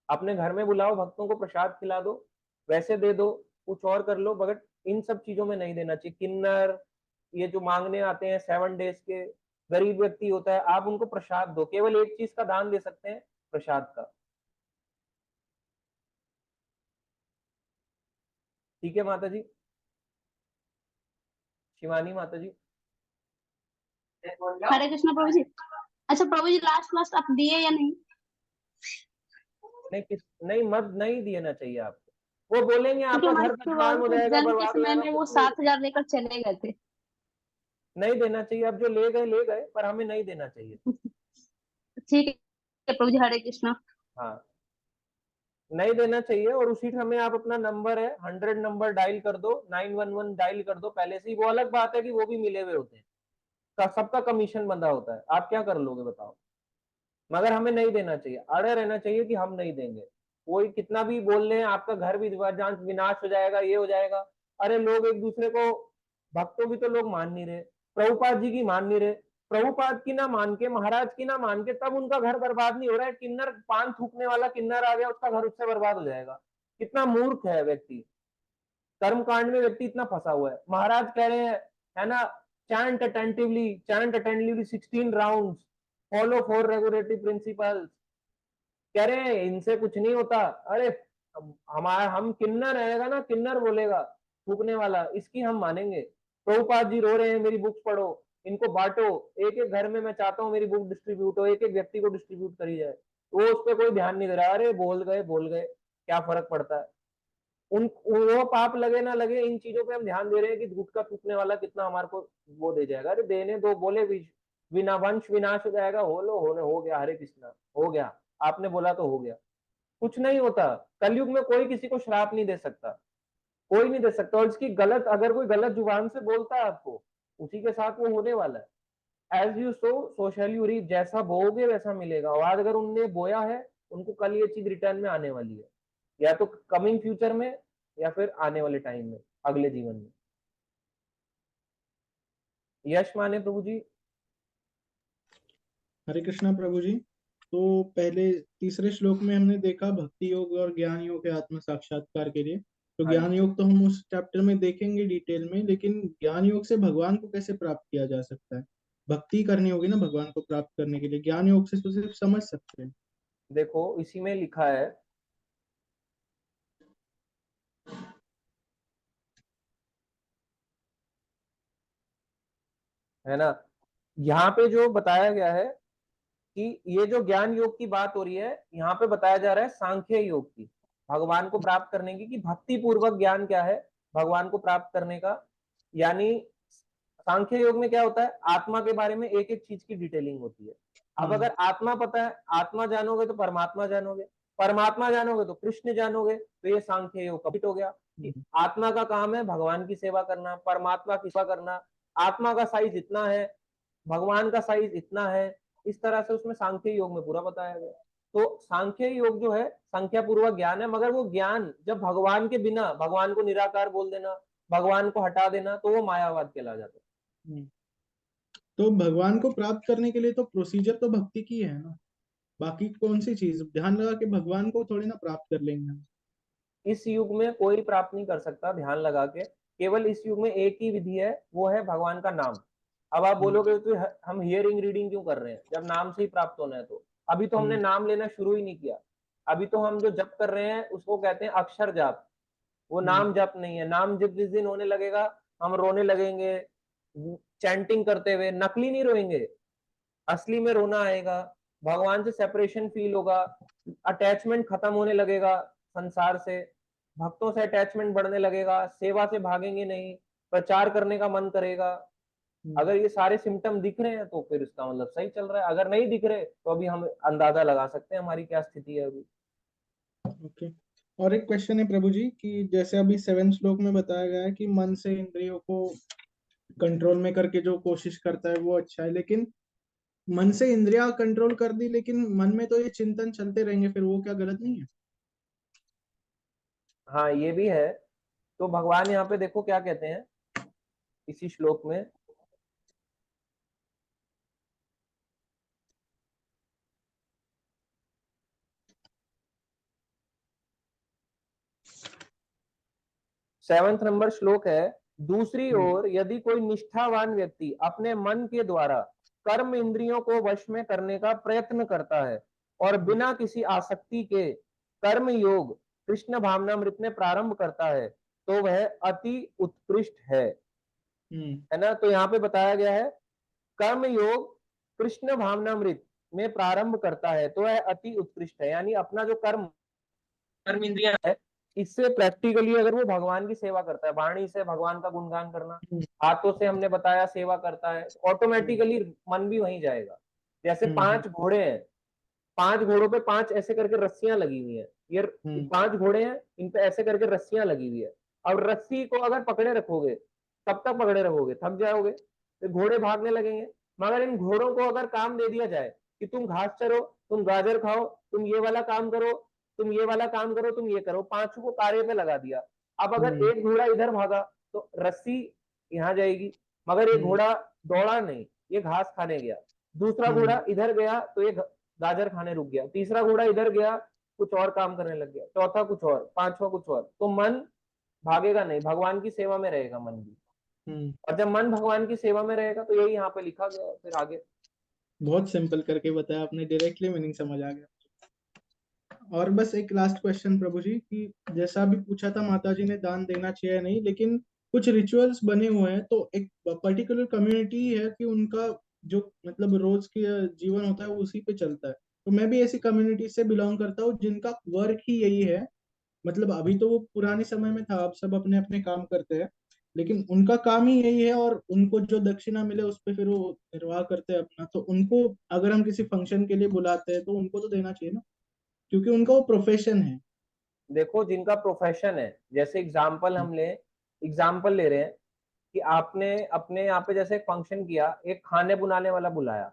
अपने घर में बुलाओ, भक्तों को प्रसाद खिला दो, वैसे दे दो, कुछ और कर लो, मगर इन सब चीजों में नहीं देना चाहिए। किन्नर ये जो मांगने आते हैं 7 डेज के, गरीब व्यक्ति होता है, आप उनको प्रसाद दो, केवल एक चीज का दान दे सकते हैं, प्रसाद का। ठीक है माता जी, शिवानी माता जी। हरे कृष्णा प्रभु जी। अच्छा प्रभु जी, लास्ट लास्ट आप दिए या नहीं? नहीं मत नहीं देना चाहिए आपको, वो बोलेंगे क्योंकि आपका हमारे घर बदनाम हो जाएगा, जन्म के बर्बाद हो समय जाएगा, में वो कुछ नहीं। 7,000 लेकर चले गए थे। नहीं देना चाहिए, अब जो ले गए, पर हमें नहीं देना चाहिए। ठीक है प्रभु जी, हरे कृष्णा। हाँ, नहीं देना चाहिए। और उसी समय आप अपना नंबर है 100 नंबर डायल कर दो, 911 डायल कर दो पहले से ही। वो अलग बात है कि वो भी मिले हुए होते हैं, सबका कमीशन बंधा होता है, आप क्या कर लोगे बताओ। मगर हमें नहीं देना चाहिए, अड़े रहना चाहिए कि हम नहीं देंगे। कोई कितना भी बोल रहे हैं आपका घर भी विनाश हो जाएगा, ये हो जाएगा, अरे लोग एक दूसरे को, भक्तों भी तो लोग मान नहीं रहे, प्रभुपाद जी की मान नहीं रहे, प्रभुपाद की ना मान के, महाराज की ना मान के, तब उनका घर बर्बाद नहीं हो रहा है। किन्नर, पान थूकने वाला किन्नर आ गया, उसका घर उससे बर्बाद हो जाएगा। कितना मूर्ख है व्यक्ति, कर्म कांड में व्यक्ति इतना फंसा हुआ है। महाराज कह रहे हैं, है ना, chant attentively 16 rounds, follow 4 regulatory principles, कह रहे हैं इनसे कुछ नहीं होता। अरे हमारा, हम किन्नर रहेगा ना, किन्नर बोलेगा थूकने वाला, इसकी हम मानेंगे। प्रभुपाद जी रो रहे हैं, मेरी बुक्स पढ़ो, इनको बांटो, एक एक घर में मैं चाहता हूँ मेरी बुक डिस्ट्रीब्यूट हो, एक एक व्यक्ति को डिस्ट्रीब्यूट करी जाए, वो उस पर कोई ध्यान नहीं दे रहा। अरे बोल गए क्या फर्क पड़ता है, उन वो पाप लगे ना लगे, इन चीजों पे हम ध्यान दे रहे हैं कि गुटखा थूकने वाला कितना हमारे को वो दे जाएगा। अरे देने दो, बोले वंश विनाश हो जाएगा, हो गया, हरे कृष्णा हो गया, आपने बोला तो हो गया, कुछ नहीं होता। कलयुग में कोई किसी को श्राप नहीं दे सकता, कोई नहीं दे सकता। और इसकी गलत, अगर कोई गलत जुबान से बोलता है आपको, उसी के साथ वो होने वाला है। As you sow so shall you reap, जैसा बोओगे वैसा मिलेगा। और आज अगर उनने बोया है, उनको कल ये चीज रिटर्न में आने वाली है, या तो कमिंग फ्यूचर में, या फिर आने वाले टाइम में, अगले जीवन में। यश माने प्रभु जी। हरे कृष्णा प्रभु जी। तो पहले तीसरे श्लोक में हमने देखा भक्ति योग और ज्ञान योग है आत्म साक्षात्कार के लिए। तो हाँ ज्ञान जी। योग तो हम उस चैप्टर में देखेंगे डिटेल में, लेकिन ज्ञान योग से भगवान को कैसे प्राप्त किया जा सकता है? भक्ति करनी होगी ना भगवान को प्राप्त करने के लिए, ज्ञान योग से तो सिर्फ समझ सकते हैं। देखो इसी में लिखा है ना, यहाँ पे जो बताया गया है कि ये जो ज्ञान योग की बात हो रही है, यहाँ पे बताया जा रहा है सांख्य योग की, भगवान को प्राप्त करने की, कि भक्ति पूर्वक ज्ञान क्या है भगवान को प्राप्त करने का। यानी सांख्य योग में क्या होता है, आत्मा के बारे में एक एक चीज की डिटेलिंग होती है। अब अगर आत्मा पता है, आत्मा जानोगे तो परमात्मा जानोगे, परमात्मा जानोगे तो कृष्ण जानोगे, तो ये सांख्य योग कंप्लीट हो गया कि आत्मा का काम है भगवान की सेवा करना, परमात्मा की सेवा करना, आत्मा का साइज इतना है, भगवान का साइज इतना है। इस तरह से उसमें सांख्य योग में पूरा बताया गया। तो सांख्य योग जो है संख्या पूर्वक ज्ञान है, मगर वो ज्ञान जब भगवान के बिना, भगवान को निराकार बोल देना, भगवान को हटा देना, तो वो मायावाद कहला जाता है। तो भगवान को प्राप्त करने के लिए तो प्रोसीजर तो भक्ति की है ना, बाकी कौन सी चीज ध्यान लगा के भगवान को थोड़ी ना प्राप्त कर लेंगे हम। इस युग में कोई प्राप्त नहीं कर सकता ध्यान लगा के, केवल इस युग में एक ही विधि है, वो है भगवान का नाम। अब आप बोलोगे तो हम हियरिंग रीडिंग क्यों कर रहे हैं जब नाम से ही प्राप्त होना है? तो अभी तो हमने नाम लेना शुरू ही नहीं किया, अभी तो हम जो जप कर रहे हैं उसको कहते हैं अक्षर जाप, वो नाम जप नहीं है। नाम जब जिस दिन होने लगेगा हम रोने लगेंगे, चैंटिंग करते हुए, नकली नहीं रोएंगे, असली में रोना आएगा, भगवान से सेपरेशन फील होगा, अटैचमेंट खत्म होने लगेगा संसार से, भक्तों से अटैचमेंट बढ़ने लगेगा, सेवा से भागेंगे नहीं, प्रचार करने का मन करेगा। अगर ये सारे सिम्टम दिख रहे हैं तो फिर इसका मतलब सही चल रहा है, अगर नहीं दिख रहे तो अभी हम अंदाजा लगा सकते हैं हमारी क्या स्थिति है अभी। ओके। और एक क्वेश्चन है प्रभु जी कि जैसे अभी 7 श्लोक में बताया गया है कि मन से इंद्रियों को कंट्रोल में करके जो कोशिश करता है वो अच्छा है, लेकिन मन से इंद्रियां कंट्रोल कर दी लेकिन मन में तो ये चिंतन चलते रहेंगे, फिर वो क्या गलत नहीं है? हाँ ये भी है। तो भगवान यहाँ पे देखो क्या कहते हैं इसी श्लोक में, सेवंथ नंबर श्लोक है, दूसरी ओर यदि कोई निष्ठावान व्यक्ति अपने मन के द्वारा कर्म इंद्रियों को वश में करने का प्रयत्न करता है और बिना किसी आसक्ति के कर्म योग कृष्ण भावनामृत में प्रारंभ करता है तो वह अति उत्कृष्ट है ना। तो यहाँ पे बताया गया है कर्म योग कृष्ण भावनामृत में प्रारंभ करता है तो वह अति उत्कृष्ट है, यानी अपना जो कर्म इंद्रियां है इससे प्रैक्टिकली अगर वो भगवान की सेवा करता है, वाणी से भगवान का गुणगान करना, हाथों से हमने बताया सेवा करता है, ऑटोमेटिकली मन भी वहीं जाएगा। जैसे 5 घोड़े हैं, 5 घोड़ों पे 5 ऐसे करके रस्सियां लगी हुई है, ये 5 घोड़े हैं, इन पे ऐसे करके रस्सियां लगी हुई है। अब रस्सी को अगर पकड़े रखोगे तब तक पकड़े रखोगे, थक जाओगे तो घोड़े भागने लगेंगे। मगर इन घोड़ों को अगर काम दे दिया जाए कि तुम घास चरो, तुम गाजर खाओ, तुम ये वाला काम करो, तुम ये वाला काम करो, तुम ये करो, 5 को कार्य पे लगा दिया। अब अगर एक घोड़ा इधर भागा तो रस्सी यहाँ जाएगी, मगर एक घोड़ा दौड़ा नहीं, ये घास खाने गया। दूसरा घोड़ा इधर गया तो ये गाजर खाने रुक गया, तीसरा घोड़ा इधर गया कुछ और काम करने लग गया, चौथा कुछ और, पांचवा कुछ और। तो मन भागेगा नहीं, भगवान की सेवा में रहेगा मन भी। और जब मन भगवान की सेवा में रहेगा तो यही यहाँ पे लिखा गया है फिर आगे। बहुत सिंपल करके बताया आपने, डायरेक्टली मीनिंग समझ आ गया। और बस एक लास्ट क्वेश्चन प्रभु जी कि जैसा अभी पूछा था माता जी ने दान देना चाहिए नहीं, लेकिन कुछ रिचुअल्स बने हुए हैं तो एक पर्टिकुलर कम्युनिटी है कि उनका जो मतलब रोज के जीवन होता है वो उसी पे चलता है। तो मैं भी ऐसी कम्युनिटी से बिलोंग करता हूँ जिनका वर्क ही यही है। मतलब अभी तो वो पुराने समय में था, अब सब अपने अपने काम करते हैं, लेकिन उनका काम ही यही है और उनको जो दक्षिणा मिले उस पे फिर वो निर्वाह करते हैं अपना। तो उनको अगर हम किसी फंक्शन के लिए बुलाते हैं तो उनको तो देना चाहिए ना, क्योंकि उनका वो प्रोफेशन है। देखो जिनका प्रोफेशन है, जैसे एग्जाम्पल ले रहे हैं कि आपने अपने यहाँ पे जैसे एक फंक्शन किया, एक खाने बुनाने वाला बुलाया,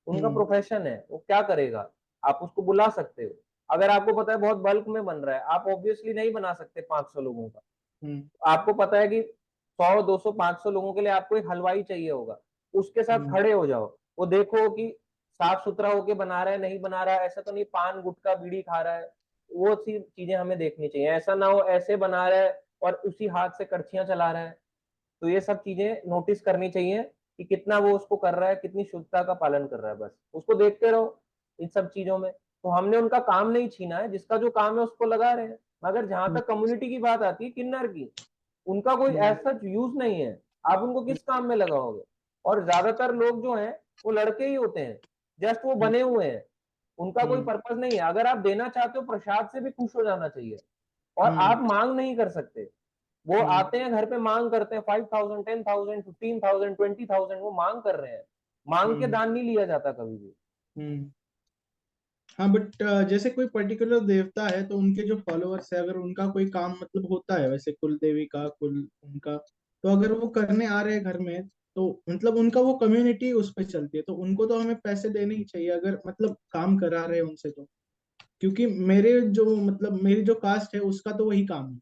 उनका प्रोफेशन है, वो क्या करेगा, आप उसको बुला सकते हो। अगर आपको पता है बहुत बल्क में बन रहा है, आप ऑब्वियसली नहीं बना सकते 500 लोगों का। आपको पता है कि 100 200 500 लोगों के लिए आपको एक हलवाई चाहिए होगा, उसके साथ खड़े हो जाओ, वो देखो कि साफ सुथरा होके बना रहा है नहीं बना रहा है, ऐसा तो नहीं पान गुटखा बीड़ी खा रहा है। वो सी चीजें हमें देखनी चाहिए, ऐसा ना हो ऐसे बना रहा है और उसी हाथ से कड़छियां चला रहा है। तो ये सब चीजें नोटिस करनी चाहिए कि कितना वो उसको कर रहा है, कितनी शुद्धता का पालन कर रहा है, बस उसको देखते रहो इन सब चीजों में। तो हमने उनका काम नहीं छीना है, जिसका जो काम है उसको लगा रहे हैं। मगर जहां तक कम्युनिटी की बात आती है किन्नर की, उनका कोई ऐसा यूज नहीं है, आप उनको किस काम में लगाओगे। और ज्यादातर लोग जो हैं वो लड़के ही होते हैं, जस्ट वो बने हुए हैं, उनका कोई पर्पज नहीं है। अगर आप देना चाहते हो प्रसाद से भी खुश हो जाना चाहिए, और आप मांग नहीं कर सकते। वो आते हैं घर पे मांग करते हैं 5000 10,000 15,000 20,000, वो मांग कर रहे हैं, मांग के दान नहीं लिया जाता कभी भी। हाँ बट जैसे कोई पर्टिकुलर देवता है तो उनके जो फॉलोअर्स है अगर उनका कोई काम मतलब होता है, वैसे कुल देवी का कुल उनका, तो अगर वो करने आ रहे हैं घर में तो मतलब उनका वो कम्युनिटी उस पे चलती है, तो उनको तो हमें पैसे देने ही चाहिए अगर मतलब काम करा रहे हैं उनसे तो। क्योंकि मेरे जो मतलब मेरी जो कास्ट है उसका तो वही काम है,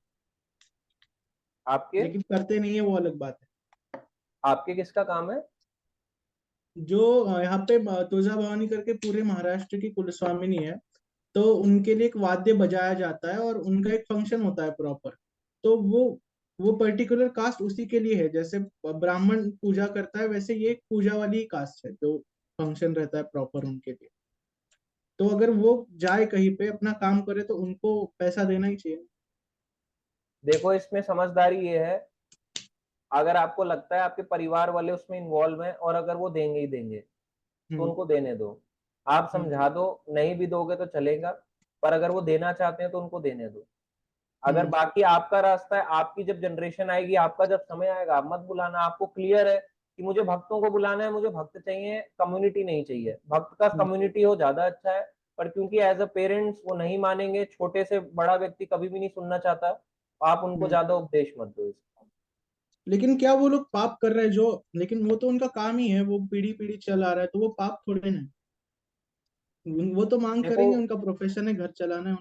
आपके लेकिन करते नहीं है वो अलग बात है। आपके किसका काम है? जो यहाँ पे तुळजा भवानी करके पूरे महाराष्ट्र की कुलस्वामिनी है, तो उनके लिए एक वाद्य बजाया जाता है और उनका एक फंक्शन होता है प्रॉपर। तो वो पर्टिकुलर कास्ट उसी के लिए है, जैसे ब्राह्मण पूजा करता है वैसे ये एक पूजा वाली ही कास्ट है जो फंक्शन रहता है प्रॉपर उनके लिए। तो अगर वो जाए कहीं पे अपना काम करे तो उनको पैसा देना ही चाहिए। देखो इसमें समझदारी ये है, अगर आपको लगता है आपके परिवार वाले उसमें इन्वॉल्व हैं और अगर वो देंगे ही देंगे, तो उनको देने दो। आप समझा दो, नहीं भी दोगे तो चलेगा, पर अगर वो देना चाहते हैं तो उनको देने दो। अगर बाकी आपका रास्ता है, आपकी जब जनरेशन आएगी, आपका जब समय आएगा, आप मत बुलाना। आपको क्लियर है कि मुझे भक्तों को बुलाना है, मुझे भक्त चाहिए, कम्युनिटी नहीं चाहिए। भक्त का कम्युनिटी हो ज्यादा अच्छा है, पर क्योंकि एज अ पेरेंट्स वो नहीं मानेंगे, छोटे से बड़ा व्यक्ति कभी भी नहीं सुनना चाहता, आप उनको ज्यादा उपदेश मत दो इसका। लेकिन क्या वो लोग पाप कर रहे हैं जो, लेकिन वो तो उनका काम ही है, वो पीढ़ी पीढ़ी चल आ रहा है, तो वो पाप थोड़े ना है। वो तो मांग देखो करेंगे, उनका प्रोफेशन है, घर चलाना है।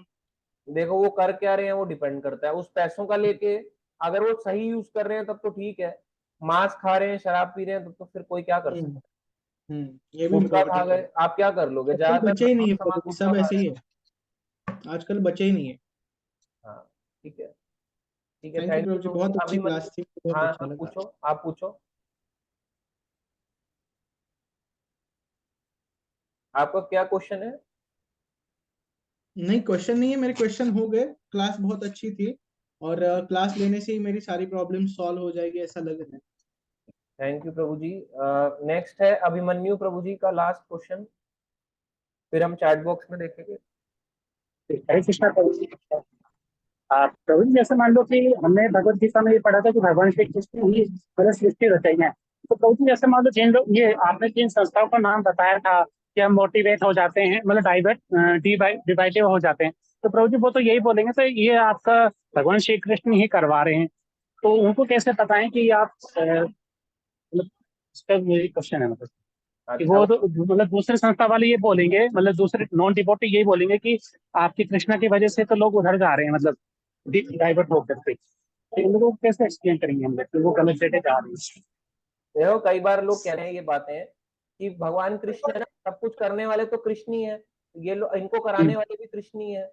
देखो वो कर क्या रहे हैं वो डिपेंड करता है उस पैसों का लेके। अगर वो सही यूज कर रहे हैं तब तो ठीक है, मांस खा रहे हैं, शराब पी रहे हैं, तब तो फिर कोई क्या कर सकता है। ये भी गुटखा खा इम्पोर्टेंट है। गए, आप क्या कर लोगे? आजकल ज्यादातर बचे ही नहीं ब्राह्मण है समाज प्रभु जी, गुटखा सब खा ऐसे रहे ही हैं। है। आजकल बचे ही नहीं है। हाँ, ठीक है, ठीक है, thank you thank Prabhu you ji, Prabhu ji. बहुत अच्छी अभिमन्यु, क्लास थी, बहुत हाँ अच्छा हाँ, लगा। पूछो, आप पूछो, आपका क्या क्वेश्चन है? नहीं, क्वेश्चन नहीं है, मेरे क्वेश्चन हो गए। क्लास बहुत अच्छी थी, और क्लास लेने से ही मेरी सारी प्रॉब्लम सॉल्व हो जाएगी, ऐसा लग रहा है। थैंक यू प्रभु जी। नेक्स्ट है अभिमन्यु प्रभु जी का लास्ट क्वेश्चन, फिर हम चैट बॉक्स में देखेंगे। हरे कृष्णा प्रभु जी। प्रभु जी, जैसे मान लो कि हमने भगवत गीता में ये पढ़ा था कि भगवान श्री कृष्ण ही मतलब सृष्टि रचाई है। तो प्रभु जी, जैसे मान लो जिन लोग, ये आपने जिन संस्थाओं का नाम बताया था कि हम मोटिवेट हो जाते हैं, मतलब डिवाइडेड हो जाते हैं, तो प्रभु जी वो तो यही बोलेंगे, तो ये आपका भगवान श्री कृष्ण ही करवा रहे हैं, तो उनको कैसे बताएं कि आप मतलब, इसका यही क्वेश्चन है मतलब कि अच्छा, वो तो मतलब दूसरे संस्था वाले ये बोलेंगे, मतलब दूसरे नॉन डिवोटी यही बोलेंगे कि आपकी कृष्णा की वजह से तो लोग उधर जा रहे हैं, मतलब डाइवर्ट होकर के, तो इन लोगों को कैसे एक्सप्लेन करेंगे हम लोग कि वो गलत जगह जा रहे हैं। देखो कई बार लोग कह रहे हैं ये बातें कि भगवान कृष्ण है ना, सब कुछ करने वाले तो कृष्ण ही है, ये लोग इनको कराने वाले भी कृष्ण ही है,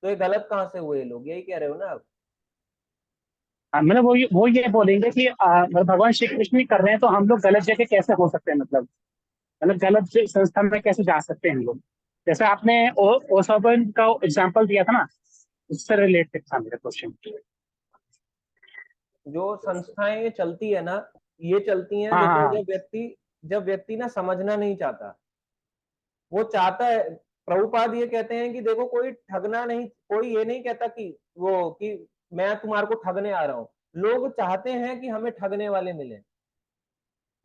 तो ये गलत कहाँ से हुए? लोग यही कह रहे हो ना आप? हाँ, मतलब वो ये बोलेंगे कि मतलब भगवान श्री कृष्ण ही कर रहे हैं, तो हम लोग गलत जगह कैसे हो सकते हैं, मतलब गलत संस्था में कैसे जा सकते हैं हम लोग। जैसे आपने ओसोबन का एग्जाम्पल दिया था ना, उससे रिलेटेड था मेरा क्वेश्चन। जो संस्थाएं ये चलती है ना, ये चलती हैं, हाँ देखो हाँ जब व्यक्ति ना समझना नहीं चाहता, वो चाहता है। प्रभुपाद ये कहते हैं कि देखो कोई ठगना नहीं, कोई ये नहीं कहता कि मैं तुम्हारे को ठगने आ रहा हूं। लोग चाहते हैं कि हमें ठगने वाले मिले।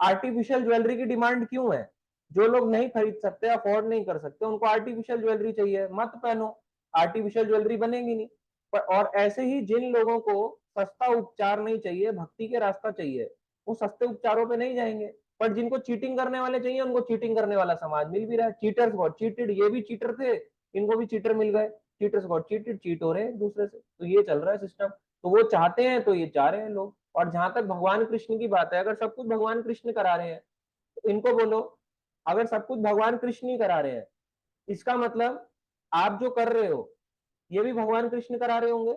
आर्टिफिशियल ज्वेलरी की डिमांड क्यों है? जो लोग नहीं खरीद सकते, अफोर्ड नहीं कर सकते, उनको आर्टिफिशियल ज्वेलरी चाहिए, मत पहनो, आर्टिफिशियल ज्वेलरी बनेगी नहीं। पर और ऐसे ही जिन लोगों को सस्ता उपचार नहीं चाहिए, भक्ति के रास्ता चाहिए, वो सस्ते उपचारों पे नहीं जाएंगे। पर जिनको चीटिंग करने वाले चाहिए, उनको चीटिंग करने वाला समाज मिल भी रहा है। चीटर्स गॉट चीटेड, ये भी चीटर थे, इनको भी चीटर मिल गए। चीटर्स गॉट चीटेड, चीट हो रहे हैं एक दूसरे से, तो ये चल रहा है सिस्टम। तो वो चाहते हैं तो ये चाह रहे हैं लोग। और जहां तक भगवान कृष्ण की बात है, अगर सब कुछ भगवान कृष्ण करा रहे हैं तो इनको बोलो, अगर सब कुछ भगवान कृष्ण ही करा रहे हैं, इसका मतलब आप जो कर रहे हो ये भी भगवान कृष्ण करा रहे होंगे।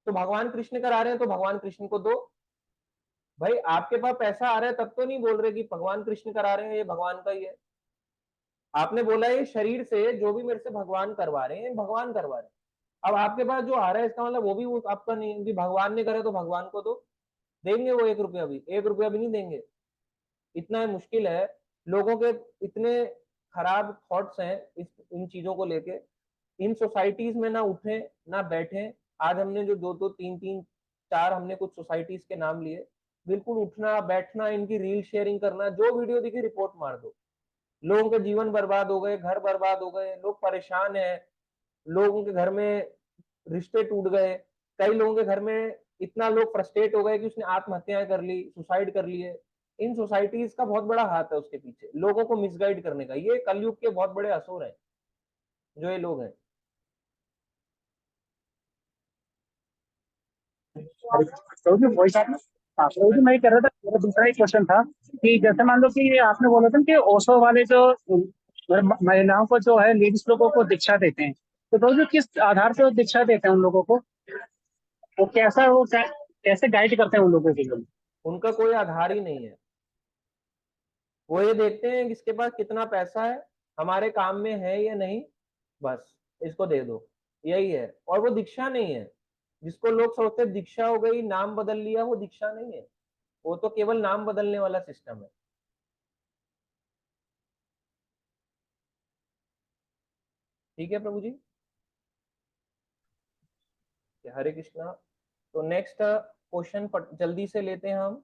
तो भगवान कृष्ण करा रहे हैं तो भगवान कृष्ण को दो। भाई आपके पास पैसा आ रहा है तब तो नहीं बोल रहे कि भगवान कृष्ण करा रहे हैं, ये भगवान का ही है। आपने बोला ये शरीर से जो भी मेरे से भगवान करवा रहे हैं, भगवान करवा रहे हैं। अब आपके पास जो आ रहा है इसका मतलब वो भी आपका नहीं कि भगवान ने करे तो भगवान को दो। देंगे वो 1 रुपया भी? 1 रुपया भी नहीं देंगे। इतना मुश्किल है। लोगों के इतने खराब थॉट्स हैं इन चीजों को लेके। इन सोसाइटीज में ना उठे ना बैठे। आज हमने जो दो दो तीन तीन चार हमने कुछ सोसाइटीज के नाम लिए, बिल्कुल उठना बैठना, इनकी रील शेयरिंग करना, जो वीडियो दिखी रिपोर्ट मार दो। लोगों के जीवन बर्बाद हो गए, घर बर्बाद हो गए, लोग परेशान हैं। लोगों के घर में रिश्ते टूट गए। कई लोगों के घर में इतना लोग फ्रस्ट्रेट हो गए कि उसने आत्महत्याएं कर ली, सुसाइड कर लिए। इन सोसाइटीज का बहुत बड़ा हाथ है उसके पीछे, लोगों को मिसगाइड करने का। ये कलयुग के बहुत बड़े असुर हैं जो ये लोग हैं। प्रभु जी वही था ना। हाँ प्रभु जी, मैं ये कह रहा था, मेरा दूसरा एक क्वेश्चन था कि जैसे मान लो कि आपने बोला था कि ओशो वाले जो महिलाओं को जो है, लेडीज लोगों को दीक्षा देते हैं, तो प्रभु जी किस आधार पर वो दीक्षा देते हैं उन लोगों को, वो कैसे गाइड करते हैं उन लोगों के लिए। उनका कोई आधार ही नहीं है। वो ये देखते हैं कि इसके पास कितना पैसा है, हमारे काम में है या नहीं, बस इसको दे दो, यही है। और वो दीक्षा नहीं है। जिसको लोग सोचते हैं दीक्षा हो गई, नाम बदल लिया, वो दीक्षा नहीं है। वो तो केवल नाम बदलने वाला सिस्टम है। ठीक है प्रभु जी, हरे कृष्णा। तो नेक्स्ट क्वेश्चन जल्दी से लेते हैं हम।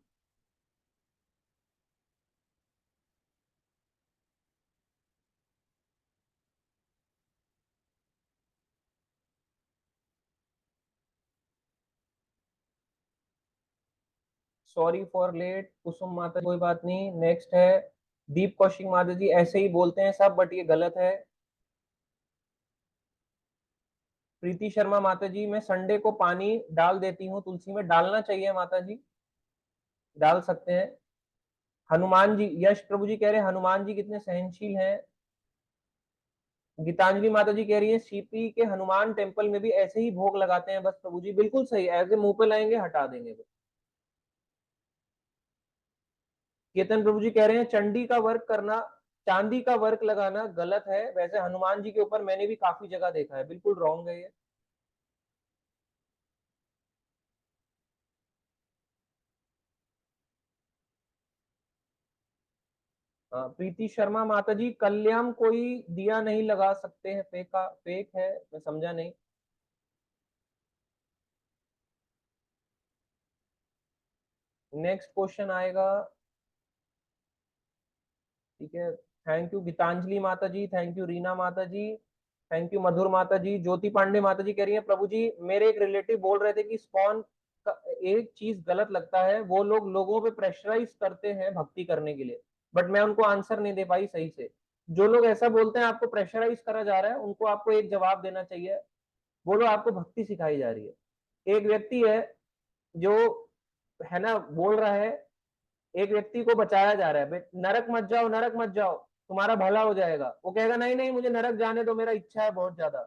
सॉरी फॉर लेट कुसुम माता, कोई बात नहीं। नेक्स्ट है दीप कौशिक माता जी, ऐसे ही बोलते हैं सब बट ये गलत है। प्रीति शर्मा माता जी, मैं संडे को पानी डाल देती हूँ तुलसी में, डालना चाहिए माता जी, डाल सकते हैं। हनुमान जी, यश प्रभु जी कह रहे हैं हनुमान जी कितने सहनशील हैं। गीतांजलि माता जी कह रही है सीपी के हनुमान टेम्पल में भी ऐसे ही भोग लगाते हैं बस प्रभु जी, बिल्कुल सही, ऐसे मुंह पे लाएंगे हटा देंगे बस। केतन प्रभु जी कह रहे हैं चंडी का वर्क करना, चांदी का वर्क लगाना गलत है, वैसे हनुमान जी के ऊपर मैंने भी काफी जगह देखा है, बिल्कुल रॉन्ग है ये। प्रीति शर्मा माता जी, कल्याण कोई दिया नहीं लगा सकते हैं, फेक है, मैं समझा नहीं। नेक्स्ट क्वेश्चन आएगा, ठीक है। Thank you Gitanjali Mata ji, thank you Reena माता जी, थैंक यू मधुर माता जी। ज्योति पांडे माता जी कह रही है प्रभु जी मेरे एक रिलेटिव बोल रहे थे कि स्पॉन का एक चीज गलत लगता है, वो लोग लोगों पे प्रेशराइज करते हैं भक्ति करने के लिए, बट मैं उनको आंसर नहीं दे पाई सही से। जो लोग ऐसा बोलते हैं आपको प्रेशराइज करा जा रहा है, उनको आपको एक जवाब देना चाहिए, बोलो आपको भक्ति सिखाई जा रही है। एक व्यक्ति है जो है ना बोल रहा है, एक व्यक्ति को बचाया जा रहा है, नरक मत जाओ, नरक मत जाओ, तुम्हारा भला हो जाएगा, वो कहेगा नहीं नहीं मुझे नरक जाने दो, मेरा इच्छा है बहुत ज्यादा।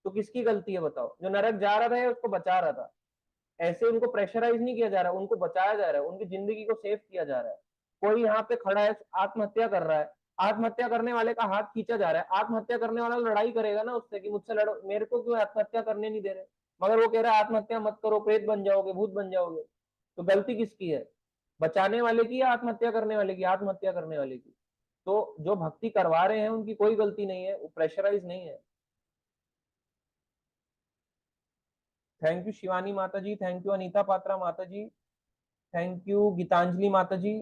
तो किसकी गलती है बताओ? जो नरक जा रहा था या उसको बचा रहा था? ऐसे उनको प्रेशराइज नहीं किया जा रहा, उनको बचाया जा रहा है, उनकी जिंदगी को सेव किया जा रहा है। कोई यहाँ पे खड़ा है आत्महत्या कर रहा है, आत्महत्या करने वाले का हाथ खींचा जा रहा है, आत्महत्या करने वाला लड़ाई करेगा ना उससे कि मुझसे लड़ो, मेरे को क्यों आत्महत्या करने नहीं दे रहे, मगर वो कह रहा है आत्महत्या मत करो, प्रेत बन जाओगे, भूत बन जाओगे। तो गलती किसकी है? बचाने वाले की या आत्महत्या करने वाले की? आत्महत्या करने वाले की। तो जो भक्ति करवा रहे हैं उनकी कोई गलती नहीं है, वो प्रेशराइज नहीं है। Thank you Shivani Mata ji, thank you Anita Patra Mata ji, thank you Gitanjali Mata ji,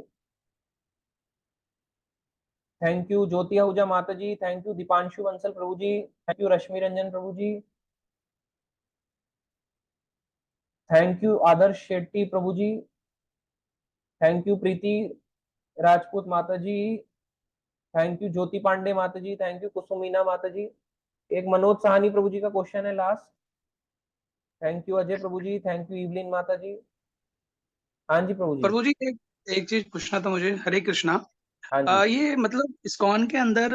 thank you Jyoti Ahuja Mata ji, thank you Deepanshu Bansal Prabhu ji, thank you Rashmi Ranjan Prabhu ji, thank you Adarsh Shetty Prabhu ji, thank you Preeti Rajput Mata ji, thank you Jyoti Pandey Mata ji, thank you कुसुमीना माता जी। एक मनोज साहनी प्रभु जी का क्वेश्चन है लास्ट। थैंक यू अजय प्रभु जी, थैंक यू इवलिन माता जी। हाँ जी प्रभु जी। प्रभु जी एक चीज पूछना था मुझे। हरे कृष्णा। हाँ जी। ये मतलब इस्कॉन के अंदर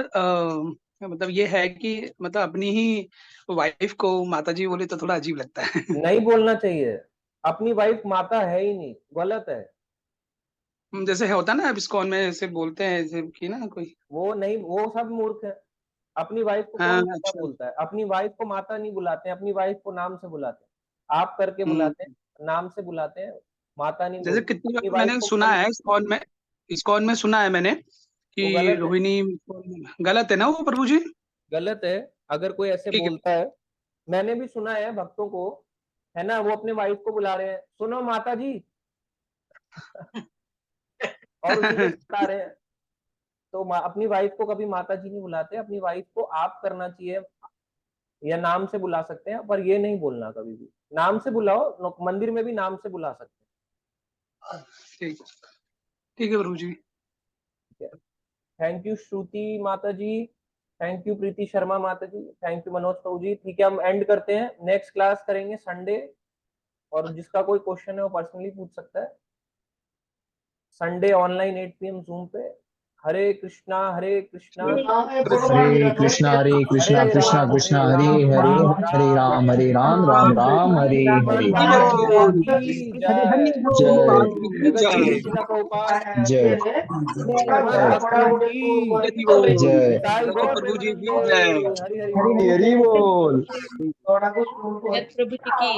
मतलब ये है कि मतलब अपनी ही वाइफ को माता जी बोले तो थोड़ा अजीब लगता है। नहीं बोलना चाहिए, अपनी वाइफ माता है ही नहीं, गलत है। जैसे होता ना अब इस्कॉन में ऐसे बोलते हैं ऐसे कि ना कोई, वो नहीं, वो सब मूर्ख है। अपनी वाइफ को हाँ कौन माता अच्छा। बोलता है? अपनी वाइफ को माता नहीं बुलाते हैं, अपनी वाइफ को नाम से बुलाते हैं, आप करके बुलाते हैं, नाम से बुलाते हैं, माता नहीं जैसे बोलते। कितनी अपनी बार वाइफ मैंने को सुना है इस्कॉन में सुना है मैंने वो कि गलत है, रोहिणी। गलत है ना वो प्रभु जी? गलत है। अगर कोई ऐसे ठीक है। बोलता है, मैंने भी सुना है भक्तों को, है ना, वो अपने वाइफ को बुला रहे हैं, सुनो माता जी और उसी को बुला रहे हैं। तो अपनी वाइफ को कभी माता जी नहीं बुलाते, अपनी वाइफ को आप करना चाहिए, या नाम से बुला सकते हैं, पर ये नहीं बोलना कभी भी। नाम से बुलाओ, मंदिर में भी नाम से बुला सकते हैं। ठीक ठीक है प्रभु जी। थैंक यू श्रुति माता जी, थैंक यू प्रीति शर्मा माता जी, थैंक यू मनोज प्रभु जी। ठीक है, हम एंड करते हैं, नेक्स्ट क्लास करेंगे संडे, और जिसका कोई क्वेश्चन है वो पर्सनली पूछ सकता है। संडे ऑनलाइन 8 PM जूम पे। हरे कृष्णा हरे कृष्णा हरे कृष्णा कृष्णा कृष्णा हरे हरे, हरे राम राम राम हरे हरे। हरि हरि जय जगत गुरु शिला प्रभुपाद जय भक्तों की जय निताई गौर प्रभु जी प्रेमानंद की जय। हरि हरि हरि बोल। प्रभु जी की